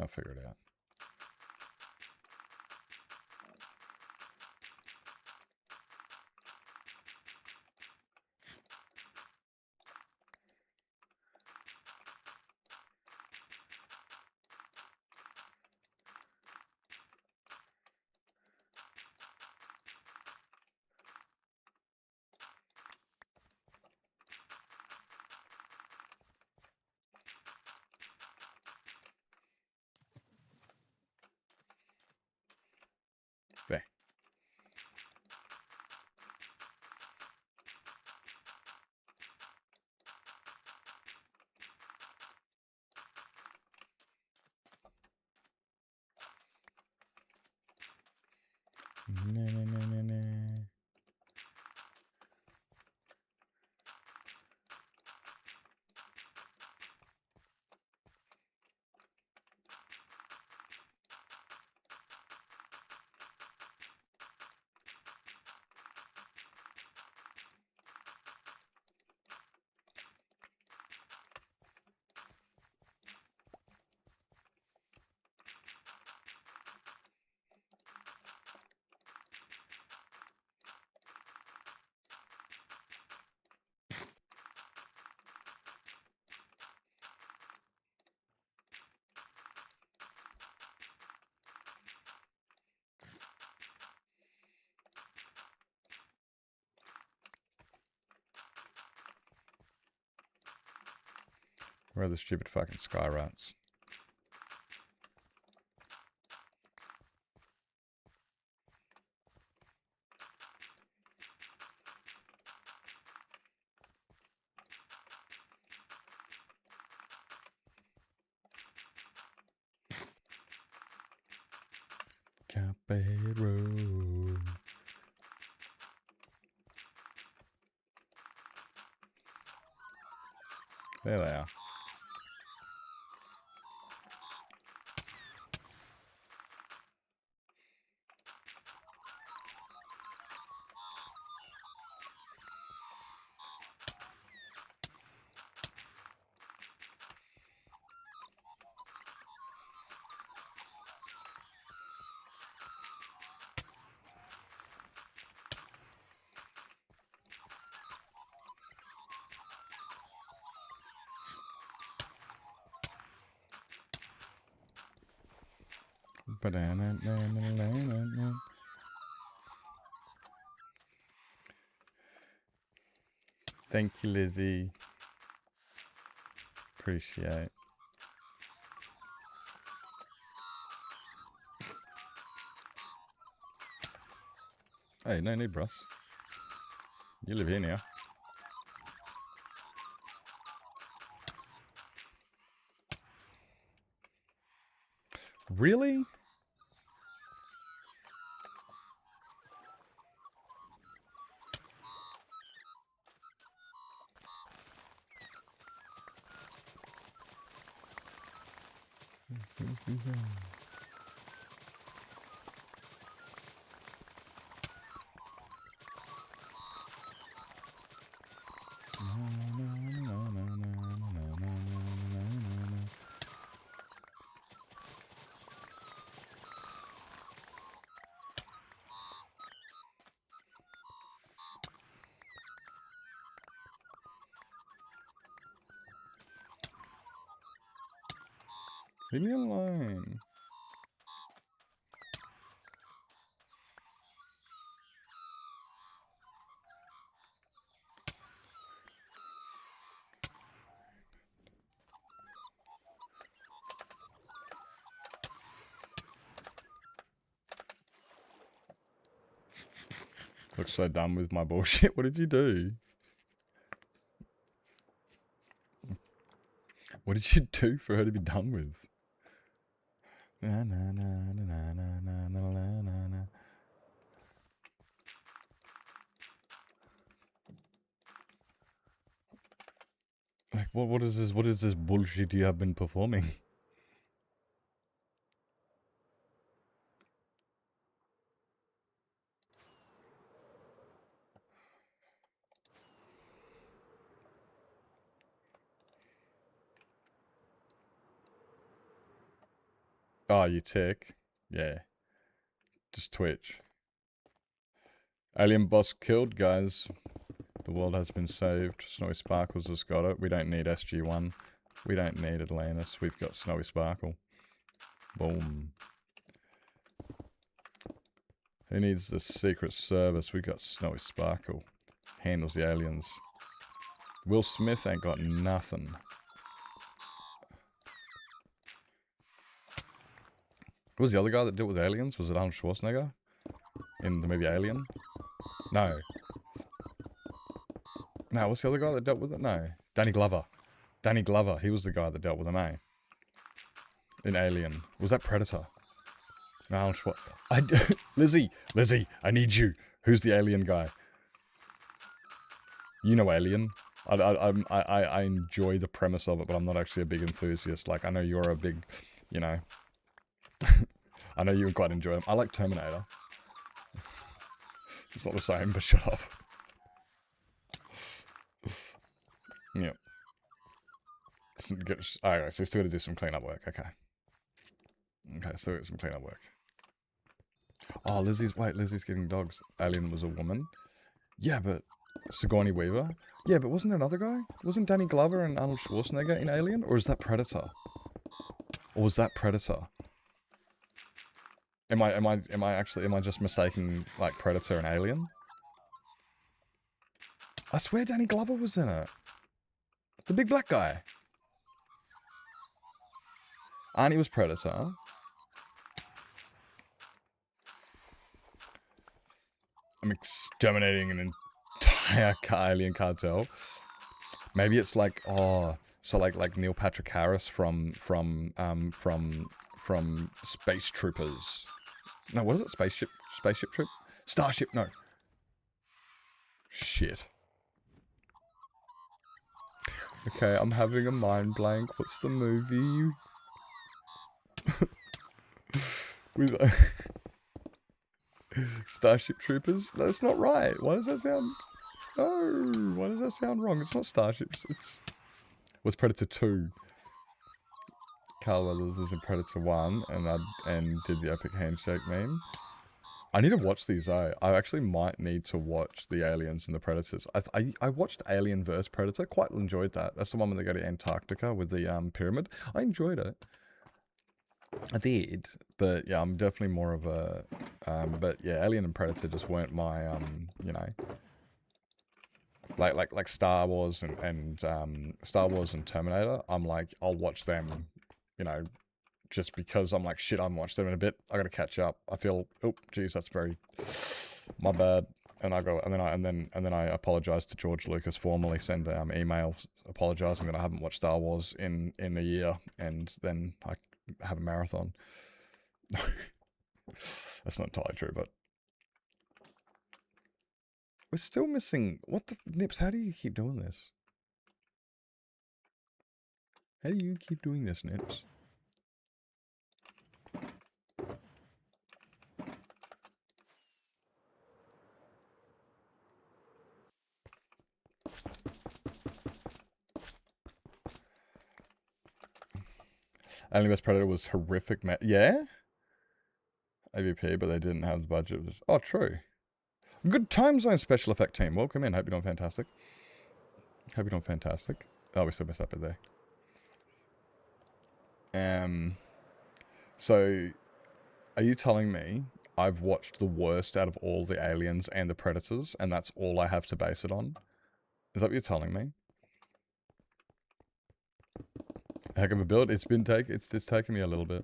I'll figure it out. There. No. Where are the stupid fucking sky rats? Caballero. There they are. Thank you, Lizzie. Appreciate. Hey, no need, Bruss. You live here now. Really? Leave me alone. Looks so done with my bullshit. What did you do? What did you do for her to be done with? Na, na, na, na, na, na, na, na, na, na. Like, what is this? What is this bullshit you have been performing? Oh, you tick. Yeah. Just Twitch. Alien boss killed, guys. The world has been saved. Snowy Sparkles has got it. We don't need SG-1. We don't need Atlantis. We've got Snowy Sparkle. Boom. Who needs the Secret Service? We got Snowy Sparkle. Handles the aliens. Will Smith ain't got nothing. Who was the other guy that dealt with aliens? Was it Arnold Schwarzenegger? In the movie Alien? No. No, what's the other guy that dealt with it? No. Danny Glover. Danny Glover. He was the guy that dealt with them, eh? In Alien. Was that Predator? No, Arnold Schwarzenegger. Lizzie, I need you. Who's the alien guy? You know Alien. I enjoy the premise of it, but I'm not actually a big enthusiast. Like, I know you're a big, you know... I know you would quite enjoy them. I like Terminator. It's not the same, but shut up. Yep. Alright, so we still got to do some cleanup work. Okay. Okay, so some cleanup work. Oh, Lizzie's getting dogs. Alien was a woman. Yeah, but Sigourney Weaver. Yeah, but wasn't there another guy? Wasn't Danny Glover and Arnold Schwarzenegger in Alien? Or is that Predator? Or was that Predator? Am I just mistaking like Predator and Alien? I swear Danny Glover was in it. The big black guy. Arnie was Predator. I'm exterminating an entire alien cartel. Maybe it's like, oh, so like Neil Patrick Harris from Space Troopers. No, what is it? Spaceship Troop? Starship, no. Shit. Okay, I'm having a mind blank. What's the movie? With Starship Troopers? That's not right. Why does that sound... No, why does that sound wrong? It's not Starships. It's... What's Predator 2? Carl Weathers was in Predator 1 and did the epic handshake meme. I need to watch these though. I actually might need to watch the Aliens and the Predators. I watched Alien vs Predator. Quite enjoyed that. That's the one when they go to Antarctica with the pyramid. I enjoyed it. I did, but yeah, I'm definitely more of a, but yeah, Alien and Predator just weren't my, you know, like Star Wars and Star Wars and Terminator. I'm like, I'll watch them, you know, just because I'm like, shit, I haven't watched them in a bit. I gotta catch up. I feel, oh, geez, that's very, my bad. And I go, and then I apologize to George Lucas formally, send email apologizing that I haven't watched Star Wars in a year, and then I have a marathon. That's not entirely true, but we're still missing. What the Nips? How do you keep doing this? How do you keep doing this, Nips? Alien vs Predator was horrific. Yeah, AVP, but they didn't have the budget. Oh, true. Good time zone special effect team. Welcome in. Hope you're doing fantastic. Hope you're doing fantastic. Oh, we still missed that bit there. So, are you telling me I've watched the worst out of all the Aliens and the Predators, and that's all I have to base it on? Is that what you're telling me? Heck of a build. It's taken me a little bit.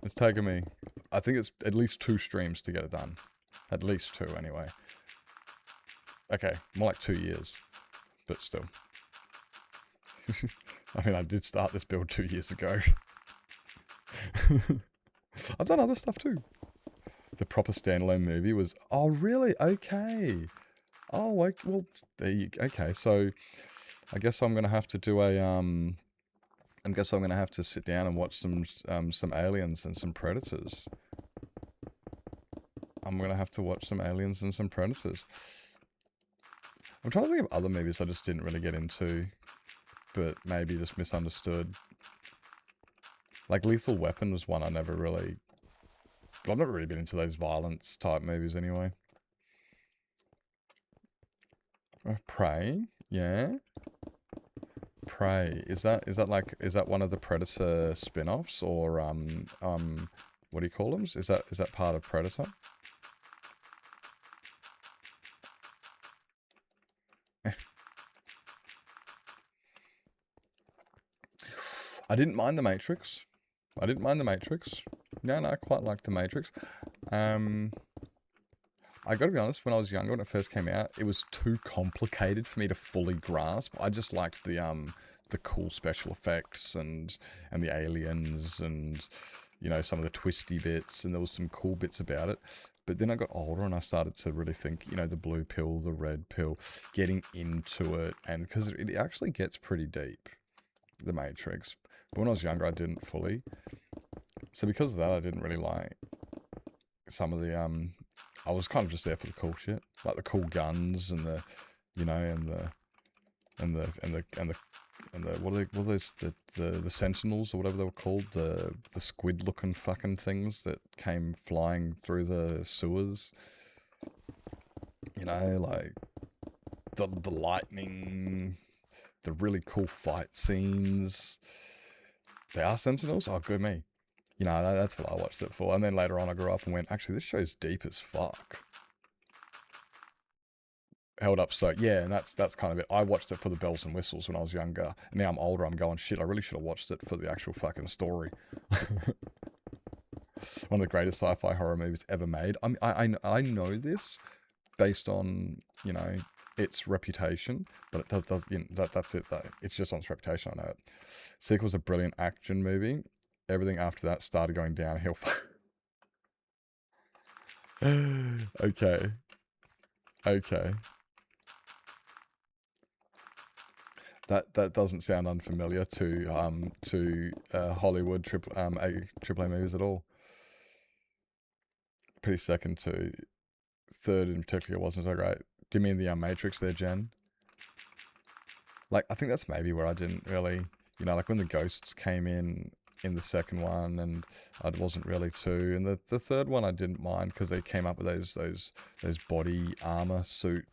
It's taken me, I think it's at least 2 streams to get it done. At least 2, anyway. Okay, more like 2 years. But still. I mean, I did start this build 2 years ago. I've done other stuff too. The proper standalone movie was... Oh, really? Okay. Oh, well, there you... Okay, so... I guess I'm going to have to do a... I guess I'm going to have to sit down and watch some Aliens and some Predators. I'm going to have to watch some Aliens and some Predators. I'm trying to think of other movies I just didn't really get into, but maybe just misunderstood. Like Lethal Weapon was one I never really... I've not really been into those violence type movies anyway. Prey? Yeah? Prey. Is that one of the Predator spin-offs, or what do you call them? Is that part of Predator? I didn't mind The Matrix. No, I quite liked The Matrix. I gotta be honest, when I was younger, when it first came out, it was too complicated for me to fully grasp. I just liked the cool special effects and the aliens and, you know, some of the twisty bits, and there was some cool bits about it. But then I got older and I started to really think, you know, the blue pill, the red pill, getting into it, and because it actually gets pretty deep, The Matrix. But when I was younger, I didn't fully. So because of that, I didn't really like some of the I was kind of just there for the cool shit, like the cool guns and the, you know, and the what are those the Sentinels or whatever they were called, the squid looking fucking things that came flying through the sewers. You know, like the lightning, the really cool fight scenes. They are Sentinels? Oh, good me. You know, that's what I watched it for. And then later on I grew up and went, actually, this show's deep as fuck. Held up so, yeah, and that's kind of it. I watched it for the bells and whistles when I was younger. And now I'm older, I'm going, shit, I really should have watched it for the actual fucking story. One of the greatest sci-fi horror movies ever made. I know this based on, you know, its reputation, but it does you know, that's it though. It's just on its reputation, I know it. Sequel's a brilliant action movie. Everything after that started going downhill. Okay. That doesn't sound unfamiliar to Hollywood AAA movies at all. Pretty second to third in particular wasn't so great. Do you mean the Matrix there, Jen? Like, I think that's maybe where I didn't really, you know, like when the ghosts came in the second one, and I wasn't really too. And the third one I didn't mind because they came up with those body armor suit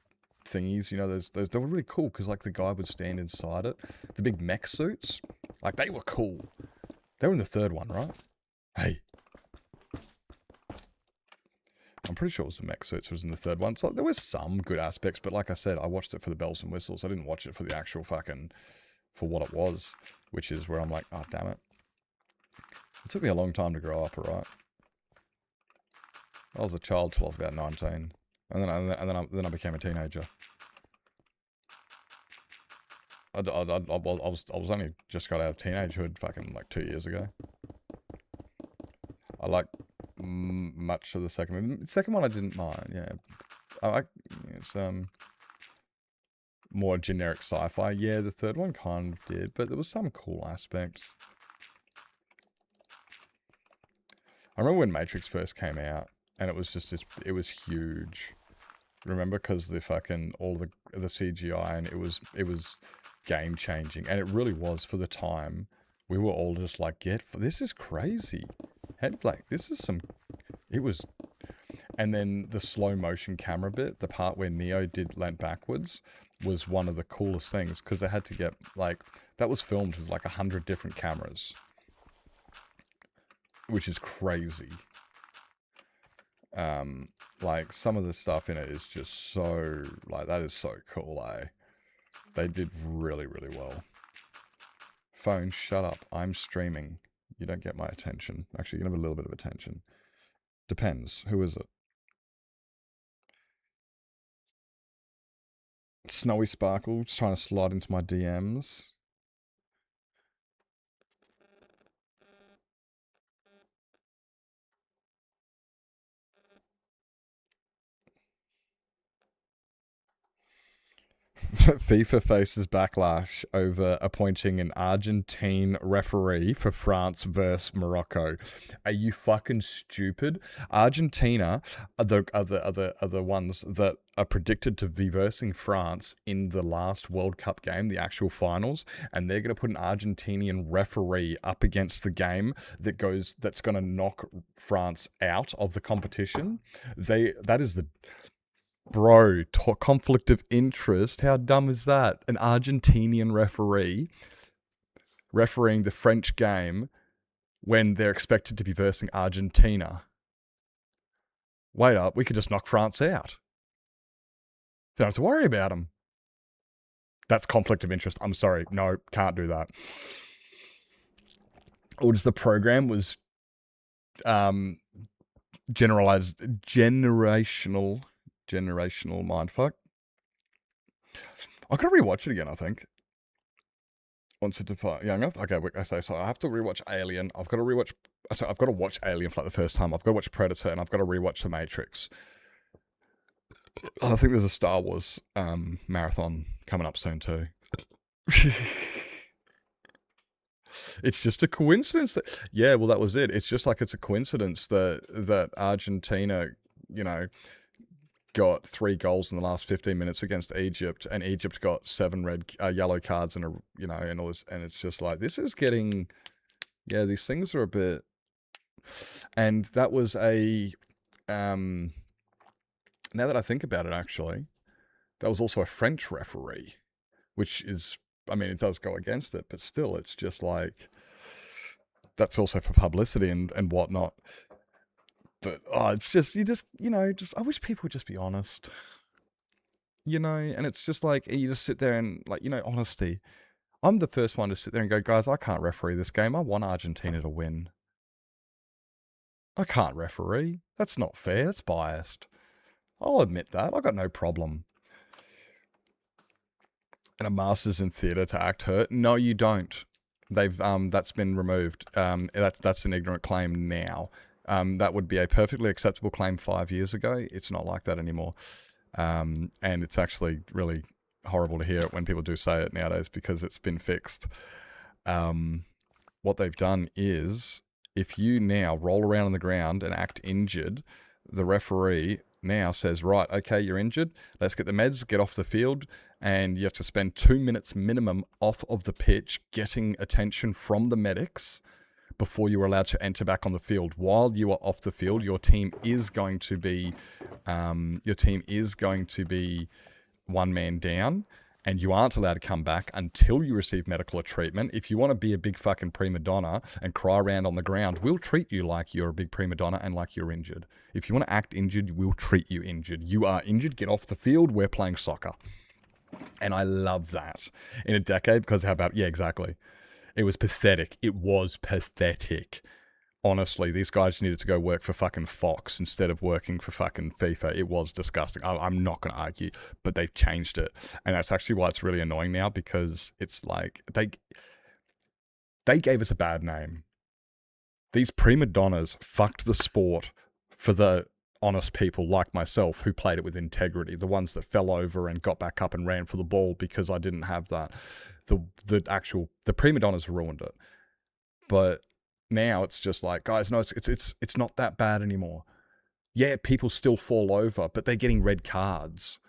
thingies. You know, those they were really cool because like the guy would stand inside it. The big mech suits, like they were cool. They were in the third one, right? Hey. I'm pretty sure it was the mech suits was in the third one. So there was some good aspects, but like I said, I watched it for the bells and whistles. I didn't watch it for the actual fucking, for what it was, which is where I'm like, oh, damn it. It took me a long time to grow up, alright? I was a child till I was about 19. And then I became a teenager. I was only just got out of teenagehood fucking like 2 years ago. I like much of the second one. The second one I didn't mind, yeah. I like, it's more generic sci-fi. Yeah, the third one kind of did, but there was some cool aspects. I remember when Matrix first came out, and it was just this, it was huge. Remember, because the fucking, all the CGI, and it was game changing, and it really was for the time. We were all just like, this is crazy. And like, this is some, it was, and then the slow motion camera bit, the part where Neo leant backwards, was one of the coolest things, because they had to get, like, that was filmed with like 100 different cameras, which is crazy. Like, some of the stuff in it is just so, like, that is so cool, eh? They did really, really well. Phone, shut up. I'm streaming. You don't get my attention. Actually, you can have a little bit of attention. Depends. Who is it? Snowy Sparkle, just trying to slide into my DMs. FIFA faces backlash over appointing an Argentine referee for France versus Morocco. Are you fucking stupid? Argentina are the ones that are predicted to be versing France in the last World Cup game, the actual finals, and they're going to put an Argentinian referee up against the game that's going to knock France out of the competition. That is the... Bro, conflict of interest. How dumb is that? An Argentinian referee refereeing the French game when they're expected to be versing Argentina. Wait up, we could just knock France out. Don't have to worry about them. That's conflict of interest. I'm sorry. No, can't do that. Or just the program was generational mindfuck. I've got to rewatch it again, I think. Once it defies. Yeah, so I have to rewatch Alien. I've got to watch Alien for like the first time. I've got to watch Predator, and I've got to rewatch The Matrix. I think there's a Star Wars marathon coming up soon too. It's just a coincidence that... Yeah, well, that was it. It's just like it's a coincidence that Argentina, got 3 goals in the last 15 minutes against Egypt, and Egypt got 7 yellow cards and and all this, and it's just like, this is getting, these things are a bit, and that was a, now that I think about it, actually, that was also a French referee, which is, I mean, it does go against it, but still, it's just like, that's also for publicity and whatnot. But, it's just, I wish people would just be honest. And it's just like, you just sit there and, like, honesty. I'm the first one to sit there and go, guys, I can't referee this game. I want Argentina to win. I can't referee. That's not fair. That's biased. I'll admit that. I've got no problem. And a master's in theatre to act hurt? No, you don't. They've, that's been removed. That's an ignorant claim now. That would be a perfectly acceptable claim 5 years ago. It's not like that anymore. And it's actually really horrible to hear it when people do say it nowadays because it's been fixed. What they've done is, if you now roll around on the ground and act injured, the referee now says, right, okay, you're injured. Let's get the meds, get off the field. And you have to spend 2 minutes minimum off of the pitch getting attention from the medics before you are allowed to enter back on the field. While you are off the field, your team is going to be 1 man down, and you aren't allowed to come back until you receive medical treatment. If you want to be a big fucking prima donna and cry around on the ground, we'll treat you like you're a big prima donna and like you're injured. If you want to act injured, we'll treat you injured. You are injured, get off the field, we're playing soccer. And I love that in a decade because how about, yeah, exactly. It was pathetic. It was pathetic. Honestly, these guys needed to go work for fucking Fox instead of working for fucking FIFA. It was disgusting. I'm not going to argue, but they've changed it. And that's actually why it's really annoying now, because it's like they gave us a bad name. These prima donnas fucked the sport for the honest people like myself who played it with integrity, the ones that fell over and got back up and ran for the ball because I didn't have that. The prima donnas ruined it. But now it's just like, guys, no, it's not that bad anymore. Yeah, people still fall over, but they're getting red cards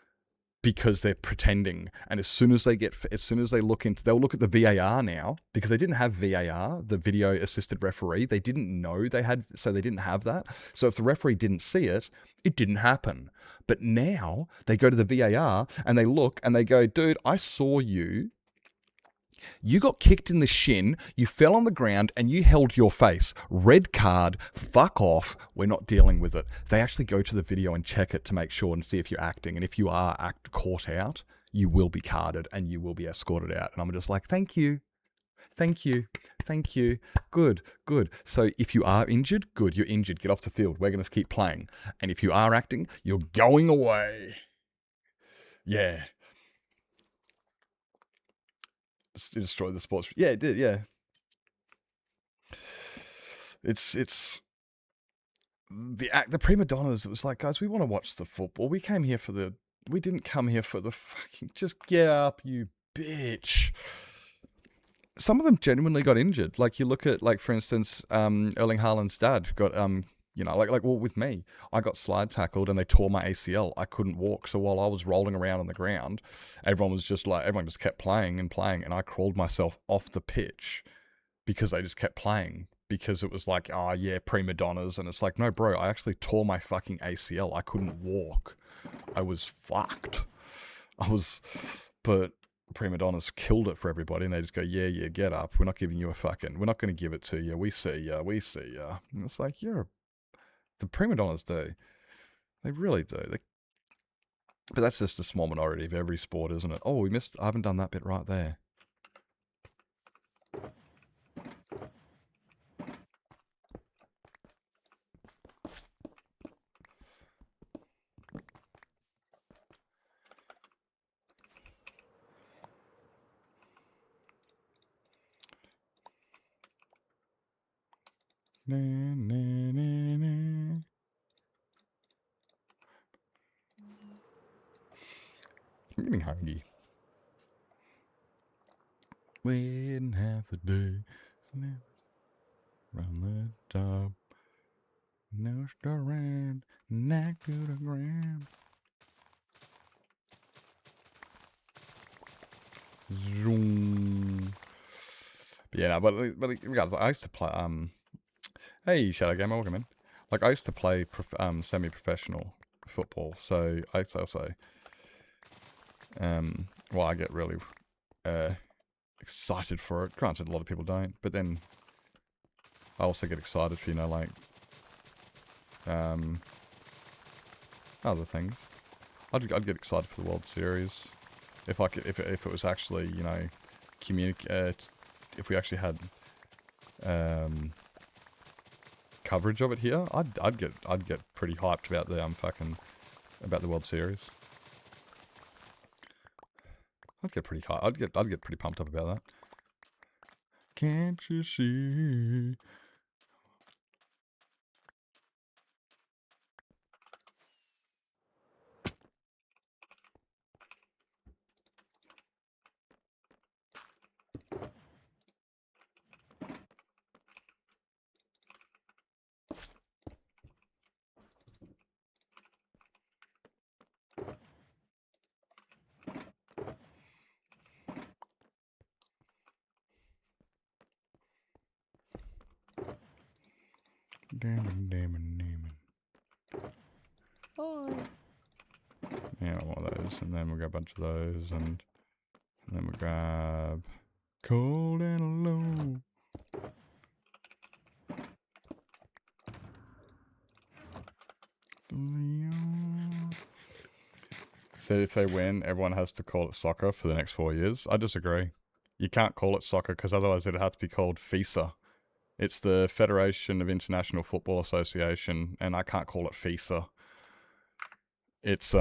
because they're pretending. And as soon as they look into, they'll look at the VAR now, because they didn't have VAR, the video assisted referee. They didn't know they didn't have that. So if the referee didn't see it, it didn't happen. But now they go to the VAR and they look and they go, dude, I saw you. You got kicked in the shin, you fell on the ground, and you held your face. Red card, fuck off, we're not dealing with it. They actually go to the video and check it to make sure and see if you're acting. And if you are caught out, you will be carded and you will be escorted out. And I'm just like, thank you. Thank you. Thank you. Good, good. So if you are injured, good, you're injured. Get off the field. We're going to keep playing. And if you are acting, you're going away. Yeah. It destroyed the sports. Yeah, it did. Yeah, it's the prima donnas. It was like, guys, we want to watch the football. We didn't come here for the fucking. Just get up, you bitch. Some of them genuinely got injured. Like you look at, like for instance, Erling Haaland's dad got well, with me, I got slide tackled and they tore my ACL. I couldn't walk. So while I was rolling around on the ground, everyone just kept playing, and I crawled myself off the pitch because they just kept playing, because it was like, oh yeah, prima donnas. And it's like, no, bro, I actually tore my fucking ACL. I couldn't walk. I was fucked. But prima donnas killed it for everybody, and they just go, yeah, get up. We're not giving you we're not going to give it to you. We see ya. And it's like, the prima donnas do. They really do. But that's just a small minority of every sport, isn't it? Oh, I haven't done that bit right there. Na, na, na, na. I'm getting hungry. Waiting half the day, run the top, no around, knock to the ground. Zoom. But yeah, but regardless, I used to play. Hey, Shadow Gamer, welcome in. Like, I used to play semi-professional football, so I also, well, I get really excited for it. Granted, a lot of people don't, but then I also get excited for, other things. I'd get excited for the World Series if it was actually, if we actually had coverage of it here. I'd get pretty hyped about about the World Series. I'd get pretty pumped up about that. Can't you see? Damn. Hi. Yeah, one of those, and then we'll get a bunch of those, and Then we grab Cold and Alone. So if they win, everyone has to call it soccer for the next 4 years. I disagree. You can't call it soccer because otherwise it has to be called FISA. It's the Federation of International Football Association, and I can't call it FISA. It's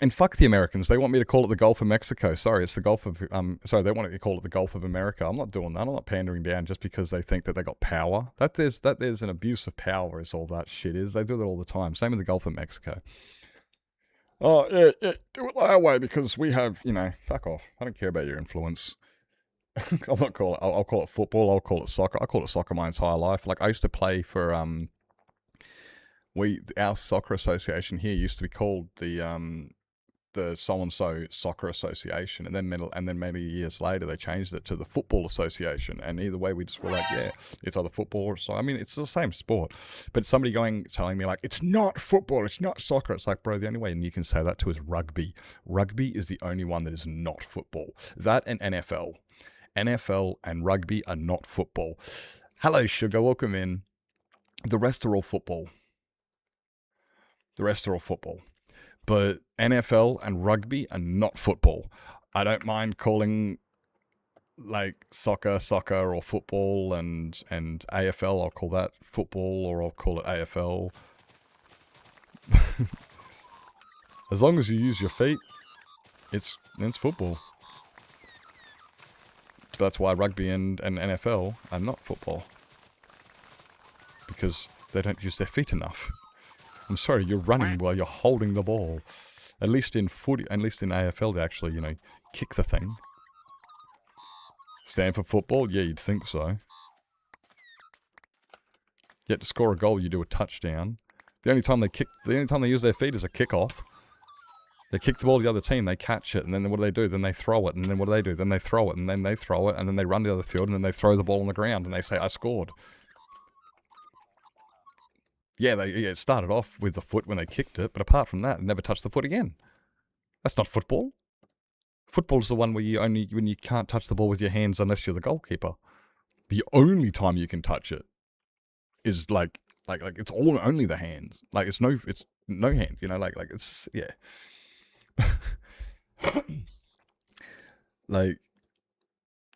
and fuck the Americans. They want me to call it the Gulf of Mexico. Sorry, it's the Gulf of sorry, they want me to call it the Gulf of America. I'm not doing that. I'm not pandering down just because they think that they got power. That there's an abuse of power is all that shit is. They do that all the time. Same with the Gulf of Mexico. Oh, yeah, do it our way because we have, fuck off. I don't care about your influence. I'll not call it, I'll call it football, I'll call it soccer. I call it soccer my entire life. Like, I used to play for, our soccer association here used to be called the so-and-so soccer association, and then many years later they changed it to the football association, and either way we just were like, yeah, it's either football or so. I mean, it's the same sport, but somebody telling me like, it's not football, it's not soccer. It's like, bro, the only way you can say that to is rugby. Rugby is the only one that is not football. That and NFL and rugby are not football. Hello, Sugar, welcome in. The rest are all football. But NFL and rugby are not football. I don't mind calling like soccer or football, and AFL, I'll call that football, or I'll call it AFL. As long as you use your feet, it's football. That's why rugby and NFL are not football. Because they don't use their feet enough. I'm sorry, you're running while you're holding the ball. At least in AFL, they actually, kick the thing. Stand for football? Yeah, you'd think so. Yet to score a goal, you do a touchdown. The only time they use their feet is a kickoff. They kick the ball to the other team, they catch it, and then what do? Then they throw it, and then what do? Then they throw it, and then they throw it, and then they run to the other field, and then they throw the ball on the ground, and they say, I scored. Yeah, it started off with the foot when they kicked it, but apart from that, it never touched the foot again. That's not football. Football's the one where when you can't touch the ball with your hands unless you're the goalkeeper. The only time you can touch it is like it's only the hands. Like it's no hands, like it's, yeah. Like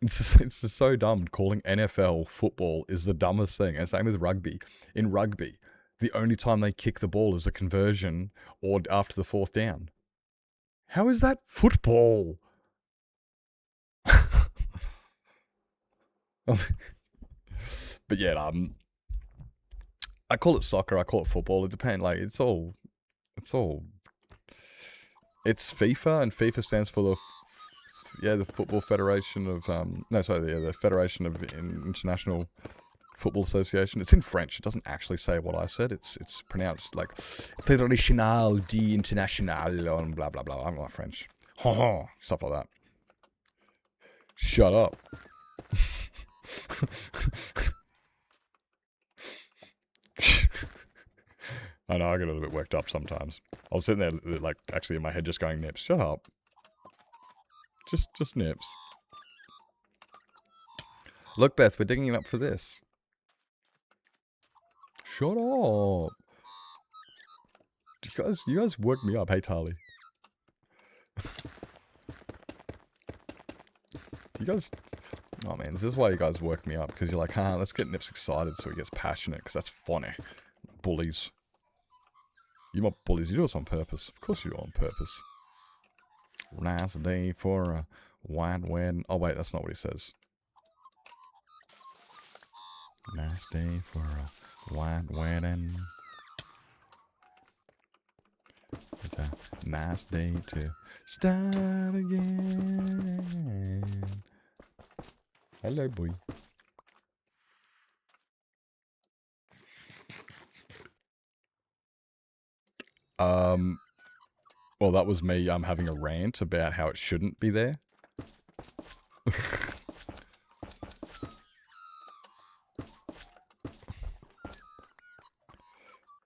it's just so dumb. Calling NFL football is the dumbest thing. And same with rugby. In rugby, the only time they kick the ball is a conversion or after the fourth down. How is that football? But yeah, I call it soccer, I call it football. It depends. Like it's FIFA, and FIFA stands for the Football Federation of the Federation of International Football Association. It's in French. It doesn't actually say what I said. It's pronounced like Fédération de International and blah blah blah. I'm not French. Stuff like that. Shut up. I know, I get a little bit worked up sometimes. I was sitting there, like, actually in my head just going, Nips, shut up. Just Nips. Look, Beth, we're digging it up for this. Shut up. You guys work me up. Hey, Tali. You guys... Oh, man, this is why you guys work me up. Because you're like, let's get Nips excited so he gets passionate. Because that's funny. Bullies. You're not bullies. You do this on purpose. Of course you do it on purpose. Nice day for a white wedding. Oh, wait, that's not what he says. Nice day for a white wedding. It's a nice day to start again. Hello, boy. Well, that was me, having a rant about how it shouldn't be there.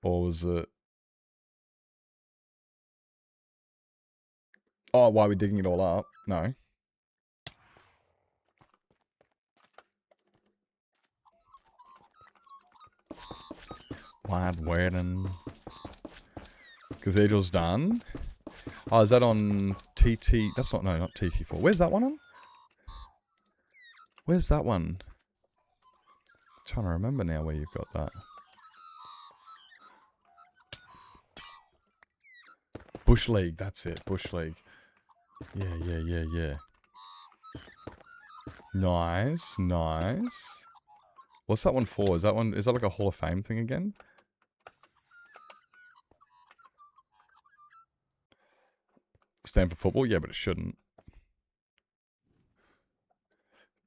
Or was it... Oh, why are we digging it all up? No. Wide wedding. Cathedral's done. Oh, is that on TT? That's not, no, not TT4. Where's that one on? Where's that one? I'm trying to remember now where you've got that. Bush League, that's it. Bush League. Yeah. Nice, nice. What's that one for? Is that like a Hall of Fame thing again? Stand for football? Yeah, but it shouldn't.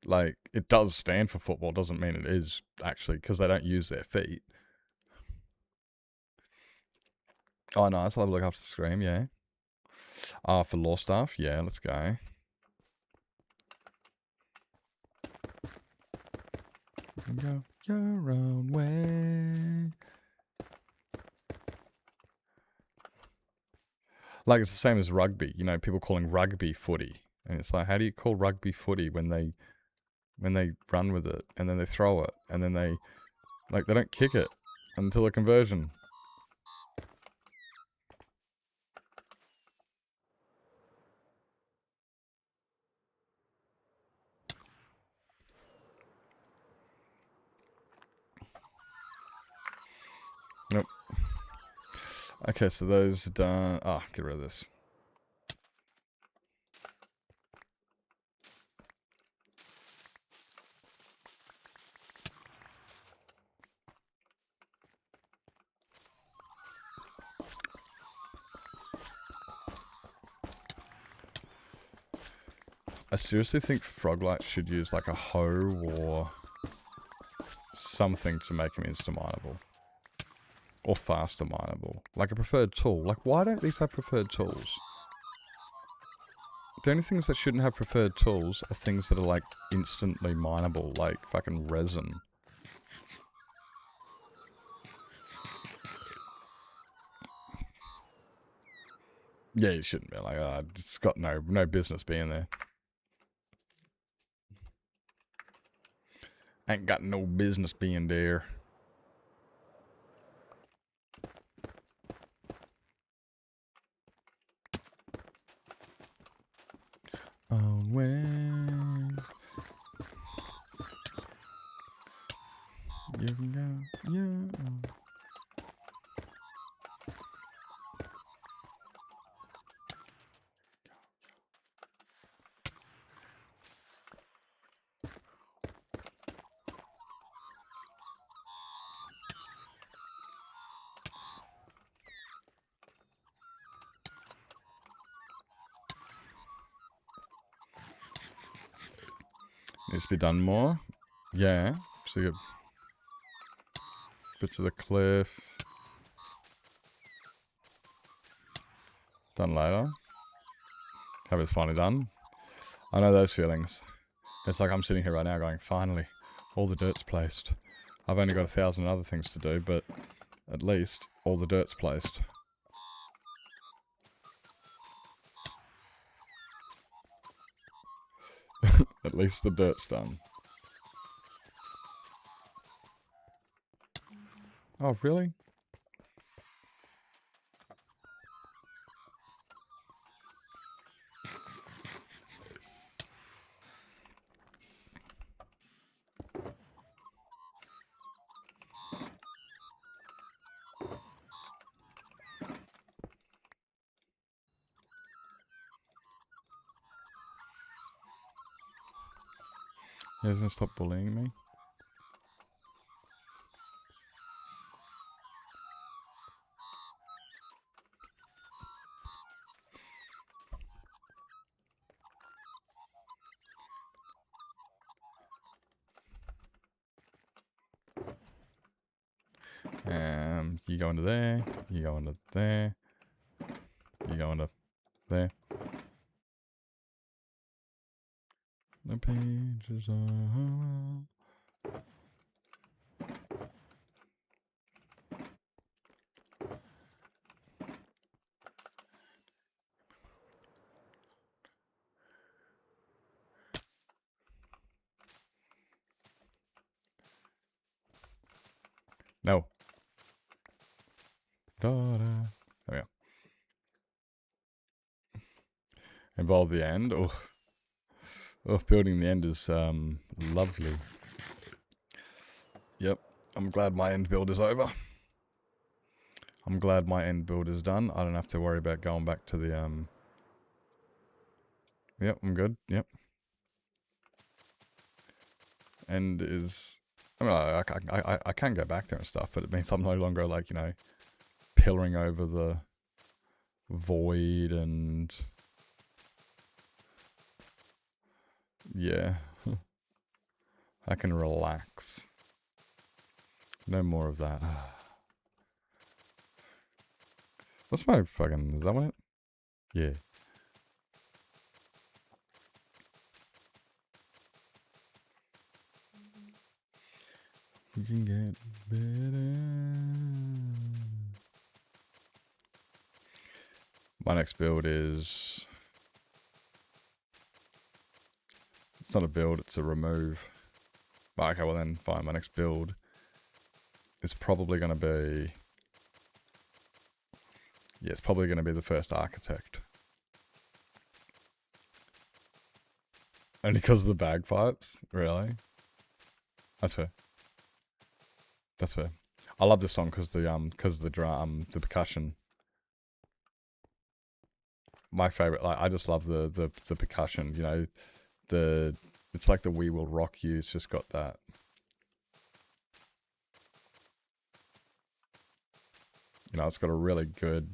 Like, it does stand for football, doesn't mean it is, actually, because they don't use their feet. Oh, nice. I'll have a look after the scream, yeah. For law staff? Yeah, let's go. Go your own way. Like, it's the same as rugby. You know, people calling rugby footy. And it's like, how do you call rugby footy when they run with it and then they throw it and then they don't kick it until a conversion? Nope. Okay, so those are done. Ah, get rid of this. I seriously think Froglight should use like a hoe or something to make him insta-mineable. Or faster mineable. Like a preferred tool. Like, why don't these have preferred tools? The only things that shouldn't have preferred tools are things that are like instantly mineable, like fucking resin. Yeah, you shouldn't be like, it's got no business being there. Ain't got no business being there. Oh, when you can go, yeah. Needs to be done more. Yeah. So you got bits of the cliff. Done later. Have it finally done. I know those feelings. It's like I'm sitting here right now going, finally, all the dirt's placed. I've only got 1,000 other things to do, but at least all the dirt's placed. At least the dirt's done. Oh, really? He hasn't stopped bullying me. You go into there, you go into there, you go into there. The pages are... There we go. Involve the end. Oh, building the end is lovely. Yep, I'm glad my end build is over. I'm glad my end build is done. I don't have to worry about going back to the Yep, I'm good. Yep. End is. I mean, I can go back there and stuff, but it means I'm no longer like, you know, pillaring over the void and yeah. I can relax. No more of that. What's my fucking... Is that one it? Yeah. We can get better. My next build is... It's not a build, it's a remove. Okay, well then, fine. My next build is probably going to be... Yeah, it's probably going to be the first architect. Only because of the bagpipes? Really? That's fair. That's fair. I love this song because the drum, the percussion. My favorite, like, I just love the percussion, you know, it's like the We Will Rock You, it's just got that. You know, it's got a really good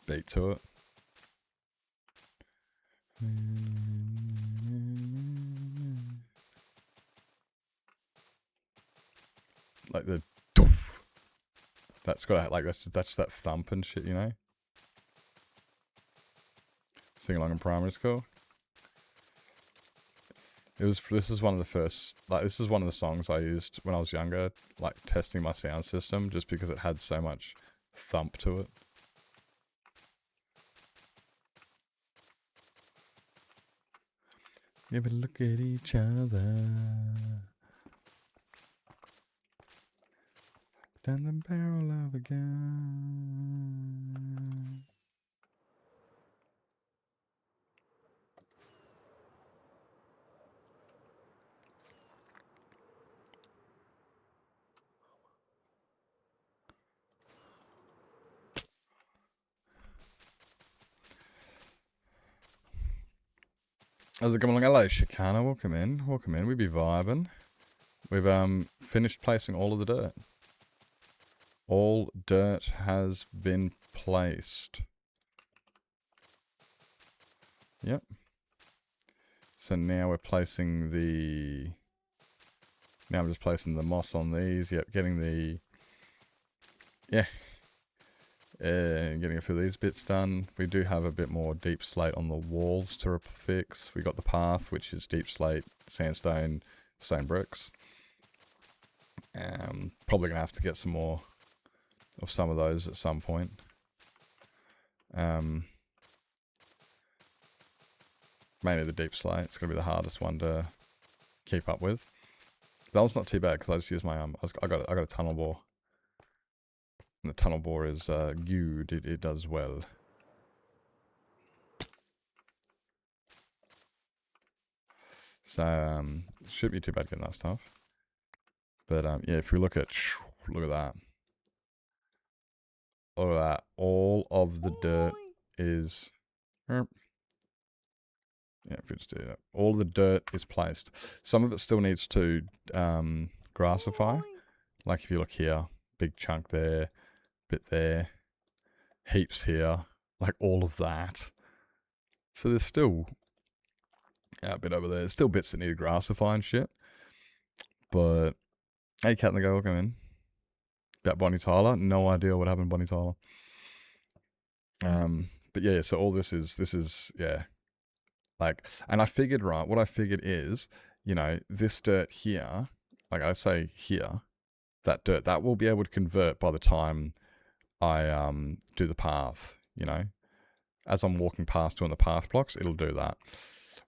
beat to it. Like the doof. That's got like that's that thump and shit, you know. Sing along in primary school. This is one of the first, like, this is one of the songs I used when I was younger, like, testing my sound system, just because it had so much thump to it. Give a look at each other. Down the barrel of a gun. How's it going along? Hello, Chicana. Welcome in. Welcome in. We be vibing. We've finished placing all of the dirt. All dirt has been placed. Yep. So now we're placing the... Now I'm just placing the moss on these. Yep, getting the... Yeah. Getting a few of these bits done. We do have a bit more deep slate on the walls to fix. We got the path, which is deep slate, sandstone, stone bricks. Probably going to have to get some more of some of those at some point. Mainly the deep slate. It's going to be the hardest one to keep up with. That one's not too bad because I just used my I got a tunnel bore. And the tunnel bore is good. It does well. So shouldn't be too bad getting that stuff. But yeah, if we look at that. Look at that. All of the dirt is... Yeah, if we just do that. All the dirt is placed. Some of it still needs to grassify. Like if you look here, big chunk there, bit there, heaps here, like all of that. So there's still a bit over there. There's still bits that need to grassify and shit. But hey, Cat in the Go, welcome in. About Bonnie Tyler, no idea what happened to Bonnie Tyler. But yeah, so all this is yeah. Like, and I figured, right, what I figured is, you know, this dirt here, like I say here, that dirt, that will be able to convert by the time I do the path, you know. As I'm walking past doing the path blocks, it'll do that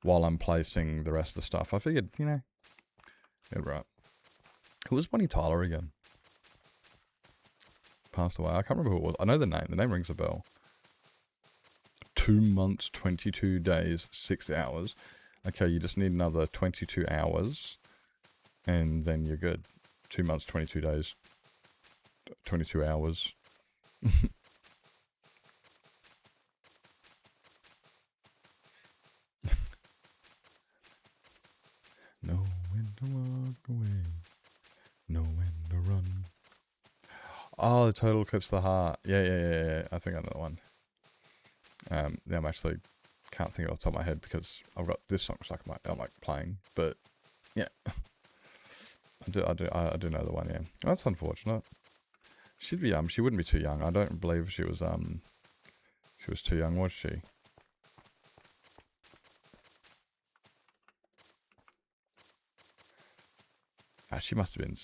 while I'm placing the rest of the stuff. I figured, you know, yeah, right. Who was Bonnie Tyler again? Passed away. I can't remember who it was. I know the name. The name rings a bell. 2 months, 22 days, 6 hours. Okay, you just need another 22 hours, and then you're good. 2 months, 22 days, 22 hours. Know when to walk away. Know when to run. Oh, the Total Eclipse of the Heart. Yeah. I think I know that one. Yeah, I'm actually can't think off the top of my head because I've got this song stuck in I'm like playing. But yeah, I do know the one. Yeah, that's unfortunate. She'd be she wouldn't be too young. I don't believe she was too young, was she? Ah, she must have been.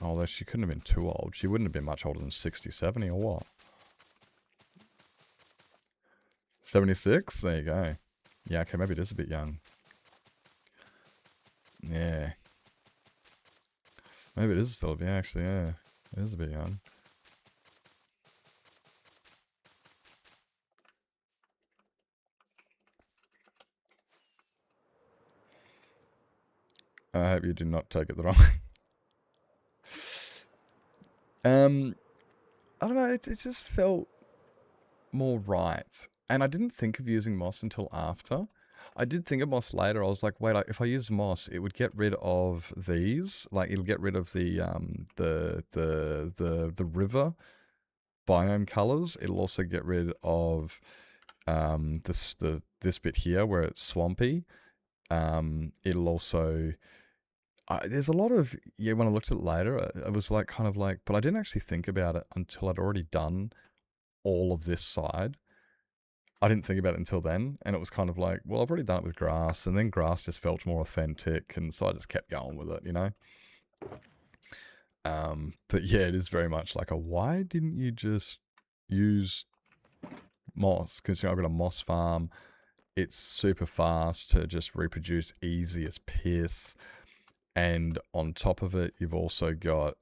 Although she couldn't have been too old. She wouldn't have been much older than 60, 70 or what? 76? There you go. Yeah, okay, maybe it is a bit young. Yeah. Maybe it is still a bit, actually, yeah. It is a bit young. I hope you do not take it the wrong way. I don't know, it just felt more right. And I didn't think of using moss until after. I did think of moss later. I was like, wait, if I use moss, it would get rid of these. Like, it'll get rid of the river biome colors. It'll also get rid of this bit here where it's swampy. It'll also there's a lot of when I looked at it later, I was like kind of like, but I didn't actually think about it until I'd already done all of this side. I didn't think about it until then, and it was kind of like, well, I've already done it with grass, and then grass just felt more authentic, and so I just kept going with it, you know. But yeah, it is very much like why didn't you just use moss? Because I've got a moss farm. It's super fast to just reproduce, easy as piss. And on top of it, you've also got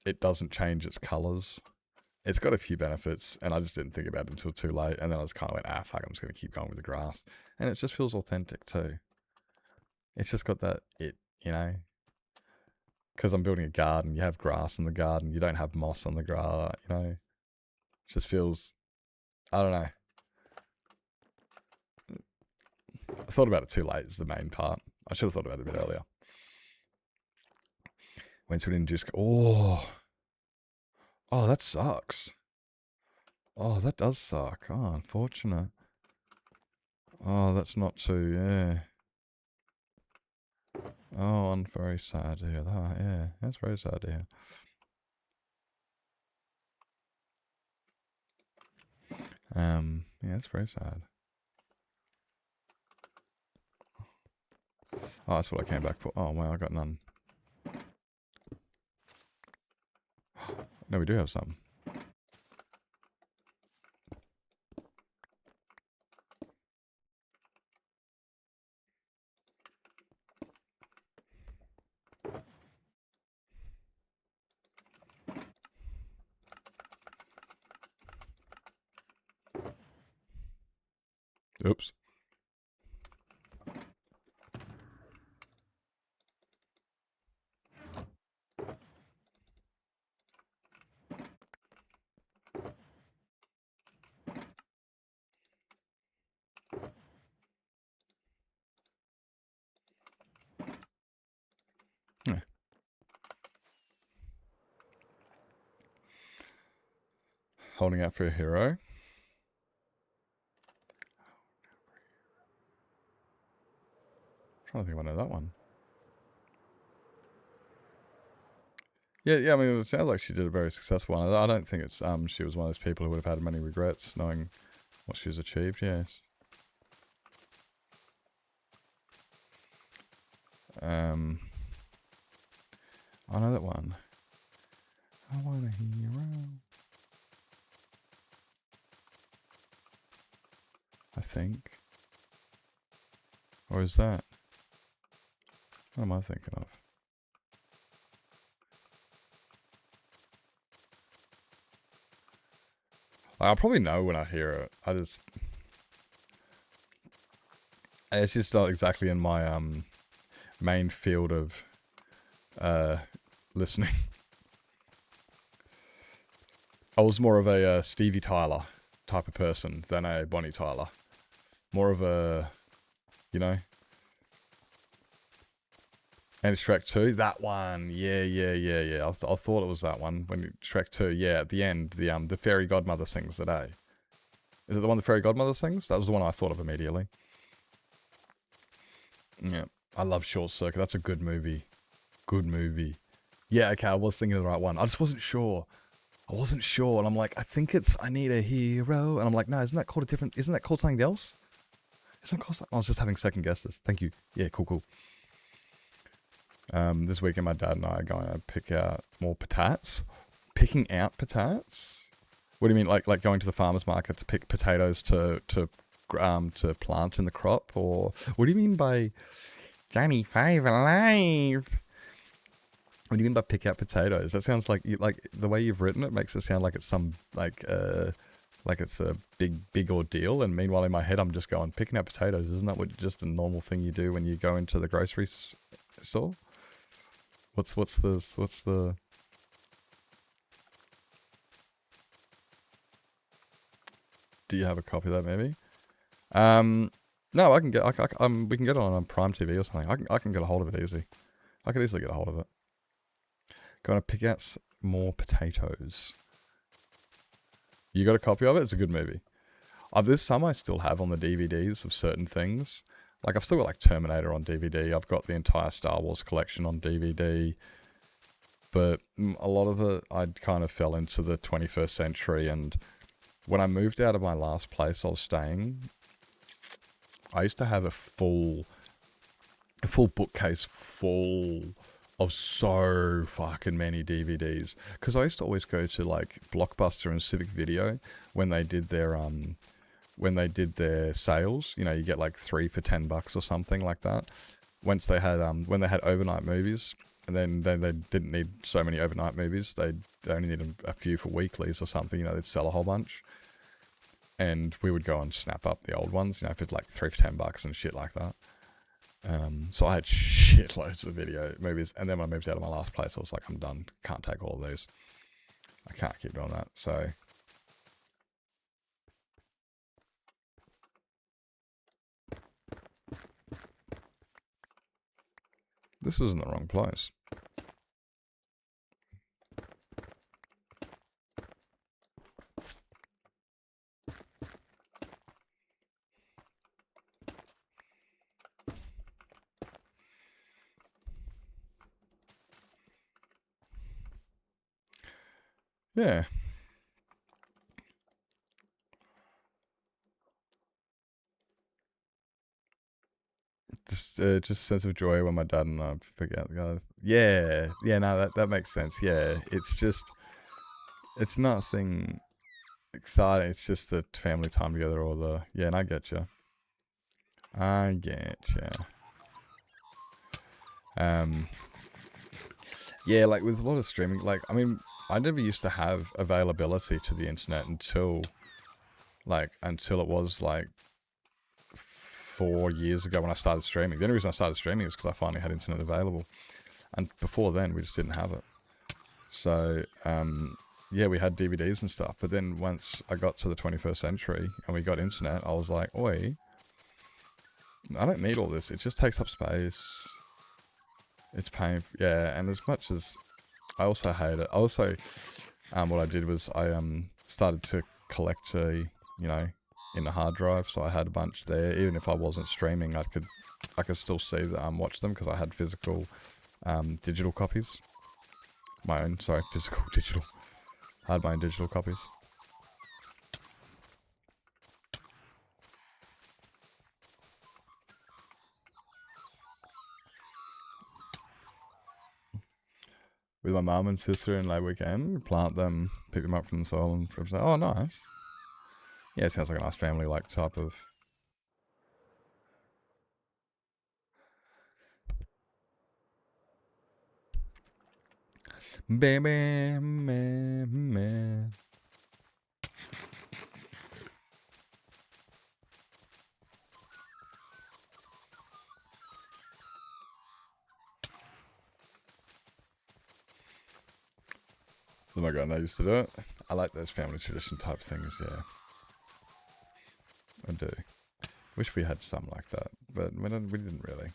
it doesn't change its colors. It's got a few benefits, and I just didn't think about it until too late. And then I was kind of went, fuck, I'm just going to keep going with the grass. And it just feels authentic too. It's just got that you know. Because I'm building a garden, you have grass in the garden, you don't have moss on the grass, you know. It just feels, I don't know. I thought about it too late is the main part. I should have thought about it a bit earlier. Went to an induced, oh, that sucks. Oh, that does suck. Oh, unfortunate. Oh, that's not too, yeah. Oh, I'm very sad to hear that. Yeah, that's very sad to hear. Yeah, it's very sad. Oh, that's what I came back for. Oh, wow, I got none. No, we do have some. Oops. Yeah. Holding out for a hero. I don't think I know that one. Yeah. I mean, it sounds like she did a very successful one. I don't think it's she was one of those people who would have had many regrets knowing what she's achieved. Yes. I know that one. I want a hero. I think. Or is that? What am I thinking of? I'll probably know when I hear it. It's just not exactly in my main field of listening. I was more of a Stevie Tyler type of person than a Bonnie Tyler. More of a, you know. And Shrek 2, that one, yeah. I thought it was that one when Shrek 2, yeah. At the end, the fairy godmother sings it, eh? Is it the one the fairy godmother sings? That was the one I thought of immediately. Yeah, I love Short Circuit. That's a good movie. Good movie. Yeah, okay, I was thinking of the right one. I just wasn't sure. And I'm like, I think it's I Need a Hero. And I'm like, no, isn't that called something else? Isn't it called something? I was just having second guesses. Thank you. Yeah, cool. This weekend my dad and I are going to pick out more patates. Picking out patates? What do you mean, like going to the farmer's market to pick potatoes to plant in the crop? Or what do you mean by Johnny Five Alive? What do you mean by pick out potatoes? That sounds like the way you've written it makes it sound like it's some like it's a big ordeal. And meanwhile in my head I'm just going picking out potatoes. Isn't that just a normal thing you do when you go into the grocery store? What's the Do you have a copy of that maybe? No, we can get it on Prime TV or something. I can get a hold of it easy. I could easily get a hold of it. Gonna pick out more potatoes. You got a copy of it? It's a good movie. There's some I still have on the DVDs of certain things. Like, I've still got, like, Terminator on DVD. I've got the entire Star Wars collection on DVD. But a lot of it, I kind of fell into the 21st century. And when I moved out of my last place I was staying, I used to have a full bookcase full of so fucking many DVDs. Because I used to always go to, like, Blockbuster and Civic Video when they did their sales. You know, you get like 3 for $10 or something like that. When they had overnight movies, and then they didn't need so many overnight movies. They only needed a few for weeklies or something. You know, they'd sell a whole bunch. And we would go and snap up the old ones, you know, if it's like 3 for $10 and shit like that. So I had shitloads of video movies. And then when I moved out of my last place, I was like, I'm done. Can't take all of these. I can't keep doing that. So this was in the wrong place. Yeah. Just sense of joy when my dad and I figure out the guy. Yeah, no, that makes sense. Yeah, it's nothing exciting. It's just the family time together, or and I get you. Yeah, like with a lot of streaming, like, I mean, I never used to have availability to the internet until it was like 4 years ago when I started streaming. The only reason I started streaming is because I finally had internet available. And before then, we just didn't have it. So, yeah, we had DVDs and stuff. But then once I got to the 21st century and we got internet, I was like, oi, I don't need all this. It just takes up space. It's painful. Yeah, and as much as I also hate it. Also, what I did was I started to collect in the hard drive. So I had a bunch there. Even if I wasn't streaming, I could still see them, watch them, because I had physical digital copies. Physical digital. I had my own digital copies. With my mum and sister in late weekend, plant them, pick them up from the soil, and say, oh, nice. Yeah, it sounds like a nice family-like type of... Baby, man. Oh my god, I used to do it. I like those family tradition type things, yeah. I do. Wish we had some like that, but we didn't really.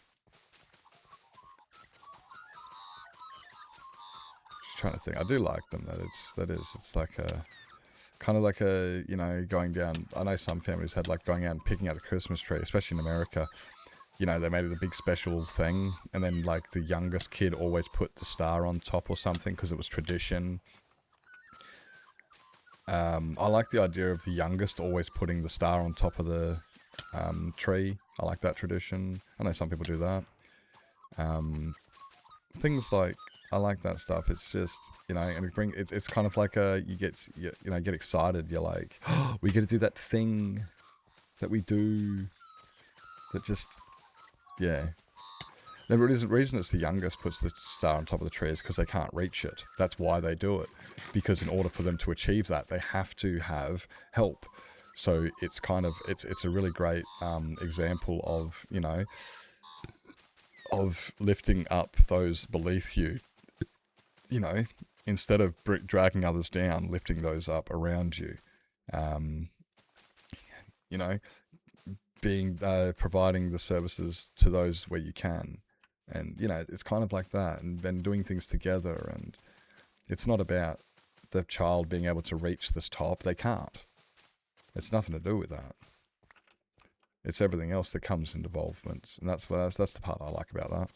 Just trying to think. I do like them. It's like a kind of like a, you know, going down. I know some families had like going out and picking out the Christmas tree, especially in America. You know, they made it a big special thing, and then like the youngest kid always put the star on top or something because it was tradition. I like the idea of the youngest always putting the star on top of the tree. I like that tradition. I know some people do that. Things like, I like that stuff. It's just, you know, and it's kind of like you get excited. You're like, oh, we get to do that thing that we do that just, yeah. The reason it's the youngest puts the star on top of the tree is because they can't reach it. That's why they do it. Because in order for them to achieve that, they have to have help. So it's kind of, it's a really great example of, you know, of lifting up those beneath you. You know, instead of dragging others down, lifting those up around you. You know, providing the services to those where you can. And, you know, it's kind of like that. And then doing things together. And it's not about the child being able to reach this top. They can't. It's nothing to do with that. It's everything else that comes in involvement. And that's the part I like about that.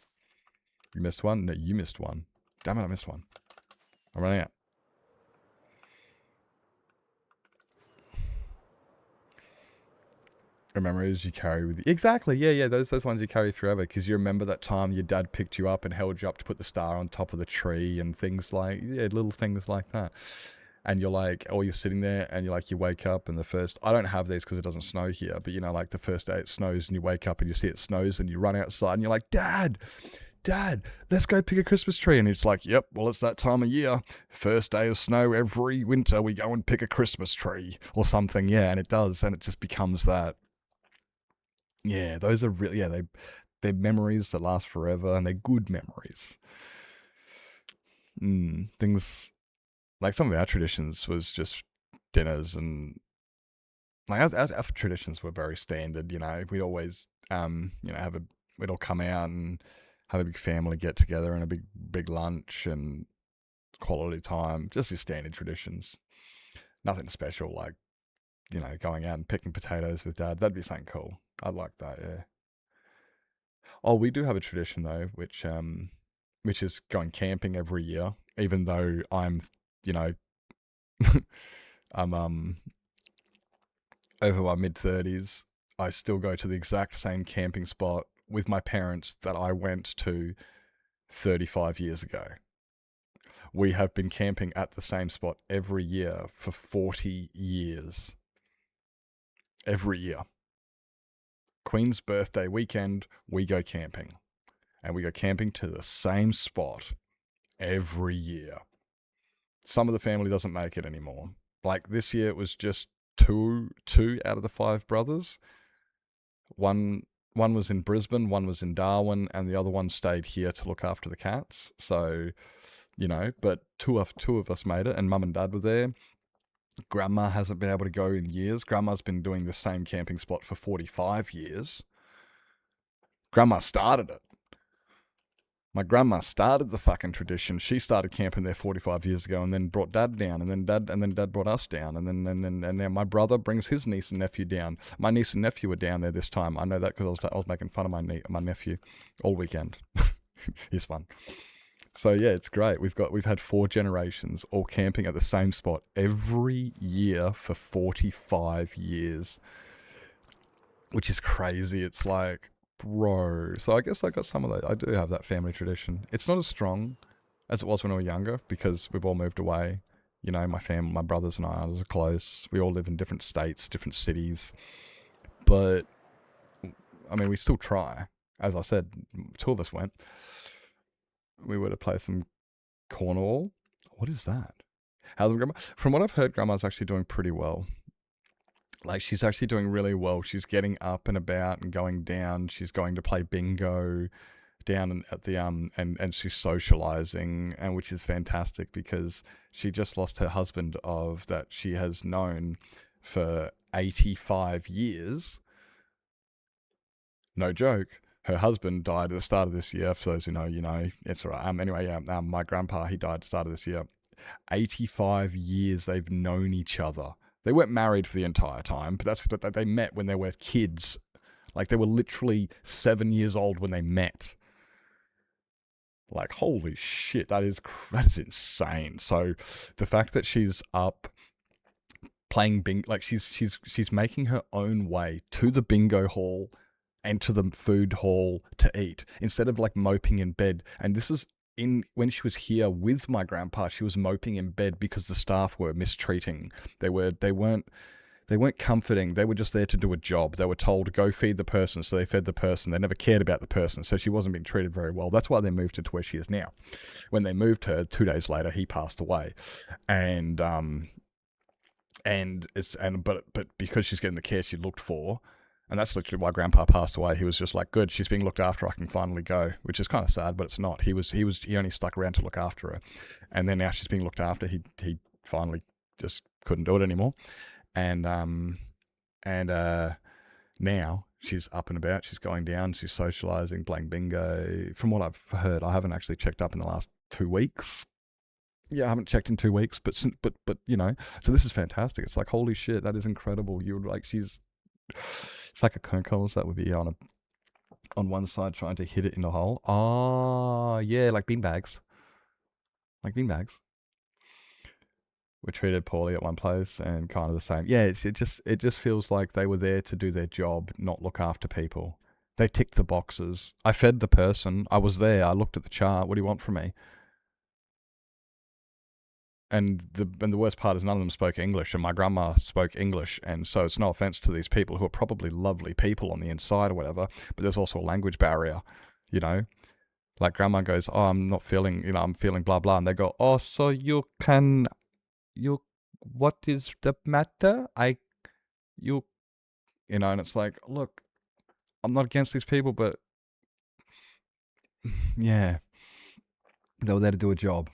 You missed one? No, you missed one. Damn it, I missed one. I'm running out. Memories you carry with you. Exactly, yeah, those ones you carry forever, because you remember that time your dad picked you up and held you up to put the star on top of the tree and things like, yeah, little things like that. And you're like, or you're sitting there and you're like, you wake up and I don't have these because it doesn't snow here, but you know, like the first day it snows and you wake up and you see it snows and you run outside and you're like, Dad, let's go pick a Christmas tree. And it's like, yep, well, it's that time of year. First day of snow every winter, we go and pick a Christmas tree or something. Yeah, and it does. And it just becomes that. Yeah, those are really, yeah, they're memories that last forever, and they're good memories. Things like some of our traditions was just dinners, and like our traditions were very standard. You know, we always, you know, we'd all come out and have a big family get together and a big lunch and quality time. Just your standard traditions. Nothing special, like, you know, going out and picking potatoes with Dad. That'd be something cool. I'd like that, yeah. Oh, we do have a tradition though, which is going camping every year. Even though I'm, you know, I'm over my mid-30s, I still go to the exact same camping spot with my parents that I went to 35 years ago. We have been camping at the same spot every year for 40 years. Every year. Queen's birthday weekend, we go camping. And we go camping to the same spot every year. Some of the family doesn't make it anymore. Like this year, it was just two out of the 5 brothers. One was in Brisbane, one was in Darwin, and the other one stayed here to look after the cats. So, you know, but two of us made it, and Mum and Dad were there. Grandma hasn't been able to go in years. Grandma's been doing the same camping spot for 45 years. Grandma started it. My grandma started the fucking tradition. She started camping there 45 years ago, and then brought Dad down, and then Dad brought us down, and then my brother brings his niece and nephew down. My niece and nephew were down there this time. I know that because I was making fun of my nephew all weekend. He's fun. So yeah, it's great. We've had 4 generations all camping at the same spot every year for 45 years, which is crazy. It's like, bro. So I guess I got some of that. I do have that family tradition. It's not as strong as it was when we were younger because we've all moved away. You know, my brothers and I are close. We all live in different states, different cities. But I mean, we still try. As I said, 2 of us went. We were to play some Cornwall. What is that? How's Grandma? From what I've heard, Grandma's actually doing pretty well. Like, she's actually doing really well. She's getting up and about and going down. She's going to play bingo down at the and she's socializing, and which is fantastic because she just lost her husband that she has known for 85 years. No joke. Her husband died at the start of this year. For those who know, you know, it's all right. Anyway, my grandpa, he died at the start of this year. 85 years they've known each other. They weren't married for the entire time, but they met when they were kids. Like, they were literally 7 years old when they met. Like, holy shit, that is insane. So the fact that she's up playing bingo, like she's making her own way to the bingo hall and to the food hall to eat, instead of like moping in bed. And this is when she was here with my grandpa, she was moping in bed because the staff were mistreating. They weren't comforting. They were just there to do a job. They were told to go feed the person, so they fed the person. They never cared about the person, so she wasn't being treated very well. That's why they moved her to where she is now. When they moved her, 2 days later, he passed away, but because she's getting the care she looked for, and that's literally why Grandpa passed away. He was just like, good, she's being looked after. I can finally go, which is kind of sad, but it's not. He only stuck around to look after her, and then now she's being looked after. He finally just couldn't do it anymore. And now she's up and about. She's going down. She's socializing, playing bingo. From what I've heard, I haven't actually checked up in the last 2 weeks. Yeah, I haven't checked in 2 weeks, but you know, so this is fantastic. It's like, holy shit, that is incredible. You're like, it's like a Conkles that would be on one side trying to hit it in the hole. Oh, yeah, like beanbags. Like beanbags. Were treated poorly at one place, and kind of the same. Yeah, it just feels like they were there to do their job, not look after people. They ticked the boxes. I fed the person. I was there. I looked at the chart. What do you want from me? And the worst part is none of them spoke English, and my grandma spoke English, and so it's no offense to these people who are probably lovely people on the inside or whatever, but there's also a language barrier, you know? Like, grandma goes, oh, I'm not feeling, you know, I'm feeling blah, blah, and they go, oh, so what is the matter? You know, and it's like, look, I'm not against these people, but yeah, they were there to do a job.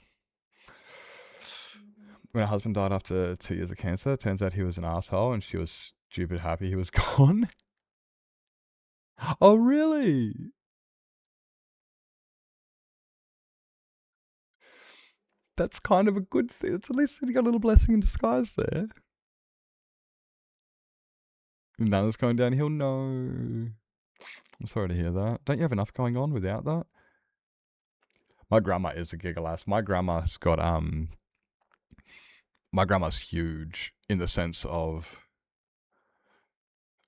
When her husband died after 2 years of cancer, it turns out he was an asshole, and she was stupid happy he was gone. Oh, really? That's kind of a good thing. It's at least he got a little blessing in disguise there. Nana's going downhill? No. I'm sorry to hear that. Don't you have enough going on without that? My grandma is a giggle ass. My grandma's huge in the sense of,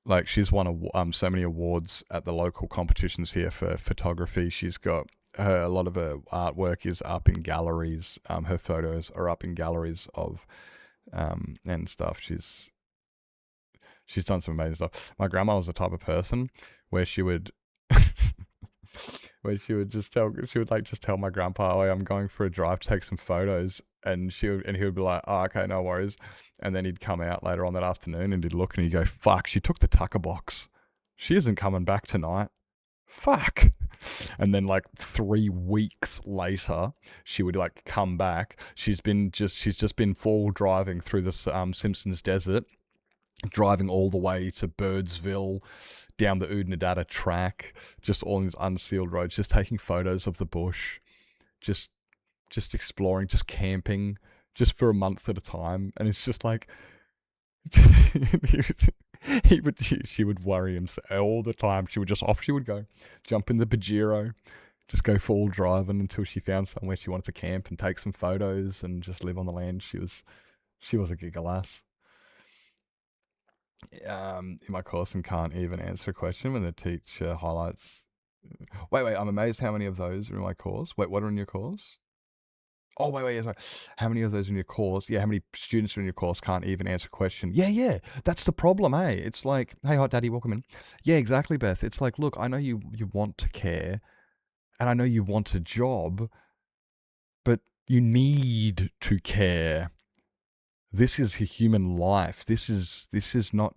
like, she's won so many awards at the local competitions here for photography. She's got a lot of her artwork is up in galleries. Her photos are up in galleries of and stuff. She's done some amazing stuff. My grandma was the type of person where she would just tell my grandpa, oh, I'm going for a drive to take some photos, and he would be like, oh, okay, no worries. And then he'd come out later on that afternoon and he'd look and he'd go, fuck, she took the tucker box. She isn't coming back tonight. Fuck. And then like 3 weeks later, she would like come back. She's just been full driving through the Simpsons Desert, driving all the way to Birdsville, down the Oodnadatta track, just all these unsealed roads, just taking photos of the bush, just exploring, just camping, just for a month at a time. And it's just like, she would worry him all the time. She would go, jump in the Pajero, just go full driving until she found somewhere she wanted to camp and take some photos and just live on the land. She was a giggle ass. In my course, and can't even answer a question when the teacher highlights. Wait, I'm amazed how many of those are in my course. Wait, what are in your course? Oh, wait, sorry. How many of those in your course? Yeah, how many students are in your course can't even answer a question? Yeah, that's the problem, hey? It's like, hey, hot daddy, welcome in. Yeah, exactly, Beth. It's like, look, I know you want to care, and I know you want a job, but You need to care. This is a human life. This isn't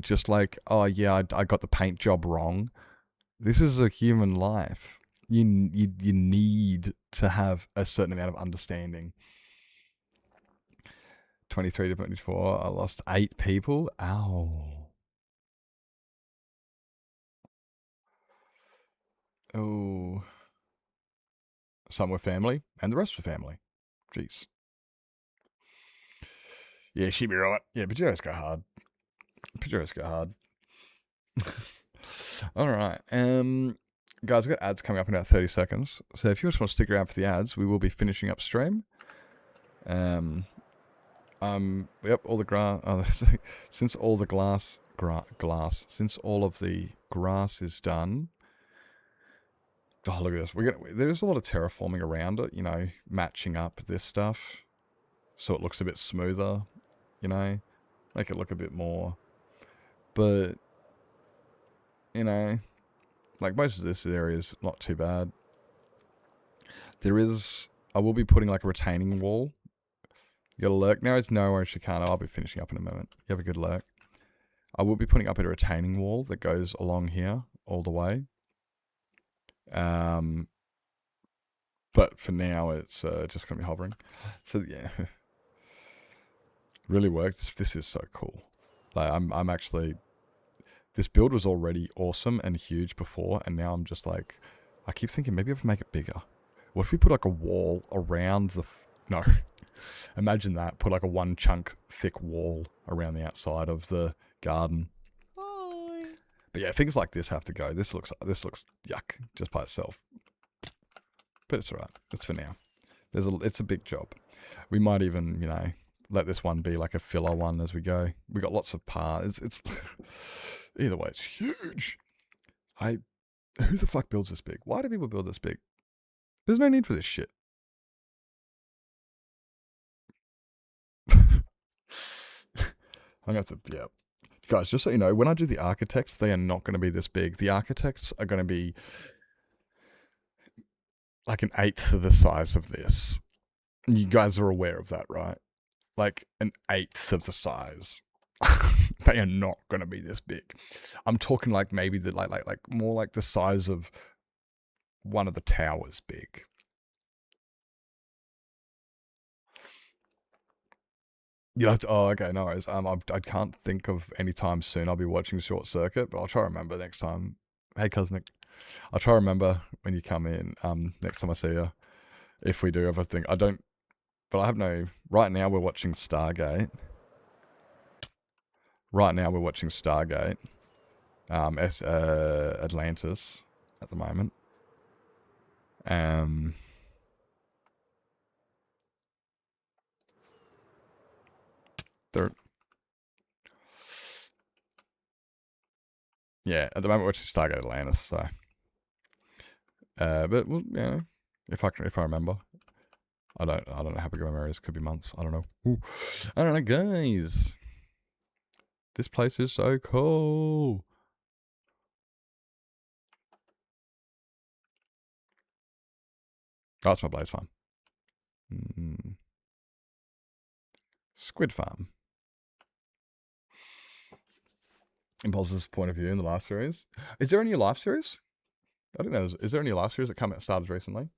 just like, oh yeah, I got the paint job wrong. This is a human life. You need to have a certain amount of understanding. 23 to 24. I lost 8 people. Ow. Oh. Some were family, and the rest were family. Jeez. Yeah, she'd be right. Yeah, Pajeros go hard. Pajeros go hard. All right. Guys, I've got ads coming up in about 30 seconds. So if you just want to stick around for the ads, we will be finishing up stream. Yep, all the grass. Since all the glass, since all of the grass is done. Oh, look at this. There's a lot of terraforming around it, you know, matching up this stuff so it looks a bit smoother, you know, make it look a bit more. But, you know, like most of this area is not too bad. I will be putting like a retaining wall. You got a lurk? Now it's no orange Chicano. I'll be finishing up in a moment. You have a good lurk. I will be putting up a retaining wall that goes along here all the way. But for now, it's just going to be hovering. So yeah, really worked. This is so cool. Like I'm actually, this build was already awesome and huge before, and now I'm just like, I keep thinking maybe I have to make it bigger. What if we put like a wall around the? No, imagine that. Put like a 1 chunk thick wall around the outside of the garden. Hi. But yeah, things like this have to go. This looks yuck just by itself. But it's alright. It's for now. It's a big job. We might even, you know, let this one be like a filler one as we go. We got lots of parts. It's either way, it's huge. Who the fuck builds this big? Why do people build this big? There's no need for this shit. I'm going to have to, yeah. Guys, just so you know, when I do the architects, they are not going to be this big. The architects are going to be like an 1/8 of the size of this. You guys are aware of that, right? Like an 1/8 of the size. They are not going to be this big. I'm talking like maybe like more like the size of one of the towers big. You know, oh, okay, no worries. I can't think of any time soon I'll be watching Short Circuit, but I'll try to remember next time. Hey, Cosmic. I'll try to remember when you come in, next time I see you. If we do everything. But I have no, right now we're watching Stargate. Atlantis at the moment. Yeah, at the moment we're watching Stargate Atlantis, so. But well, you know, if I remember, I don't know how big my memory is. Could be months. I don't know. Ooh. I don't know, guys. This place is so cool. Oh, that's my Blaze Farm. Squid Farm. Impulse's point of view in the live series. Is there any live series? I don't know. Is there any live series that started recently?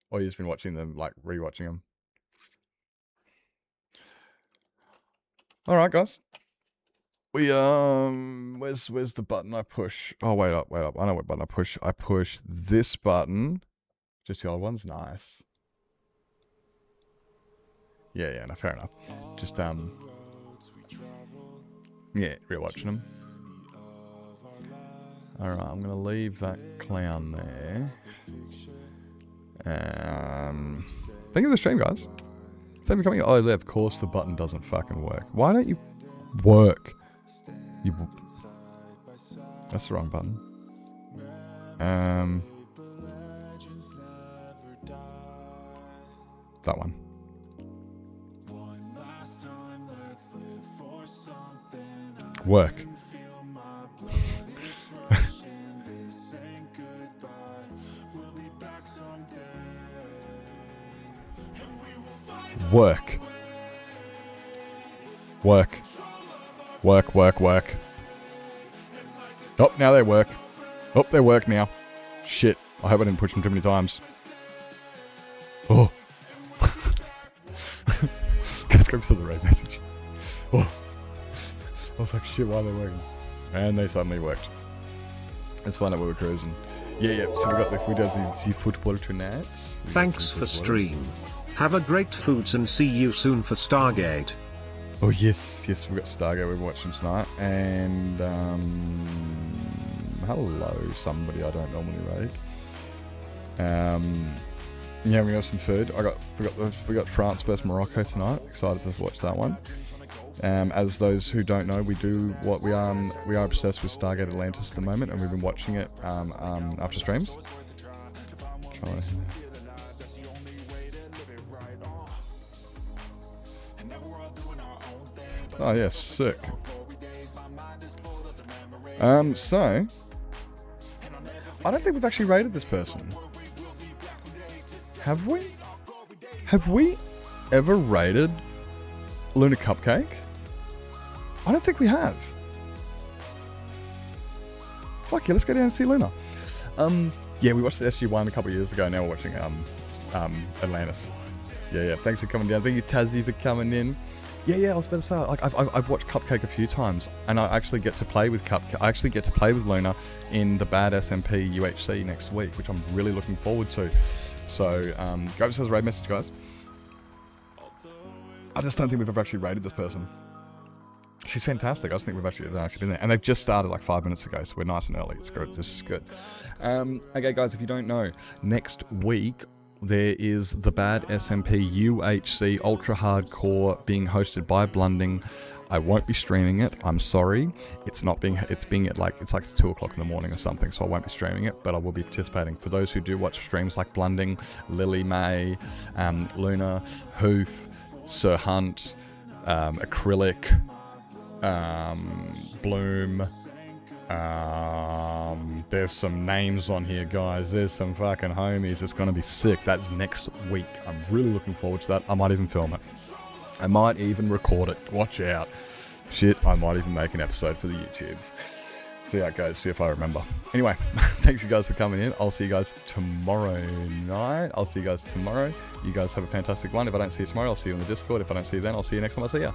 Or you've just been watching them, like rewatching them? All right, guys. We where's the button I push? Oh, wait up. I know what button I push. I push this button. Just the old one's nice. Yeah, no, fair enough. Just yeah, rewatching them. All right, I'm gonna leave that clown there. Thank you for the stream, guys. Thank you for coming. Oh, of course the button doesn't fucking work. Why don't you work? That's the wrong button. That one. Work. Work. Work. Work, work, work. Oh, now they work. Oh, they work now. Shit. I hope I didn't push them too many times. Oh. Guys, go to the raid message. Oh. I was like, shit, why are they working? And they suddenly worked. Let's find out where we're cruising. Yeah. So we got the football tonight. Thanks for stream. Have a great foods and see you soon for Stargate. Oh yes, we've got Stargate we're watching tonight, and hello somebody I don't normally rate. Yeah, we have some food. We got France versus Morocco tonight. Excited to watch that one. As those who don't know, we are obsessed with Stargate Atlantis at the moment, and we've been watching it after streams. Oh yeah, sick. So I don't think we've actually rated this person. Have we? Have we ever rated Luna Cupcake? I don't think we have. Fuck yeah, let's go down and see Luna. Yeah, we watched the SG1 a couple of years ago. Now we're watching Atlantis. Yeah. Thanks for coming down. Thank you, Tazzy, for coming in. Yeah. I was about to say, like, I've watched Cupcake a few times, and I actually get to play with Cupcake. I actually get to play with Luna in the Bad SMP UHC next week, which I'm really looking forward to. So, go us a raid message, guys. I just don't think we've ever actually rated this person. She's fantastic. I just think we've actually been there. And they've just started like 5 minutes ago, so we're nice and early. It's good. This is good. Okay, guys, if you don't know, next week there is the Bad SMP UHC Ultra Hardcore being hosted by Blunding. I won't be streaming it. I'm sorry. It's being at like 2 o'clock in the morning or something, so I won't be streaming it, but I will be participating. For those who do watch streams like Blunding, Lily May, Luna, Hoof, Sir Hunt, Acrylic, Bloom, there's some names on here, guys. There's some fucking homies. It's gonna be sick. That's next week. I'm really looking forward to that. I might even film it. I might even record it. Watch out. Shit, I might even make an episode for the YouTubes. See how it goes, see if I remember. Anyway, thanks you guys for coming in. I'll see you guys tomorrow night. You guys have a fantastic one. If I don't see you tomorrow, I'll see you in the Discord. If I don't see you then, I'll see you next time I see you.